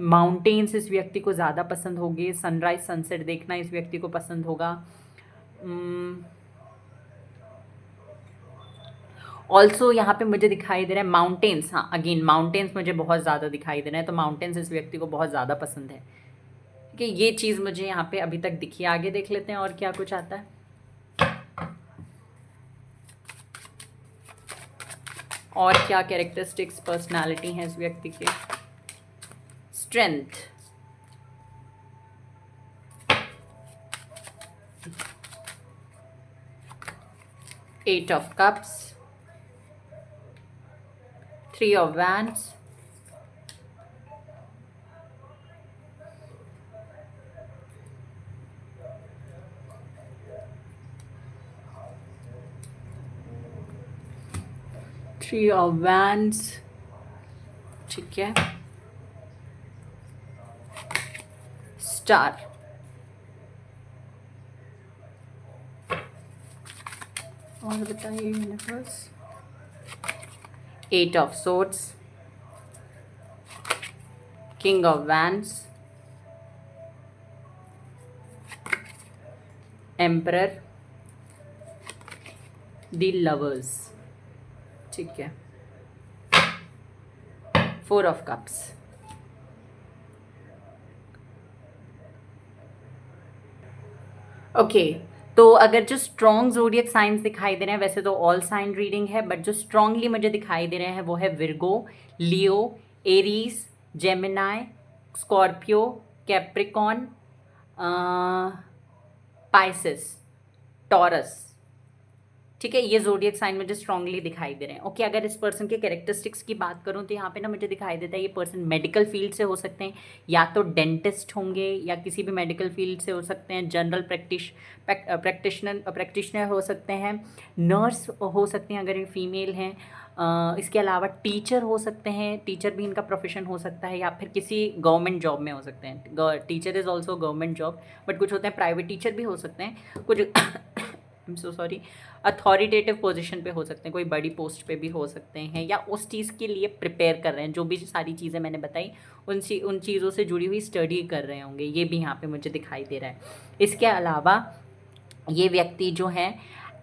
माउंटेन्स इस व्यक्ति को ज़्यादा पसंद होंगे, सनराइज सनसेट देखना इस व्यक्ति को पसंद होगा। ऑल्सो यहाँ पे मुझे दिखाई दे रहा है माउंटेन्स, हाँ अगेन माउंटेन्स मुझे बहुत ज़्यादा दिखाई दे रहे हैं, तो माउंटेन्स इस व्यक्ति को बहुत ज़्यादा पसंद है। ठीक है, ये चीज़ मुझे यहाँ पे अभी तक दिखी। आगे देख लेते हैं और क्या कुछ आता है। और क्या कैरेक्टरिस्टिक्स, पर्सनालिटी है इस व्यक्ति के। Strength, eight of cups, 3 of wands, Three of wands, ठीक है, स्टार, और बताइए universe, 8 of swords, King of wands, Emperor, The lovers, ठीक है, 4 of cups। ओके, तो अगर जो स्ट्रॉन्ग ज़ोडिएक साइंस दिखाई दे रहे हैं, वैसे तो ऑल साइन रीडिंग है, बट जो स्ट्रांगली मुझे दिखाई दे रहे हैं वो है Virgo, Leo, Aries, Gemini, Scorpio, Capricorn, Pisces, Taurus. ठीक है, ये ज़ोडिएक साइन मुझे स्ट्रांगली दिखाई दे रहे हैं। ओके, अगर इस पर्सन के कैरेक्टरिस्टिक्स की बात करूँ तो यहाँ पे ना मुझे दिखाई देता है ये पर्सन मेडिकल फील्ड से हो सकते हैं, या तो डेंटिस्ट होंगे या किसी भी मेडिकल फील्ड से हो सकते हैं, जनरल प्रैक्टिशनर हो सकते हैं, नर्स हो सकती हैं अगर ये फीमेल हैं। इसके अलावा टीचर हो सकते हैं, टीचर भी इनका प्रोफेशन हो सकता है, या फिर किसी गवर्नमेंट जॉब में हो सकते हैं। Teacher is also government job, but कुछ होते हैं प्राइवेट टीचर भी हो सकते हैं, कुछ आई am so sorry, authoritative position पे हो सकते हैं, कोई बड़ी पोस्ट पे भी हो सकते हैं, या उस चीज़ के लिए प्रिपेयर कर रहे हैं। जो भी सारी चीज़ें मैंने बताई उन चीज़ों से जुड़ी हुई स्टडी कर रहे होंगे, ये भी यहाँ पे मुझे दिखाई दे रहा है। इसके अलावा ये व्यक्ति जो है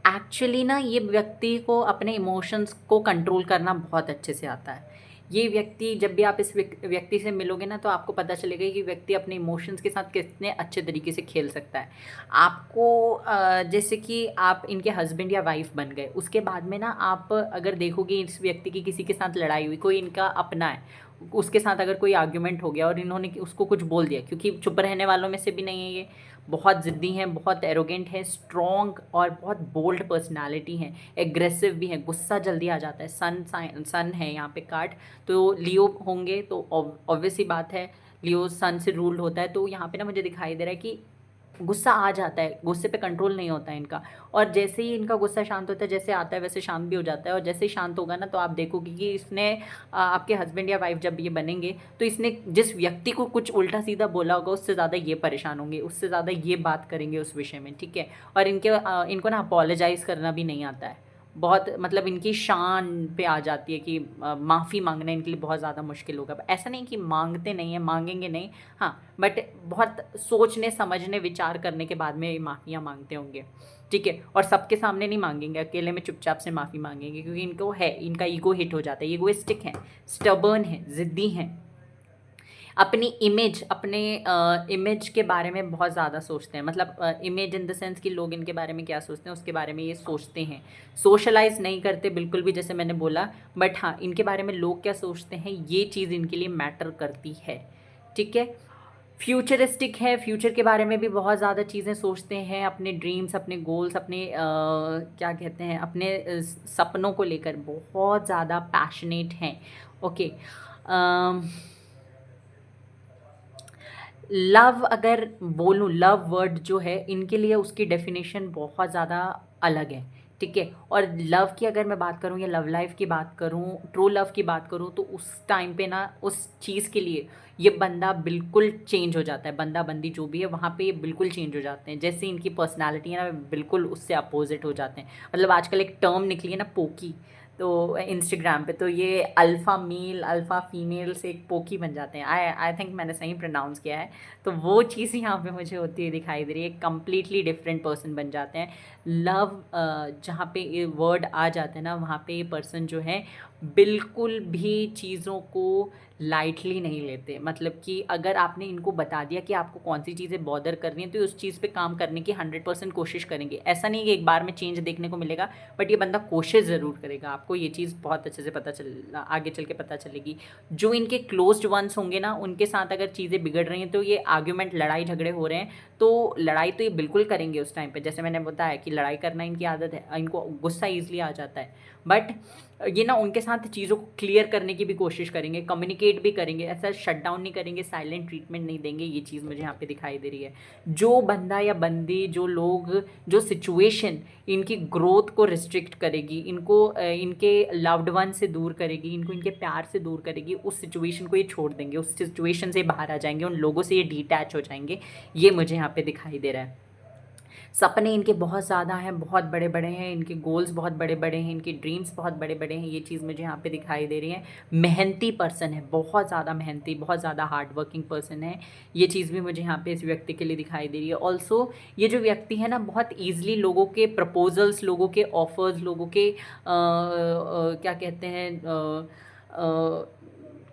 एक्चुअली ना, ये व्यक्ति को अपने इमोशंस को कंट्रोल करना बहुत अच्छे से आता है। ये व्यक्ति, जब भी आप इस व्यक्ति से मिलोगे ना, तो आपको पता चलेगा कि व्यक्ति अपने इमोशंस के साथ कितने अच्छे तरीके से खेल सकता है। आपको जैसे कि आप इनके हस्बैंड या वाइफ बन गए, उसके बाद में ना आप अगर देखोगे इस व्यक्ति की किसी के साथ लड़ाई हुई, कोई इनका अपना है, उसके साथ अगर कोई आर्ग्यूमेंट हो गया और इन्होंने उसको कुछ बोल दिया, क्योंकि चुप रहने वालों में से भी नहीं है ये, बहुत ज़िद्दी हैं, बहुत एरोगेंट है, स्ट्रॉन्ग और बहुत बोल्ड पर्सनालिटी है, एग्रेसिव भी है, गुस्सा जल्दी आ जाता है। सन है यहाँ पे कार्ड, तो लियो होंगे तो ऑब्वियस ही बात है, लियो सन से रूल्ड होता है। तो यहाँ पे ना मुझे दिखाई दे रहा है कि गुस्सा आ जाता है, गुस्से पे कंट्रोल नहीं होता है इनका, और जैसे ही इनका गुस्सा शांत होता है, जैसे आता है वैसे शांत भी हो जाता है। और जैसे ही शांत होगा ना, तो आप देखोगे कि इसने आपके हस्बैंड या वाइफ जब ये बनेंगे, तो इसने जिस व्यक्ति को कुछ उल्टा सीधा बोला होगा, उससे ज़्यादा ये परेशान होंगे, उससे ज़्यादा ये बात करेंगे उस विषय में, ठीक है। और इनको ना अपोलोजाइज़ करना भी नहीं आता है, बहुत मतलब इनकी शान पे आ जाती है कि माफ़ी मांगना इनके लिए बहुत ज़्यादा मुश्किल होगा। ऐसा नहीं कि मांगते नहीं हैं, मांगेंगे नहीं, हाँ, बट बहुत सोचने समझने विचार करने के बाद में ये माफ़ियाँ मांगते होंगे, ठीक है। और सबके सामने नहीं मांगेंगे, अकेले में चुपचाप से माफ़ी मांगेंगे, क्योंकि इनको है, इनका ईगो हिट हो जाता है, ईगोइस्टिक हैं, स्टबर्न हैं, ज़िद्दी हैं, अपनी इमेज, अपने इमेज के बारे में बहुत ज़्यादा सोचते हैं। मतलब इमेज इन द सेंस कि लोग इनके बारे में क्या सोचते हैं, उसके बारे में ये सोचते हैं। सोशलाइज नहीं करते बिल्कुल भी, जैसे मैंने बोला, बट हाँ, इनके बारे में लोग क्या सोचते हैं, ये चीज़ इनके लिए मैटर करती है, ठीक है। फ्यूचरिस्टिक है, फ्यूचर के बारे में भी बहुत ज़्यादा चीज़ें सोचते हैं, अपने ड्रीम्स, अपने गोल्स, अपने क्या कहते हैं, अपने सपनों को लेकर बहुत ज़्यादा पैशनेट हैं। ओके, लव अगर बोलूँ, लव वर्ड जो है इनके लिए, उसकी डेफिनेशन बहुत ज़्यादा अलग है, ठीक है। और लव की अगर मैं बात करूँ, या लव लाइफ की बात करूँ, ट्रू लव की बात करूँ, तो उस टाइम पे ना, उस चीज़ के लिए ये बंदा बिल्कुल चेंज हो जाता है, बंदा बंदी जो भी है वहाँ पे ये बिल्कुल चेंज हो जाते हैं। जैसे इनकी पर्सनालिटी है ना, बिल्कुल उससे अपोजिट हो जाते हैं। मतलब आजकल एक टर्म निकली है ना, पोकी, तो इंस्टाग्राम पे, तो ये अल्फ़ा मेल अल्फ़ा फीमेल से एक पोकी बन जाते हैं। आई थिंक मैंने सही प्रोनाउंस किया है। तो वो चीज़ यहाँ पे मुझे होती हुई दिखाई दे रही है, कम्प्लीटली डिफरेंट पर्सन बन जाते हैं। लव जहाँ पे ये वर्ड आ जाता है ना, वहाँ पे ये पर्सन जो है बिल्कुल भी चीज़ों को लाइटली नहीं लेते। मतलब कि अगर आपने इनको बता दिया कि आपको कौन सी चीज़ें बॉदर करनी है, तो उस चीज़ पे काम करने की 100% कोशिश करेंगे। ऐसा नहीं कि एक बार में चेंज देखने को मिलेगा, बट ये बंदा कोशिश ज़रूर करेगा। आपको ये चीज़ बहुत अच्छे से आगे चल के पता चलेगी। जो इनके क्लोज्ड वंस होंगे ना, उनके साथ अगर चीज़ें बिगड़ रही हैं, तो ये आर्ग्यूमेंट, लड़ाई झगड़े हो रहे हैं, तो लड़ाई तो ये बिल्कुल करेंगे उस टाइम पे। जैसे मैंने बताया कि लड़ाई करना इनकी आदत है, इनको गुस्सा ईजिली आ जाता है, बट ये ना उनके साथ चीज़ों को क्लियर करने की भी कोशिश करेंगे, कम्युनिकेट भी करेंगे, ऐसा शट डाउन नहीं करेंगे, साइलेंट ट्रीटमेंट नहीं देंगे। ये चीज़ मुझे यहाँ पे दिखाई दे रही है। जो बंदा या बंदी, जो लोग, जो सिचुएशन इनकी ग्रोथ को रिस्ट्रिक्ट करेगी, इनको इनके लव्ड वन से दूर करेगी, इनको इनके प्यार से दूर करेगी, उस सिचुएशन को ये छोड़ देंगे, उस सिचुएशन से बाहर आ जाएंगे, उन लोगों से ये डिटैच हो जाएंगे। ये मुझे यहाँ पे दिखाई दे रहा है। सपने इनके बहुत ज़्यादा हैं, बहुत बड़े बड़े हैं, इनके गोल्स बहुत बड़े बड़े हैं, इनके ड्रीम्स बहुत बड़े बड़े हैं। ये चीज़ मुझे यहाँ पे दिखाई दे रही है। मेहनती पर्सन है, बहुत ज़्यादा मेहनती, बहुत ज़्यादा हार्ड वर्किंग पर्सन है। ये चीज़ भी मुझे यहाँ पे इस व्यक्ति के लिए दिखाई दे रही है। ऑल्सो ये जो व्यक्ति है ना, बहुत ईजिली लोगों के प्रपोजल्स, लोगों के ऑफर्स, लोगों के क्या कहते हैं,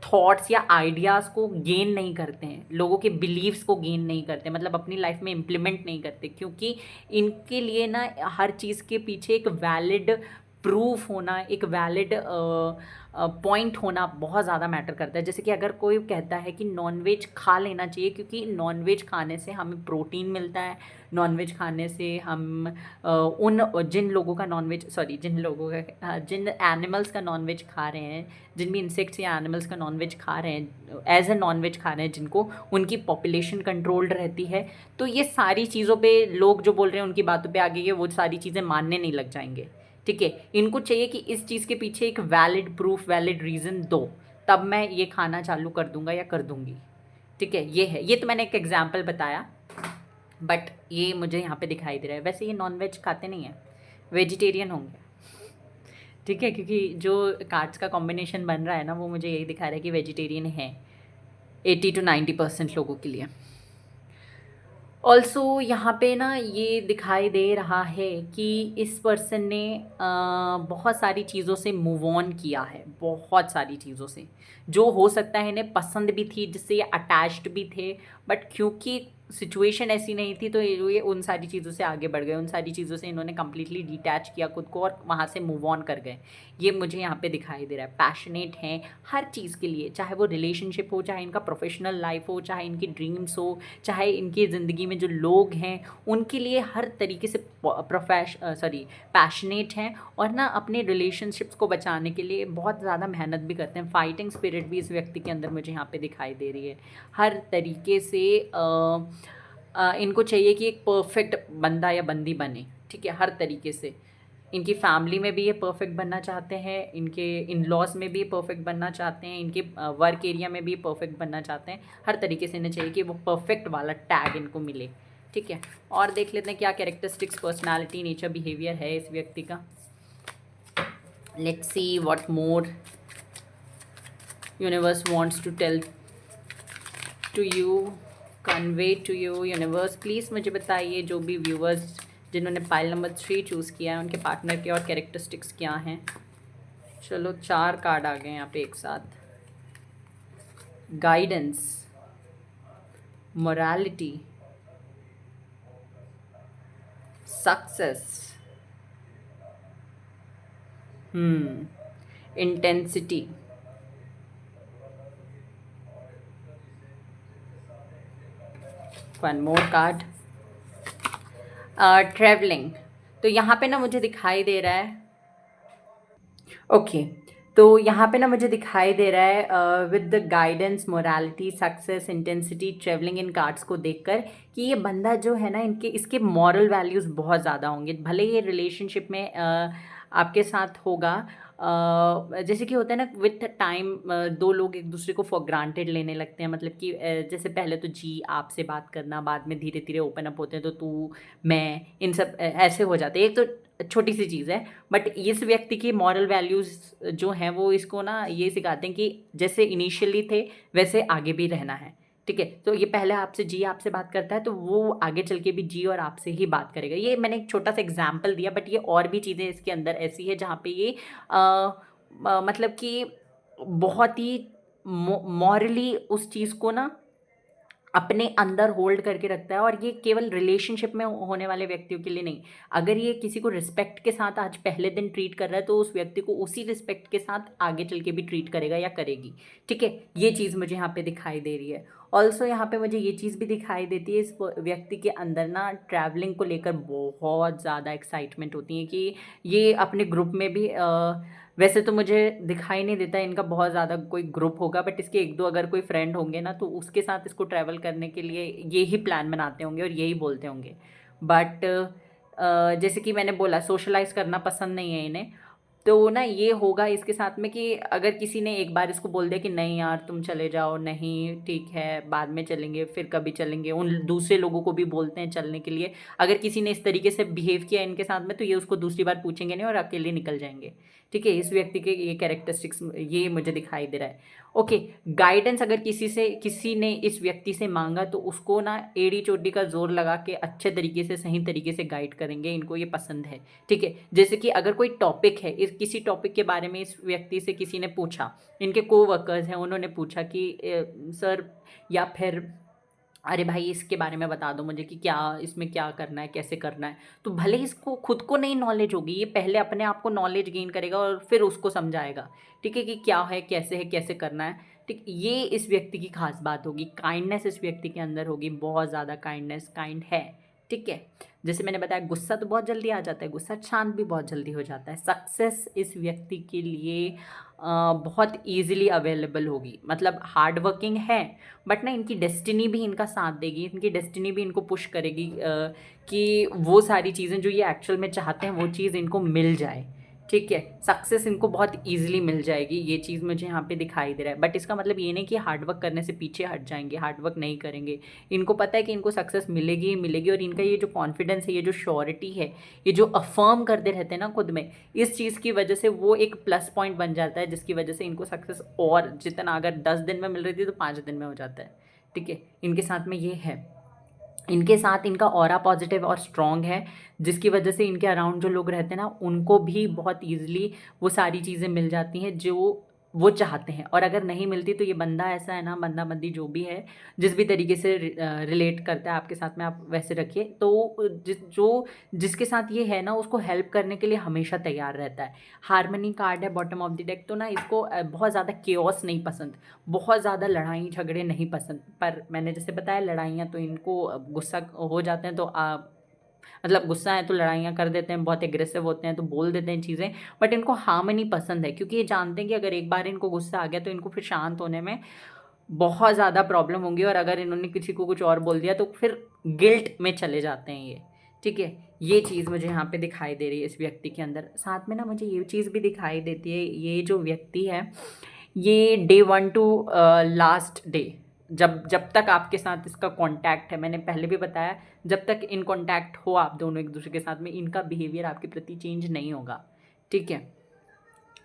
थॉट्स या आइडियाज़ को गेन नहीं करते हैं, लोगों के बिलीव्स को गेन नहीं करते, मतलब अपनी लाइफ में इम्प्लीमेंट नहीं करते, क्योंकि इनके लिए ना हर चीज़ के पीछे एक वैलिड प्रूफ होना, एक वैलिड पॉइंट होना बहुत ज़्यादा मैटर करता है। जैसे कि अगर कोई कहता है कि नॉनवेज खा लेना चाहिए क्योंकि नॉनवेज खाने से हमें प्रोटीन मिलता है, नॉनवेज खाने से हम उन जिन लोगों का नॉनवेज सॉरी जिन लोगों का जिन एनिमल्स का नॉनवेज खा रहे हैं, जिन भी इंसेक्ट्स या एनिमल्स का नॉनवेज खा रहे हैं, एज ए नॉनवेज खा रहे हैं जिनको, उनकी पॉपुलेशन कंट्रोल्ड रहती है। तो ये सारी चीज़ों पे लोग जो बोल रहे हैं उनकी बातों पे आगे ये वो सारी चीज़ें मानने नहीं लग जाएंगे। ठीक है, इनको चाहिए कि इस चीज़ के पीछे एक वैलिड प्रूफ, वैलिड रीज़न दो, तब मैं ये खाना चालू कर दूंगा या कर दूंगी। ठीक है, ये है, ये तो मैंने एक एग्जाम्पल बताया, बट ये मुझे यहाँ पे दिखाई दे रहा है। वैसे ये नॉनवेज खाते नहीं हैं, वेजिटेरियन होंगे। ठीक है, क्योंकि जो कार्ड्स का कॉम्बिनेशन बन रहा है ना, वो मुझे यही दिखा रहा है कि वेजिटेरियन है 80 to 90% लोगों के लिए। ऑल्सो यहाँ पे ना ये दिखाई दे रहा है कि इस पर्सन ने बहुत सारी चीज़ों से मूव ऑन किया है, बहुत सारी चीज़ों से, जो हो सकता है इन्हें पसंद भी थी, जिससे ये अटैच्ड भी थे, बट क्योंकि सिचुएशन ऐसी नहीं थी तो ये उन सारी चीज़ों से आगे बढ़ गए, उन सारी चीज़ों से इन्होंने कम्प्लीटली डिटैच किया खुद को और वहाँ से मूव ऑन कर गए। ये मुझे यहाँ पे दिखाई दे रहा है। पैशनेट हैं हर चीज़ के लिए, चाहे वो रिलेशनशिप हो, चाहे इनका प्रोफेशनल लाइफ हो, चाहे इनकी ड्रीम्स हो, चाहे इनकी ज़िंदगी में जो लोग हैं उनके लिए हर तरीके से पैशनेट हैं, और ना अपने रिलेशनशिप्स को बचाने के लिए बहुत ज़्यादा मेहनत भी करते हैं। फाइटिंग स्पिरिट भी इस व्यक्ति के अंदर मुझे यहाँ पे दिखाई दे रही है। हर तरीके से इनको चाहिए कि एक परफेक्ट बंदा या बंदी बने। ठीक है, हर तरीके से इनकी फैमिली में भी ये परफेक्ट बनना चाहते हैं, इनके इन लॉज में भी परफेक्ट बनना चाहते हैं, इनके वर्क एरिया में भी परफेक्ट बनना चाहते हैं। हर तरीके से इन्हें चाहिए कि वो परफेक्ट वाला टैग इनको मिले। ठीक है, और देख लेते हैं क्या कैरेक्टरिस्टिक्स, पर्सनालिटी, नेचर, बिहेवियर है इस व्यक्ति का। Let's see what more universe wants to tell to you, convey to you. Universe please मुझे बताइए, जो भी व्यूअर्स जिन्होंने पाइल नंबर 3 चूज़ किया है उनके पार्टनर के और कैरेक्टरिस्टिक्स क्या हैं। चलो 4 कार्ड आ गए यहाँ पे एक साथ। Guidance, morality, success, intensity, one more card, travelling. तो यहाँ पे ना मुझे दिखाई दे रहा है, ओके तो यहाँ पे ना मुझे दिखाई दे रहा है with the guidance, morality, success, intensity, travelling, in cards को देखकर कि ये बंदा जो है ना, इसके मॉरल वैल्यूज़ बहुत ज़्यादा होंगे। भले ये रिलेशनशिप में आपके साथ होगा, जैसे कि होता है ना विथ टाइम दो लोग एक दूसरे को फॉर ग्रांटेड लेने लगते हैं। मतलब कि जैसे पहले तो जी आपसे बात करना, बाद में धीरे धीरे ओपन अप होते हैं तो तू, मैं, इन सब ऐसे हो जाते हैं। एक तो छोटी सी चीज़ है, बट इस व्यक्ति की मॉरल वैल्यूज़ जो हैं वो इसको ना ये सिखाते हैं कि जैसे इनिशियली थे वैसे आगे भी रहना है। ठीक है, तो ये पहले आपसे जी आपसे बात करता है तो वो आगे चल के भी जी और आपसे ही बात करेगा। ये मैंने एक छोटा सा एग्जाम्पल दिया, बट ये और भी चीज़ें इसके अंदर ऐसी है जहाँ पे ये मतलब कि बहुत ही मॉरली उस चीज़ को ना अपने अंदर होल्ड करके रखता है। और ये केवल रिलेशनशिप में होने वाले व्यक्तियों के लिए नहीं, अगर ये किसी को रिस्पेक्ट के साथ आज पहले दिन ट्रीट कर रहा है तो उस व्यक्ति को उसी रिस्पेक्ट के साथ आगे चल के भी ट्रीट करेगा या करेगी। ठीक है, ये चीज़ मुझे यहाँ पे दिखाई दे रही है। ऑल्सो यहाँ पे मुझे ये चीज़ भी दिखाई देती है, इस व्यक्ति के अंदर ना ट्रैवलिंग को लेकर बहुत ज़्यादा एक्साइटमेंट होती है कि ये अपने ग्रुप में भी वैसे तो मुझे दिखाई नहीं देता इनका बहुत ज़्यादा कोई ग्रुप होगा, बट इसके एक दो अगर कोई फ्रेंड होंगे ना तो उसके साथ इसको ट्रैवल करने के लिए ये ही प्लान बनाते होंगे और यही बोलते होंगे। बट जैसे कि मैंने बोला, सोशलाइज करना पसंद नहीं है इन्हें, तो ना ये होगा इसके साथ में कि अगर किसी ने एक बार इसको बोल दिया कि नहीं यार तुम चले जाओ, नहीं ठीक है बाद में चलेंगे, फिर कभी चलेंगे, उन दूसरे लोगों को भी बोलते हैं चलने के लिए। अगर किसी ने इस तरीके से बिहेव किया इनके साथ में तो ये उसको दूसरी बार पूछेंगे नहीं और अकेले निकल जाएंगे। ठीक है, इस व्यक्ति के ये कैरेक्टरिस्टिक्स ये मुझे दिखाई दे रहा है। ओके, गाइडेंस अगर किसी ने इस व्यक्ति से मांगा तो उसको ना एड़ी चोटी का जोर लगा के अच्छे तरीके से, सही तरीके से गाइड करेंगे, इनको ये पसंद है। ठीक है, जैसे कि अगर कोई टॉपिक है, इस किसी टॉपिक के बारे में इस व्यक्ति से किसी ने पूछा, इनके कोवर्कर्स हैं उन्होंने पूछा कि सर, या फिर अरे भाई इसके बारे में बता दो मुझे कि क्या इसमें क्या करना है, कैसे करना है। तो भले इसको खुद को नहीं नॉलेज होगी, ये पहले अपने आप को नॉलेज गेन करेगा और फिर उसको समझाएगा, ठीक है, कि क्या है, कैसे करना है। ठीक, ये इस व्यक्ति की खास बात होगी। काइंडनेस इस व्यक्ति के अंदर होगी, बहुत ज़्यादा काइंडनेस, काइंड है। ठीक है, जैसे मैंने बताया गुस्सा तो बहुत जल्दी आ जाता है, गुस्सा शांत भी बहुत जल्दी हो जाता है। सक्सेस इस व्यक्ति के लिए बहुत ईजिली अवेलेबल होगी, मतलब हार्ड वर्किंग है, बट ना इनकी डेस्टिनी भी इनका साथ देगी, इनकी डेस्टिनी भी इनको पुश करेगी कि वो सारी चीज़ें जो ये एक्चुअल में चाहते हैं वो चीज़ इनको मिल जाए। ठीक है, सक्सेस इनको बहुत ईजिली मिल जाएगी, ये चीज़ मुझे यहाँ पे दिखाई दे रहा है। बट इसका मतलब ये नहीं कि हार्डवर्क करने से पीछे हट जाएंगे, हार्डवर्क नहीं करेंगे। इनको पता है कि इनको सक्सेस मिलेगी ही मिलेगी, और इनका ये जो कॉन्फिडेंस है, ये जो श्योरिटी है, ये जो अफर्म करते रहते हैं ना खुद में, इस चीज़ की वजह से वो एक प्लस पॉइंट बन जाता है, जिसकी वजह से इनको सक्सेस और जितना अगर 10 दिन में मिल रही थी तो 5 दिन में हो जाता है। ठीक है, इनके साथ में ये है। इनके साथ इनका ऑरा पॉजिटिव और स्ट्रॉन्ग है, जिसकी वजह से इनके अराउंड जो लोग रहते हैं ना उनको भी बहुत ईजिली वो सारी चीज़ें मिल जाती हैं जो वो चाहते हैं। और अगर नहीं मिलती तो ये बंदा ऐसा है ना, बंदा बंदी जो भी है, जिस भी तरीके से रिलेट करता है आपके साथ में, आप वैसे रखिए। तो जिसके साथ ये है ना उसको हेल्प करने के लिए हमेशा तैयार रहता है। हारमनी कार्ड है बॉटम ऑफ द डेक, तो ना इसको बहुत ज़्यादा केओस नहीं पसंद, बहुत ज़्यादा लड़ाई झगड़े नहीं पसंद। पर मैंने जैसे बताया लड़ाइयाँ तो इनको गुस्सा हो जाते हैं तो मतलब गुस्सा है तो लड़ाइयाँ कर देते हैं, बहुत एग्रेसिव होते हैं तो बोल देते हैं चीज़ें। बट इनको हार्मनी पसंद है, क्योंकि ये जानते हैं कि अगर एक बार इनको गुस्सा आ गया तो इनको फिर शांत होने में बहुत ज़्यादा प्रॉब्लम होंगी, और अगर इन्होंने किसी को कुछ और बोल दिया तो फिर गिल्ट में चले जाते हैं ये। ठीक है, ये चीज़ मुझे यहाँ पे दिखाई दे रही है इस व्यक्ति के अंदर। साथ में ना मुझे ये चीज़ भी दिखाई देती है, ये जो व्यक्ति है ये डे 1 टू लास्ट डे, जब जब तक आपके साथ इसका कांटेक्ट है, मैंने पहले भी बताया, जब तक इन कांटेक्ट हो आप दोनों एक दूसरे के साथ में, इनका बिहेवियर आपके प्रति चेंज नहीं होगा। ठीक है,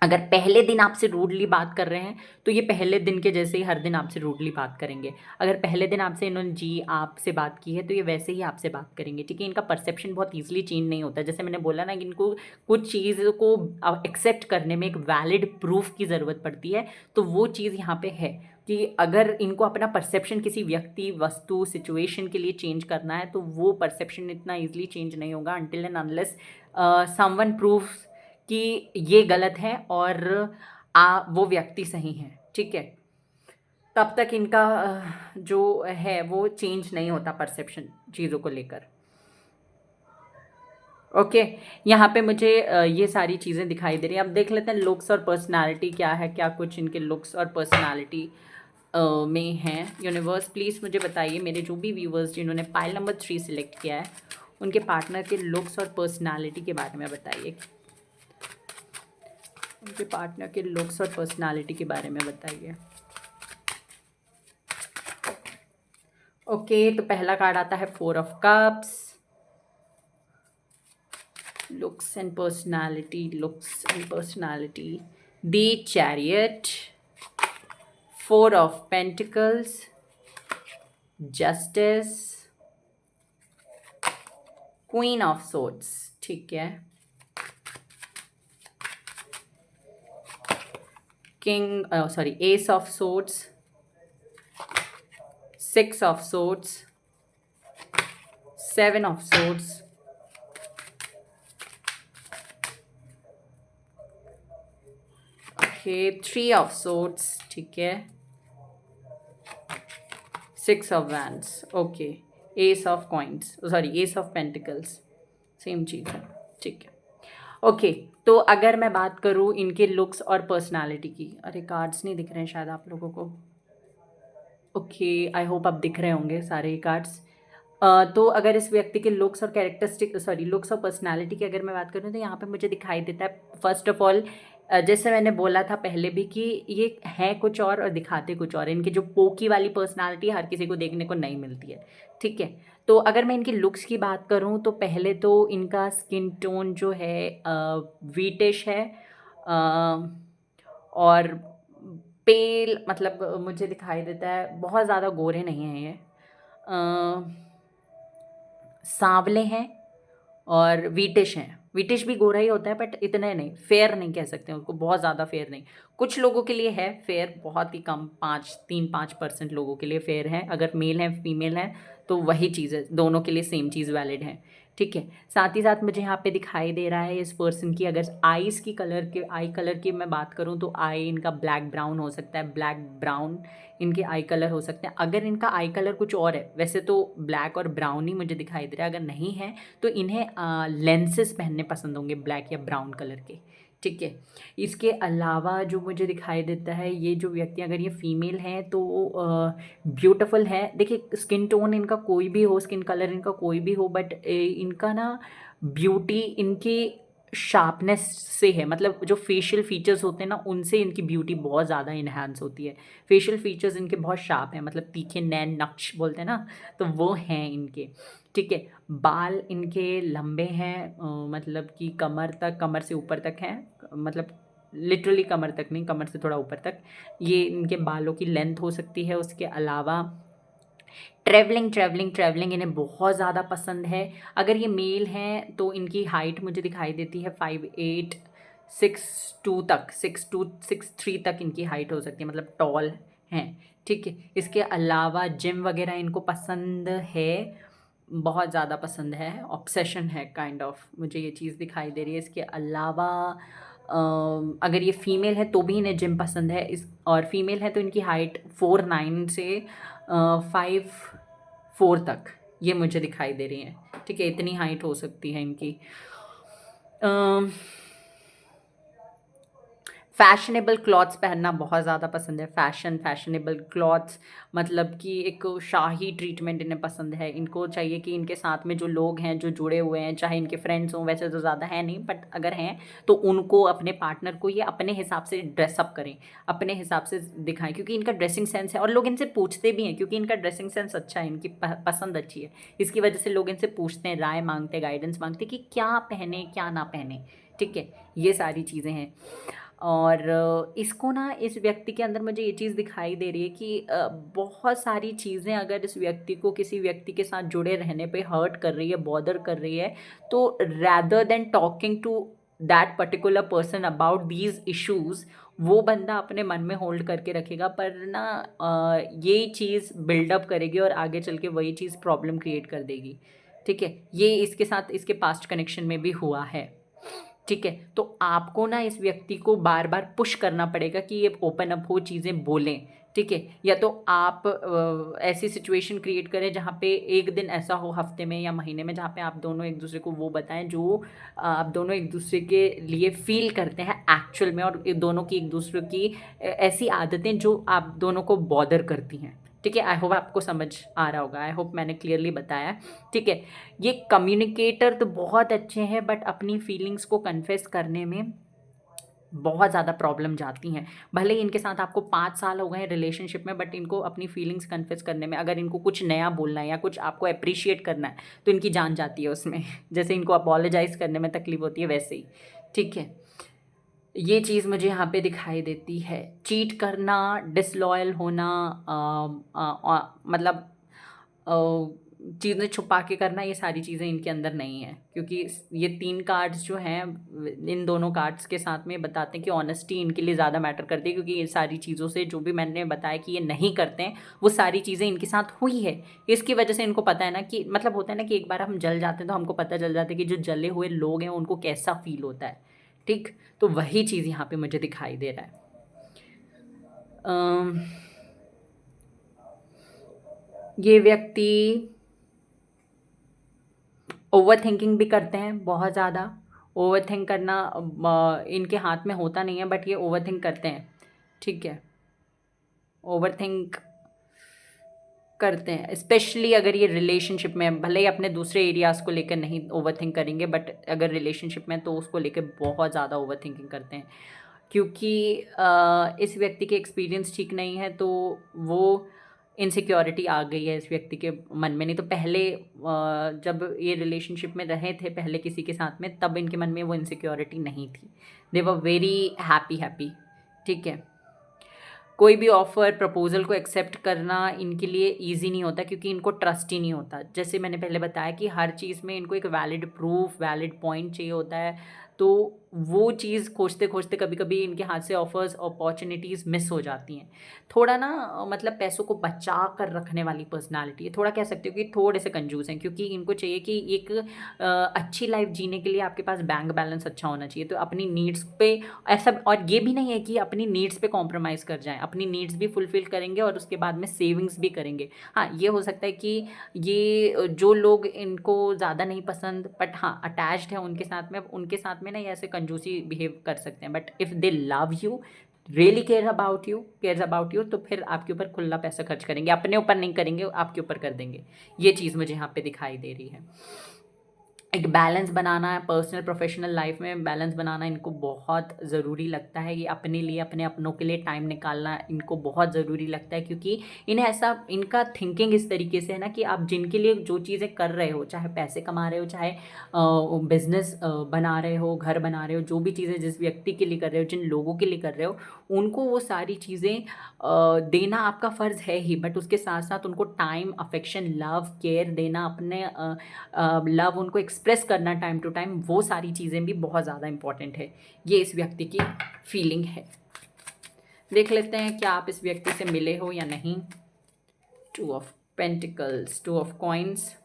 अगर पहले दिन आपसे रूडली बात कर रहे हैं तो ये पहले दिन के जैसे ही हर दिन आपसे रूडली बात करेंगे। अगर पहले दिन आपसे इन्होंने जी आपसे बात की है तो ये वैसे ही आपसे बात करेंगे। ठीक है, इनका परसेप्शन बहुत ईजिली चेंज नहीं होता। जैसे मैंने बोला ना कि इनको कुछ चीज़ को एक्सेप्ट करने में एक वैलिड प्रूफ की ज़रूरत पड़ती है, तो वो चीज़ यहाँ पे है कि अगर इनको अपना परसेप्शन किसी व्यक्ति, वस्तु, सिचुएशन के लिए चेंज करना है तो वो परसेप्शन इतना ईजिली चेंज नहीं होगा until and unless someone proves कि ये गलत है और वो व्यक्ति सही है। ठीक है, तब तक इनका जो है वो चेंज नहीं होता परसेप्शन चीज़ों को लेकर। ओके, यहाँ पे मुझे ये सारी चीज़ें दिखाई दे रही हैं। अब देख लेते हैं लुक्स और पर्सनालिटी क्या है, क्या कुछ इनके लुक्स और पर्सनालिटी में हैं। यूनिवर्स प्लीज़ मुझे बताइए, मेरे जो भी व्यूवर्स जिन्होंने पाइल नंबर 3 सिलेक्ट किया है उनके पार्टनर के लुक्स और पर्सनालिटी के बारे में बताइए। उनके पार्टनर के लुक्स और पर्सनालिटी के बारे में बताइए। ओके, तो पहला कार्ड आता है 4 of cups. Looks and personality, looks and personality, the chariot, 4 of pentacles, justice, queen of swords. ठीक है, ace of swords, 6 of swords, 7 of swords, okay, 3 of swords. ठीक है, 6 of wands. Okay, ace of coins, ace of pentacles, same चीज़ है। ठीक है, ओके, तो अगर मैं बात करूँ इनके लुक्स और पर्सनालिटी की, अरे कार्ड्स नहीं दिख रहे हैं शायद आप लोगों को। ओके, आई होप अब दिख रहे होंगे सारे ही कार्ड्स। तो अगर इस व्यक्ति के लुक्स और लुक्स और पर्सनालिटी की अगर मैं बात करूँ तो यहाँ पे मुझे दिखाई देता है फर्स्ट ऑफ ऑल, जैसे मैंने बोला था पहले भी कि ये है कुछ और दिखाते कुछ और। इनकी जो पोकी वाली पर्सनालिटी हर किसी को देखने को नहीं मिलती है। ठीक है, तो अगर मैं इनकी लुक्स की बात करूँ तो पहले तो इनका स्किन टोन जो है वीटिश है, और पेल, मतलब मुझे दिखाई देता है बहुत ज़्यादा गोरे नहीं हैं ये, सांवले हैं और वीटिश हैं। विटिश भी गोरा ही होता है बट इतना नहीं, फेयर नहीं कह सकते उसको, बहुत ज़्यादा फेयर नहीं। कुछ लोगों के लिए है फेयर, बहुत ही कम, 3-5% लोगों के लिए फेयर है। अगर मेल है फीमेल है तो वही चीज़ है, दोनों के लिए सेम चीज़ वैलिड है, ठीक है। साथ ही साथ मुझे यहाँ पे दिखाई दे रहा है इस पर्सन की, अगर आई कलर की मैं बात करूँ तो आई इनका ब्लैक ब्राउन हो सकता है, ब्लैक ब्राउन इनके आई कलर हो सकते हैं। अगर इनका आई कलर कुछ और है, वैसे तो ब्लैक और ब्राउन ही मुझे दिखाई दे रहा है, अगर नहीं है तो इन्हें लेंसेज पहनने पसंद होंगे ब्लैक या ब्राउन कलर के, ठीक है। इसके अलावा जो मुझे दिखाई देता है, ये जो व्यक्ति अगर ये फीमेल है तो ब्यूटीफुल है। देखिए स्किन टोन इनका कोई भी हो, स्किन कलर इनका कोई भी हो, बट इनका ना ब्यूटी इनकी शार्पनेस से है, मतलब जो फेशियल फीचर्स होते हैं ना उनसे इनकी ब्यूटी बहुत ज़्यादा इन्हांस होती है। फेशियल फीचर्स इनके बहुत शार्प हैं, मतलब तीखे नैन नक्श बोलते हैं ना, तो वो हैं इनके, ठीक है। बाल इनके लंबे हैं, मतलब कि कमर से ऊपर तक हैं, मतलब लिटरली कमर तक नहीं, कमर से थोड़ा ऊपर तक ये इनके बालों की लेंथ हो सकती है। उसके अलावा ट्रैवलिंग इन्हें बहुत ज़्यादा पसंद है। अगर ये मेल हैं तो इनकी हाइट मुझे दिखाई देती है 5'8", 6'2" तक, 6'3" तक इनकी हाइट हो सकती है, मतलब टॉल हैं, ठीक है। इसके अलावा जिम वगैरह इनको पसंद है, बहुत ज़्यादा पसंद है, ऑब्सेशन है काइंड ऑफ, मुझे ये चीज़ दिखाई दे रही है। इसके अलावा अगर ये फीमेल है तो भी इन्हें जिम पसंद है, इस और फीमेल है तो इनकी हाइट 4'9" से 5'4" तक ये मुझे दिखाई दे रही है, ठीक है। इतनी हाइट हो सकती है इनकी। फैशनेबल क्लॉथ्स पहनना बहुत ज़्यादा पसंद है, फैशनेबल क्लॉथ्स, मतलब कि एक शाही ट्रीटमेंट इन्हें पसंद है। इनको चाहिए कि इनके साथ में जो लोग हैं जो जुड़े हुए हैं, चाहे इनके फ्रेंड्स हों, वैसे तो ज़्यादा है नहीं बट अगर हैं तो उनको, अपने पार्टनर को ये अपने हिसाब से ड्रेसअप करें, अपने हिसाब से दिखाएं, क्योंकि इनका ड्रेसिंग सेंस है और लोग इनसे पूछते भी हैं, क्योंकि इनका ड्रेसिंग सेंस अच्छा है, इनकी पसंद अच्छी है, इसकी वजह से लोग इनसे पूछते हैं, राय मांगते हैं, गाइडेंस मांगते हैं कि क्या पहने क्या ना पहने, ठीक है। ये सारी चीज़ें हैं। और इसको ना, इस व्यक्ति के अंदर मुझे ये चीज़ दिखाई दे रही है कि बहुत सारी चीज़ें अगर इस व्यक्ति को किसी व्यक्ति के साथ जुड़े रहने पे हर्ट कर रही है, बॉदर कर रही है, तो rather than talking to that particular person about these issues, वो बंदा अपने मन में होल्ड करके रखेगा, पर ना ये चीज़ बिल्डअप करेगी और आगे चल के वही चीज़ प्रॉब्लम क्रिएट कर देगी, ठीक है। ये इसके साथ, इसके पास्ट कनेक्शन में भी हुआ है, ठीक है। तो आपको ना इस व्यक्ति को बार बार पुश करना पड़ेगा कि ये ओपन अप हो, चीज़ें बोलें, ठीक है। या तो आप ऐसी सिचुएशन क्रिएट करें जहाँ पे एक दिन ऐसा हो हफ्ते में या महीने में, जहाँ पे आप दोनों एक दूसरे को वो बताएं जो आप दोनों एक दूसरे के लिए फील करते हैं एक्चुअल में, और दोनों की एक दूसरे की ऐसी आदतें जो आप दोनों को बॉदर करती हैं, ठीक है। आई होप आपको समझ आ रहा होगा, आई होप मैंने क्लियरली बताया, ठीक है। ये कम्युनिकेटर तो बहुत अच्छे हैं बट अपनी फीलिंग्स को कन्फेस करने में बहुत ज़्यादा प्रॉब्लम जाती हैं। भले ही इनके साथ आपको 5 साल हो गए हैं रिलेशनशिप में, बट इनको अपनी फीलिंग्स कन्फेस करने में, अगर इनको कुछ नया बोलना है या कुछ आपको अप्रिशिएट करना है तो इनकी जान जाती है उसमें जैसे इनको अपोलोजाइज़ करने में तकलीफ होती है वैसे ही, ठीक है। ये चीज़ मुझे यहाँ पे दिखाई देती है। चीट करना, डिसलॉयल होना, मतलब चीज़ें छुपा के करना, ये सारी चीज़ें इनके अंदर नहीं है, क्योंकि ये 3 कार्ड्स जो हैं, इन दोनों कार्ड्स के साथ में बताते हैं कि ऑनेस्टी इनके लिए ज़्यादा मैटर करती है, क्योंकि ये सारी चीज़ों से, जो भी मैंने बताया कि ये नहीं करते हैं, वो सारी चीज़ें इनके साथ हुई है। इसकी वजह से इनको पता है ना कि, मतलब होता है ना कि एक बार हम जल जाते हैं तो हमको पता चल जाता है कि जो जले हुए लोग हैं उनको कैसा फील होता है, ठीक। तो वही चीज़ यहाँ पे मुझे दिखाई दे रहा है। ये व्यक्ति ओवर थिंकिंग भी करते हैं बहुत ज़्यादा। ओवर थिंक करना इनके हाथ में होता नहीं है, बट ये ओवर थिंक करते हैं, ठीक है। ओवर थिंक करते हैं, स्पेशली अगर ये रिलेशनशिप में, भले ही अपने दूसरे एरियाज़ को लेकर नहीं ओवर थिंक करेंगे, बट अगर रिलेशनशिप में तो उसको लेकर बहुत ज़्यादा ओवर थिंकिंग करते हैं, क्योंकि इस व्यक्ति के एक्सपीरियंस ठीक नहीं है, तो वो इनसिक्योरिटी आ गई है इस व्यक्ति के मन में। नहीं तो पहले जब ये रिलेशनशिप में रहे थे पहले किसी के साथ में, तब इनके मन में वो इनसिक्योरिटी नहीं थी, दे वर वेरी हैप्पी, ठीक है। कोई भी ऑफ़र प्रपोज़ल को एक्सेप्ट करना इनके लिए ईज़ी नहीं होता, क्योंकि इनको ट्रस्ट ही नहीं होता। जैसे मैंने पहले बताया कि हर चीज़ में इनको एक वैलिड प्रूफ, वैलिड पॉइंट चाहिए होता है। तो वो चीज़ खोजते-खोजते कभी-कभी इनके हाथ से ऑफ़र्स, अपॉर्च्युनिटीज़ मिस हो जाती हैं। थोड़ा ना मतलब पैसों को बचा कर रखने वाली पर्सनैलिटी है। थोड़ा कह सकते हो कि थोड़े से कंजूस हैं, क्योंकि इनको चाहिए कि एक अच्छी लाइफ़ जीने के लिए आपके पास बैंक बैलेंस अच्छा होना चाहिए। तो अपनी नीड्स पे ऐसा, और ये भी नहीं है कि अपनी नीड्स पे कॉम्प्रोमाइज़ कर जाएँ। अपनी नीड्स भी फुलफ़िल करेंगे और उसके बाद में सेविंग्स भी करेंगे। हाँ, ये हो सकता है कि ये जो लोग इनको ज़्यादा नहीं पसंद बट हाँ, अटैच्ड है उनके साथ में ना ये ऐसे कंजूसी बिहेव कर सकते हैं। But if they love you, really cares about you, तो फिर आपके ऊपर खुला पैसा खर्च करेंगे। अपने ऊपर नहीं करेंगे, आपके ऊपर कर देंगे। ये चीज़ मुझे यहाँ पे दिखाई दे रही है। एक बैलेंस बनाना है, पर्सनल प्रोफेशनल लाइफ में बैलेंस बनाना इनको बहुत ज़रूरी लगता है। ये अपने लिए, अपने अपनों के लिए टाइम निकालना इनको बहुत ज़रूरी लगता है, क्योंकि इन्हें ऐसा, इनका थिंकिंग इस तरीके से है ना कि आप जिनके लिए जो चीज़ें कर रहे हो, चाहे पैसे कमा रहे हो, चाहे बिजनेस बना रहे हो, घर बना रहे हो, जो भी चीज़ें जिस व्यक्ति के लिए कर रहे हो, जिन लोगों के लिए कर रहे हो, उनको वो सारी चीज़ें देना आपका फ़र्ज़ है ही। बट उसके साथ साथ उनको टाइम, अफेक्शन, लव, केयर देना, अपने लव उनको एक्सप्रेस करना टाइम टू टाइम, वो सारी चीज़ें भी बहुत ज़्यादा इंपॉर्टेंट है। ये इस व्यक्ति की फीलिंग है। देख लेते हैं क्या आप इस व्यक्ति से मिले हो या नहीं। 2 ऑफ पेंटिकल्स, 2 ऑफ कॉइन्स।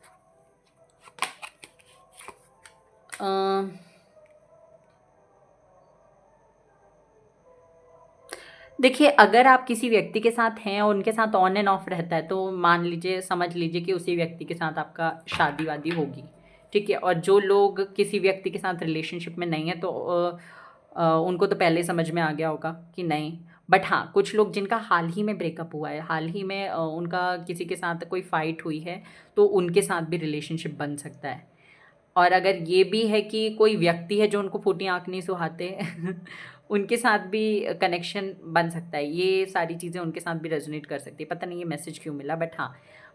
देखिए, अगर आप किसी व्यक्ति के साथ हैं और उनके साथ ऑन एंड ऑफ रहता है, तो मान लीजिए, समझ लीजिए कि उसी व्यक्ति के साथ आपका शादी-वादी होगी, ठीक है? और जो लोग किसी व्यक्ति के साथ रिलेशनशिप में नहीं है, तो उनको तो पहले ही समझ में आ गया होगा कि नहीं। बट हाँ, कुछ लोग जिनका हाल ही में ब्रेकअप हुआ है, हाल ही में उनका किसी के साथ कोई फ़ाइट हुई है, तो उनके साथ भी रिलेशनशिप बन सकता है। और अगर ये भी है कि कोई व्यक्ति है जो उनको फूटी आँख नहीं सुहाते उनके साथ भी कनेक्शन बन सकता है। ये सारी चीज़ें उनके साथ भी रेज़ोनेट कर सकती है। पता नहीं ये मैसेज क्यों मिला, बट हाँ,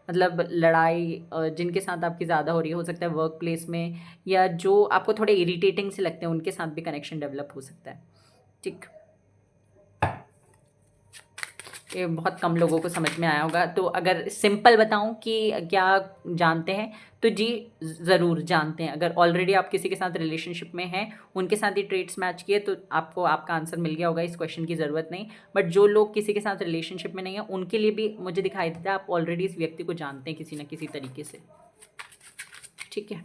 मतलब लड़ाई जिनके साथ आपकी ज़्यादा हो रही है, हो सकता है वर्क प्लेस में, या जो आपको थोड़े इरिटेटिंग से लगते हैं, उनके साथ भी कनेक्शन डेवलप हो सकता है। ठीक। ये बहुत कम लोगों को समझ में आया होगा। तो अगर सिंपल बताऊँ कि क्या जानते हैं, तो जी ज़रूर जानते हैं। अगर ऑलरेडी आप किसी के साथ रिलेशनशिप में हैं, उनके साथ ही ट्रेट्स मैच किए, तो आपको आपका आंसर मिल गया होगा, इस क्वेश्चन की ज़रूरत नहीं। बट जो लोग किसी के साथ रिलेशनशिप में नहीं हैं, उनके लिए भी मुझे दिखाई देता है आप ऑलरेडी इस व्यक्ति को जानते हैं किसी न किसी तरीके से। ठीक है,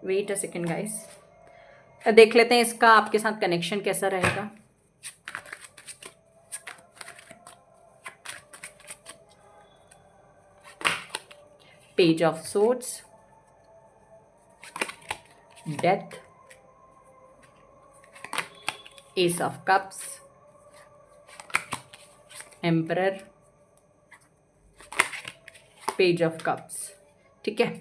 वेट अ सेकेंड गाइस। देख लेते हैं इसका आपके साथ कनेक्शन कैसा रहेगा। Page of swords, death, S of cups, emperor, page of cups. ठीक है,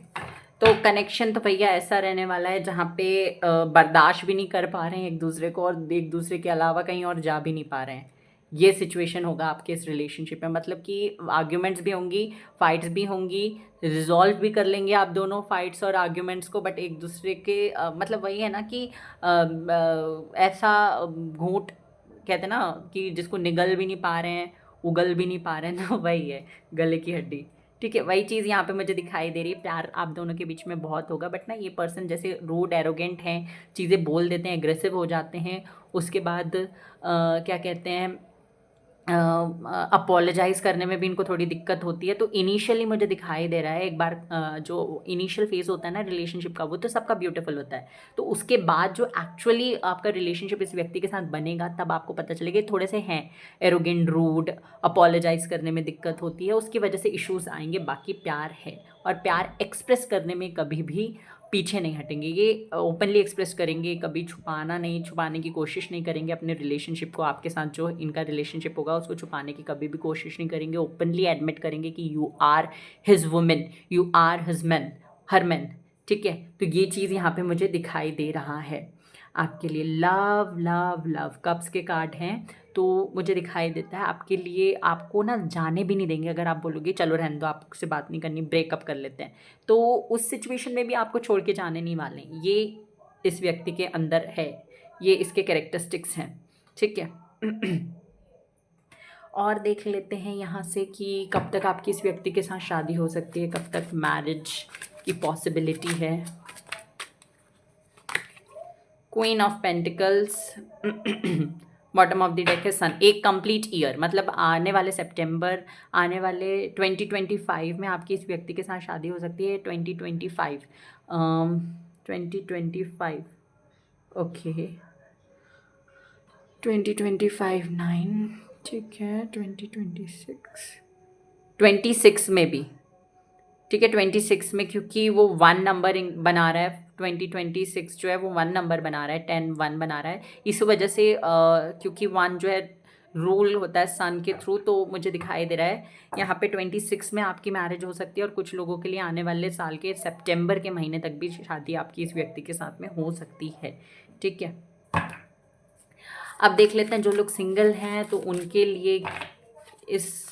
तो कनेक्शन तो भैया ऐसा रहने वाला है जहाँ पे बर्दाश्त भी नहीं कर पा रहे हैं एक दूसरे को, और एक दूसरे के अलावा कहीं और जा भी नहीं पा रहे हैं। ये सिचुएशन होगा आपके इस रिलेशनशिप में। मतलब कि आर्ग्यूमेंट्स भी होंगी, फाइट्स भी होंगी, रिजॉल्व भी कर लेंगे आप दोनों फाइट्स और आर्ग्यूमेंट्स को, बट एक दूसरे के मतलब वही है ना कि ऐसा घूंट कहते हैं ना कि जिसको निगल भी नहीं पा रहे हैं, उगल भी नहीं पा रहे हैं, तो वही है गले की हड्डी। ठीक है, वही चीज़ यहाँ पे मुझे दिखाई दे रही है। प्यार आप दोनों के बीच में बहुत होगा, बट ना ये पर्सन जैसे रूड, एरोगेंट हैं, चीज़ें बोल देते हैं, एग्रेसिव हो जाते हैं। उसके बाद क्या कहते हैं, अपोलोजाइज़ करने में भी इनको थोड़ी दिक्कत होती है। तो इनिशियली मुझे दिखाई दे रहा है, एक बार जो इनिशियल फेज़ होता है ना रिलेशनशिप का, वो तो सबका ब्यूटीफुल होता है। तो उसके बाद जो एक्चुअली आपका रिलेशनशिप इस व्यक्ति के साथ बनेगा, तब आपको पता चलेगा थोड़े से हैं एरोगेंट, रूड, अपोलोजाइज़ करने में दिक्कत होती है, उसकी वजह से इश्यूज़ आएंगे। बाकी प्यार है, और प्यार एक्सप्रेस करने में कभी भी पीछे नहीं हटेंगे। ये ओपनली एक्सप्रेस करेंगे, कभी छुपाने की कोशिश नहीं करेंगे अपने रिलेशनशिप को। आपके साथ जो इनका रिलेशनशिप होगा उसको छुपाने की कभी भी कोशिश नहीं करेंगे। ओपनली एडमिट करेंगे कि you are his women, you are his man, her man. ठीक है, तो ये चीज़ यहाँ पे मुझे दिखाई दे रहा है आपके लिए। लव लव लव कप्स के कार्ड हैं, तो मुझे दिखाई देता है आपके लिए, आपको ना जाने भी नहीं देंगे। अगर आप बोलोगे चलो रहने दो, आपसे बात नहीं करनी, ब्रेकअप कर लेते हैं, तो उस सिचुएशन में भी आपको छोड़ के जाने नहीं वाले। ये इस व्यक्ति के अंदर है ये इसके कैरेक्टरिस्टिक्स हैं, ठीक है। और देख लेते हैं यहाँ से कि कब तक आपकी इस व्यक्ति के साथ शादी हो सकती है, कब तक मैरिज की पॉसिबिलिटी है। Queen of pentacles, bottom of the deck है सन। एक कंप्लीट ईयर, मतलब आने वाले सितंबर, आने वाले 2025 में आपकी इस व्यक्ति के साथ शादी हो सकती है। 2025 ओके, 2025 9, ठीक है। 26 में भी, ठीक है। 26 में, क्योंकि वो 1 नंबर बना रहा है। 2026 जो है वो 1 नंबर बना रहा है, 10 1 बना रहा है। इस वजह से क्योंकि 1 जो है रूल होता है सन के थ्रू, तो मुझे दिखाई दे रहा है यहाँ पे 26 में आपकी मैरिज हो सकती है। और कुछ लोगों के लिए आने वाले साल के सितंबर के महीने तक भी शादी आपकी इस व्यक्ति के साथ में हो सकती है, ठीक है। अब देख लेते हैं जो लोग सिंगल हैं तो उनके लिए इस,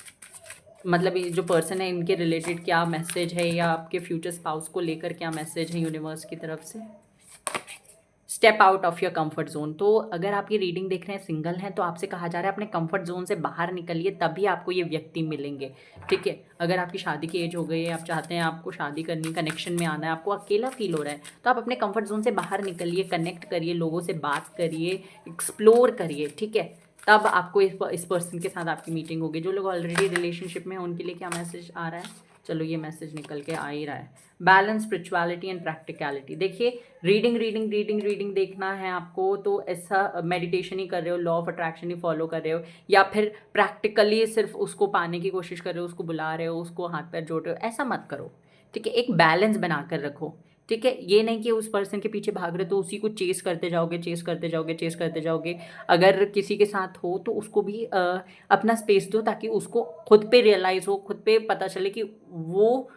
मतलब ये जो पर्सन है इनके रिलेटेड क्या मैसेज है, या आपके फ्यूचर स्पाउस को लेकर क्या मैसेज है यूनिवर्स की तरफ से। Step out of your comfort zone. तो अगर आप ये रीडिंग देख रहे हैं, सिंगल हैं, तो आपसे कहा जा रहा है अपने कंफर्ट जोन से बाहर निकलिए, तभी आपको ये व्यक्ति मिलेंगे, ठीक है। अगर आपकी शादी की एज हो गई है, आप चाहते हैं आपको शादी करनी, कनेक्शन में आना है, आपको अकेला फील हो रहा है, तो आप अपने कंफर्ट जोन से बाहर निकलिए, कनेक्ट करिए, लोगों से बात करिए, एक्सप्लोर करिए, ठीक है। तब आपको इस पर्सन के साथ आपकी मीटिंग होगी। जो लोग ऑलरेडी रिलेशनशिप में हैं उनके लिए क्या मैसेज आ रहा है, चलो ये मैसेज निकल के आ ही रहा है। Balance, spirituality and practicality. देखिए, रीडिंग देखना है आपको, तो ऐसा मेडिटेशन ही कर रहे हो, law of attraction he follow कर रहे हो, या फिर प्रैक्टिकली सिर्फ उसको पाने की कोशिश कर रहे हो, उसको बुला रहे हो, उसको हाथ पैर जोड़ रहे हो, ऐसा मत करो, ठीक है। एक बैलेंस बना कर रखो, ठीक है। ये नहीं कि उस पर्सन के पीछे भाग रहे तो उसी को चेस करते जाओगे। अगर किसी के साथ हो तो उसको भी अपना स्पेस दो, ताकि उसको खुद पे रियलाइज़ हो, खुद पे पता चले कि वो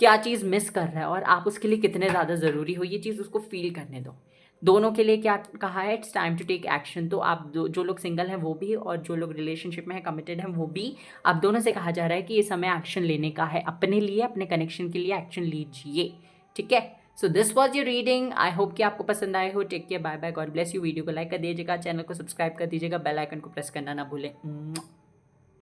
क्या चीज़ मिस कर रहा है और आप उसके लिए कितने ज़्यादा ज़रूरी हो। ये चीज़ उसको फील करने दो। दोनों के लिए क्या कहा है, it's time to take action. तो आप जो लोग सिंगल हैं वो भी, और जो लोग रिलेशनशिप में हैं, कमिटेड हैं वो भी, आप दोनों से कहा जा रहा है कि ये समय एक्शन लेने का है, अपने लिए, अपने कनेक्शन के लिए एक्शन लीजिए, ठीक है। So this was your reading. I hope कि आपको पसंद आए हो। Take care, bye bye, God bless you. Video को लाइक कर दीजिएगा, चैनल को सब्सक्राइब कर दीजिएगा, बेल आइकन को प्रेस करना ना भूलें।